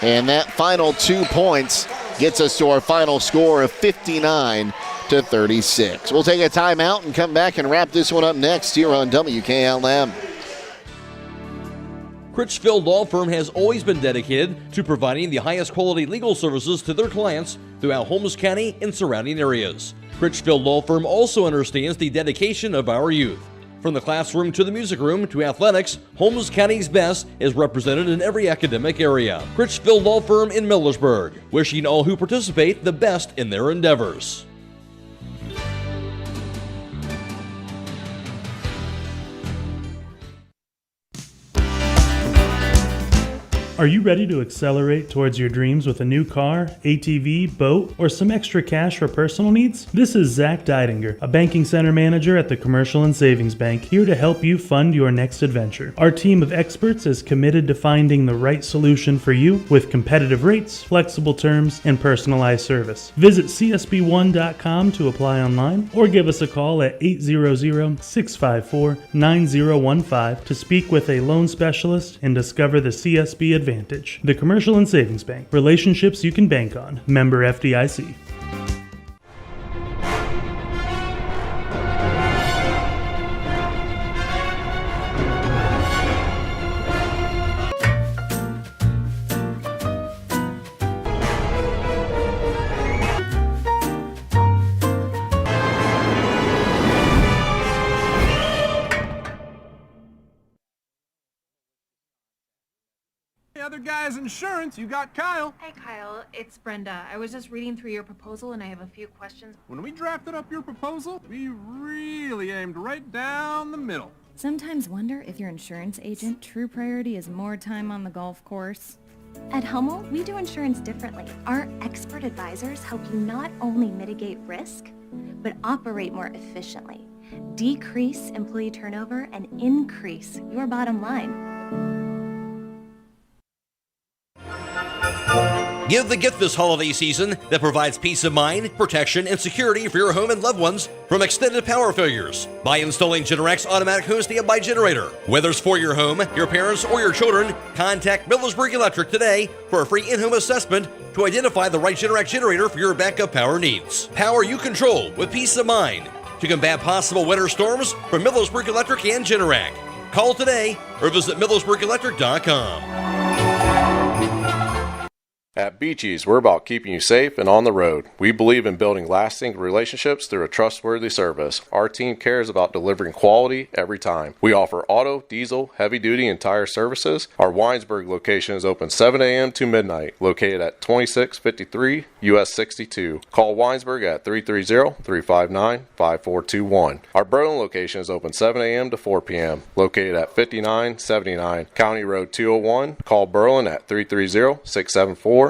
And that final 2 points gets us to our final score of 59-36. We'll take a timeout and come back and wrap this one up next here on WKLM. Critchfield Law Firm has always been dedicated to providing the highest quality legal services to their clients throughout Holmes County and surrounding areas. Critchfield Law Firm also understands the dedication of our youth. From the classroom to the music room to athletics, Holmes County's best is represented in every academic area. Critchfield Law Firm in Millersburg, wishing all who participate the best in their endeavors. Are you ready to accelerate towards your dreams with a new car, ATV, boat, or some extra cash for personal needs? This is Zach Deidinger, a banking center manager at the Commercial and Savings Bank, here to help you fund your next adventure. Our team of experts is committed to finding the right solution for you with competitive rates, flexible terms, and personalized service. Visit csb1.com to apply online or give us a call at 800-654-9015 to speak with a loan specialist and discover the CSB advantage. The Commercial and Savings Bank. Relationships you can bank on. Member FDIC. Other guy's insurance, you got Kyle. Hey Kyle, it's Brenda. I was just reading through your proposal and I have a few questions. When we drafted up your proposal, we really aimed right down the middle. Sometimes wonder if your insurance agent true priority is more time on the golf course. At Hummel, we do insurance differently. Our expert advisors help you not only mitigate risk, but operate more efficiently, decrease employee turnover, and increase your bottom line. Give the gift this holiday season that provides peace of mind, protection, and security for your home and loved ones from extended power failures by installing Generac's automatic home standby generator. Whether it's for your home, your parents, or your children, contact Millersburg Electric today for a free in-home assessment to identify the right Generac generator for your backup power needs. Power you control with peace of mind to combat possible winter storms from Millersburg Electric and Generac. Call today or visit millersburgelectric.com. At Beachy's, we're about keeping you safe and on the road. We believe in building lasting relationships through a trustworthy service. Our team cares about delivering quality every time. We offer auto, diesel, heavy-duty, and tire services. Our Winesburg location is open 7 a.m. to midnight, located at 2653 US 62. Call Winesburg at 330-359-5421. Our Berlin location is open 7 a.m. to 4 p.m., located at 5979 County Road 201. Call Berlin at 330-674-6970.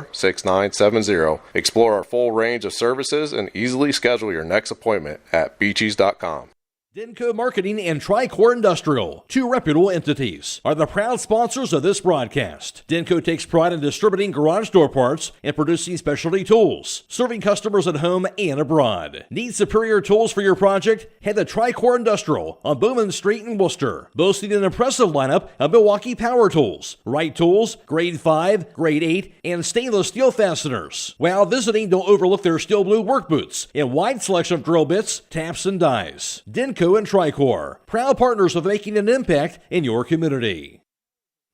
Explore our full range of services and easily schedule your next appointment at beachies.com. Denco Marketing and Tricor Industrial, two reputable entities, are the proud sponsors of this broadcast. Denco takes pride in distributing garage door parts and producing specialty tools, serving customers at home and abroad. Need superior tools for your project? Head to Tricor Industrial on Bowman Street in Worcester, boasting an impressive lineup of Milwaukee power tools, Wright tools, grade 5, grade 8, and stainless steel fasteners. While visiting, don't overlook their steel blue work boots and wide selection of drill bits, taps, and dies. Denco and Tricor, proud partners of making an impact in your community.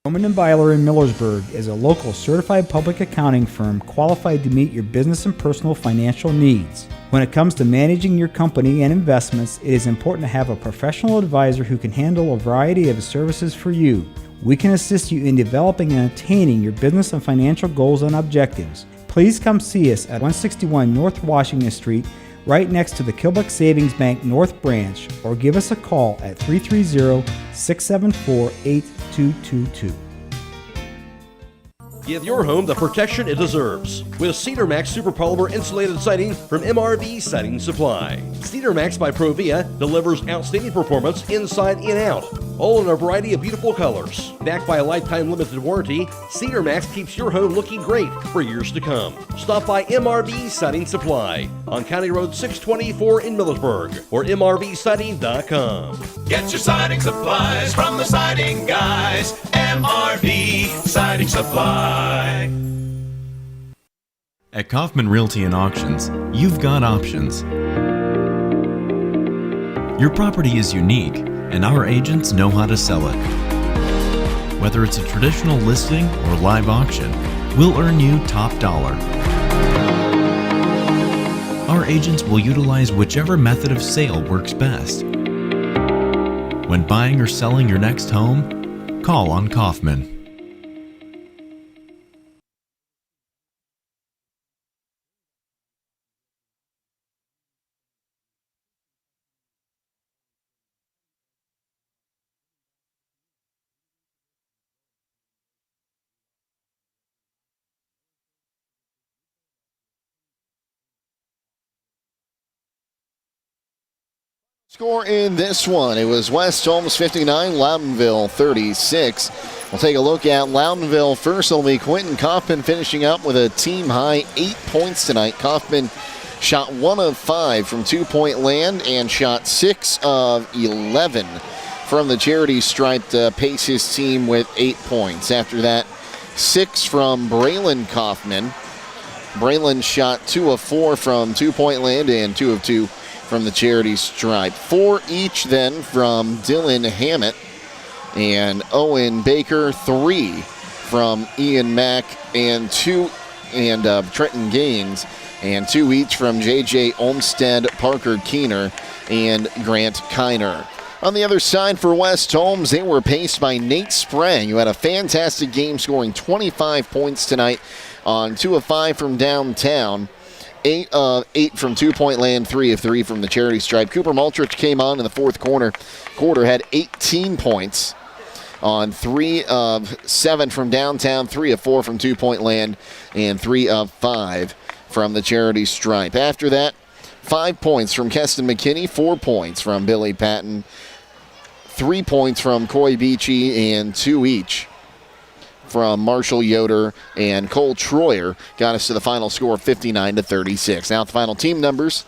Bowman & Byler in Millersburg is a local certified public accounting firm qualified to meet your business and personal financial needs. When it comes to managing your company and investments, it is important to have a professional advisor who can handle a variety of services for you. We can assist you in developing and attaining your business and financial goals and objectives. Please come see us at 161 North Washington Street, right next to the Kilbuck Savings Bank North Branch, or give us a call at 330-674-8222. Give your home the protection it deserves with Cedar Max Super Polymer Insulated Siding from MRV Siding Supply. Cedar Max by Provia delivers outstanding performance inside and out, all in a variety of beautiful colors. Backed by a lifetime limited warranty, Cedar Max keeps your home looking great for years to come. Stop by MRV Siding Supply on County Road 624 in Millersburg or mrvsiding.com. Get your siding supplies from the siding guys. MRV Siding Supply. At Kaufman Realty and Auctions, you've got options. Your property is unique, and our agents know how to sell it. Whether it's a traditional listing or live auction, we'll earn you top dollar. Our agents will utilize whichever method of sale works best. When buying or selling your next home, call on Kaufman. Score in this one, it was West Holmes 59, Loudonville 36. We'll take a look at Loudonville first. It'll be Quentin Kaufman finishing up with a team-high 8 points tonight. Kaufman shot 1 of 5 from two-point land and shot 6 of 11 from the charity stripe to pace his team with 8 points. After that, 6 from Braylon Kaufman. Braylon shot 2 of 4 from two-point land and 2 of 2 from the charity stripe. 4 each then from Dylan Hammett and Owen Baker. 3 from Ian Mack and 2 and Trenton Gaines, and 2 each from J.J. Olmstead, Parker Keener, and Grant Kiner. On the other side for West Holmes, they were paced by Nate Sprang, who had a fantastic game, scoring 25 points tonight on 2 of 5 from downtown. 8 of 8 from two-point land, 3 of 3 from the charity stripe. Cooper Maltrich came on in the fourth quarter, had 18 points on 3 of 7 from downtown, 3 of 4 from two-point land, and 3 of 5 from the charity stripe. After that, 5 points from Keston McKinney, 4 points from Billy Patton, 3 points from Coy Beachy, and 2 each from Marshall Yoder and Cole Troyer. Got us to the final score, 59-36. Now the final team numbers.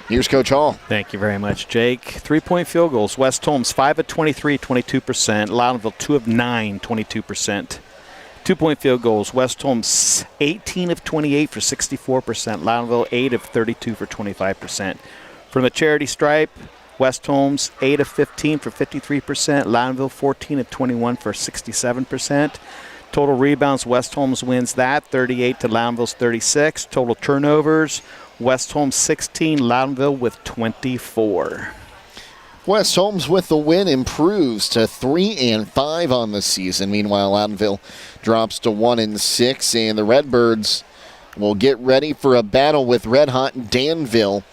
Here's Coach Hall. Thank you very much, Jake. 3-point field goals. West Holmes 5 of 23, 22%. Loudonville 2 of 9, 22%. 2-point field goals. West Holmes 18 of 28 for 64%. Loudonville 8 of 32 for 25%. From the charity stripe, West Holmes 8 of 15 for 53%. Loudonville 14 of 21 for 67%. Total rebounds, West Holmes wins that, 38 to Loudonville's 36. Total turnovers, West Holmes 16, Loudonville with 24. West Holmes with the win improves to 3-5 on the season. Meanwhile, Loudonville drops to 1-6, and the Redbirds will get ready for a battle with Red Hot Danville.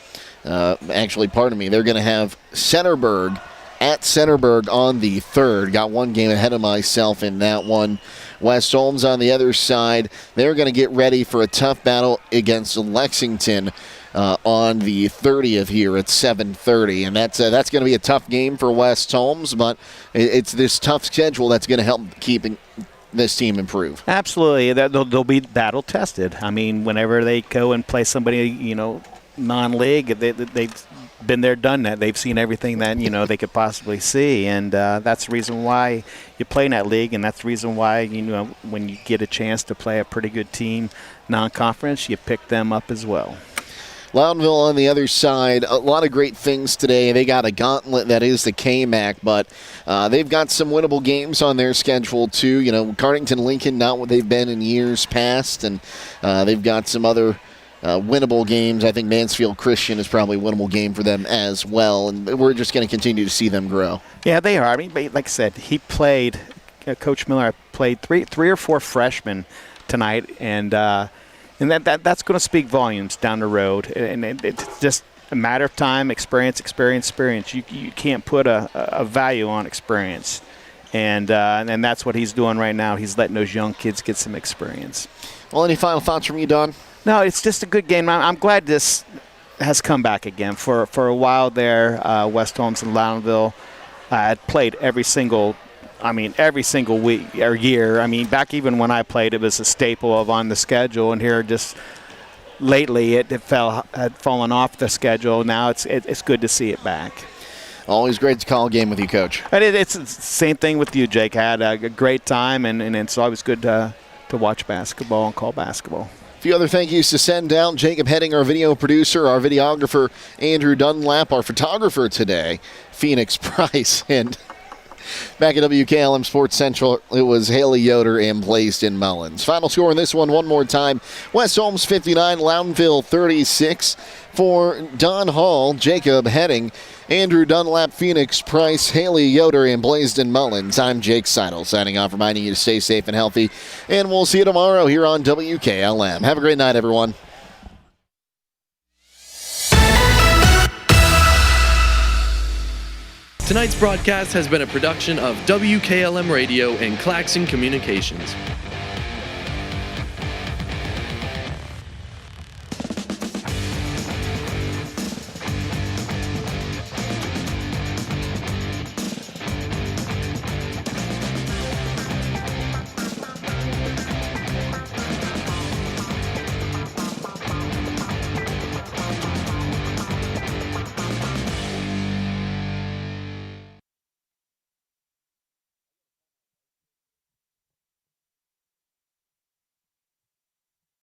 They're going to have Centerburg at Centerburg on the 3rd. Got one game ahead of myself in that one. West Holmes on the other side, they're going to get ready for a tough battle against Lexington on the 30th here at 7:30. And that's going to be a tough game for West Holmes, but it's this tough schedule that's going to help keeping this team improve. Absolutely. They'll be battle tested. I mean, whenever they go and play somebody, non-league, they've been there, done that. They've seen everything that they could possibly see, and that's the reason why you play in that league, and that's the reason why when you get a chance to play a pretty good team non-conference, you pick them up as well. Loudonville on the other side, a lot of great things today. They got a gauntlet that is the KMAC, but they've got some winnable games on their schedule too. Cardington-Lincoln, not what they've been in years past, and they've got some other winnable games. I think Mansfield Christian is probably a winnable game for them as well, and we're just going to continue to see them grow. Yeah, they are. I mean, like I said, Coach Miller played three or four freshmen tonight, and that's going to speak volumes down the road. And it's just a matter of time, experience. You can't put a value on experience, and that's what he's doing right now. He's letting those young kids get some experience. Well, any final thoughts from you, Don? No, it's just a good game. I'm glad this has come back again. For a while there, West Holmes and Loudonville had played every single week or year. I mean, back even when I played, it was a staple on the schedule. And here, just lately, it had fallen off the schedule. Now it's good to see it back. Always great to call a game with you, Coach. And it's the same thing with you, Jake. I had a great time, and it's always good to watch basketball and call basketball. A few other thank yous to send down. Jacob Heading, our video producer, our videographer, Andrew Dunlap, our photographer today, Phoenix Price, and back at WKLM Sports Central, it was Haley Yoder and Blaisdon Mullins. Final score in this one more time. West Holmes 59, Loudonville 36. For Don Hall, Jacob Heading, Andrew Dunlap, Phoenix Price, Haley Yoder, and Blaisdon Mullins, I'm Jake Seidel, signing off, reminding you to stay safe and healthy. And we'll see you tomorrow here on WKLM. Have a great night, everyone. Tonight's broadcast has been a production of WKLM Radio and Claxon Communications.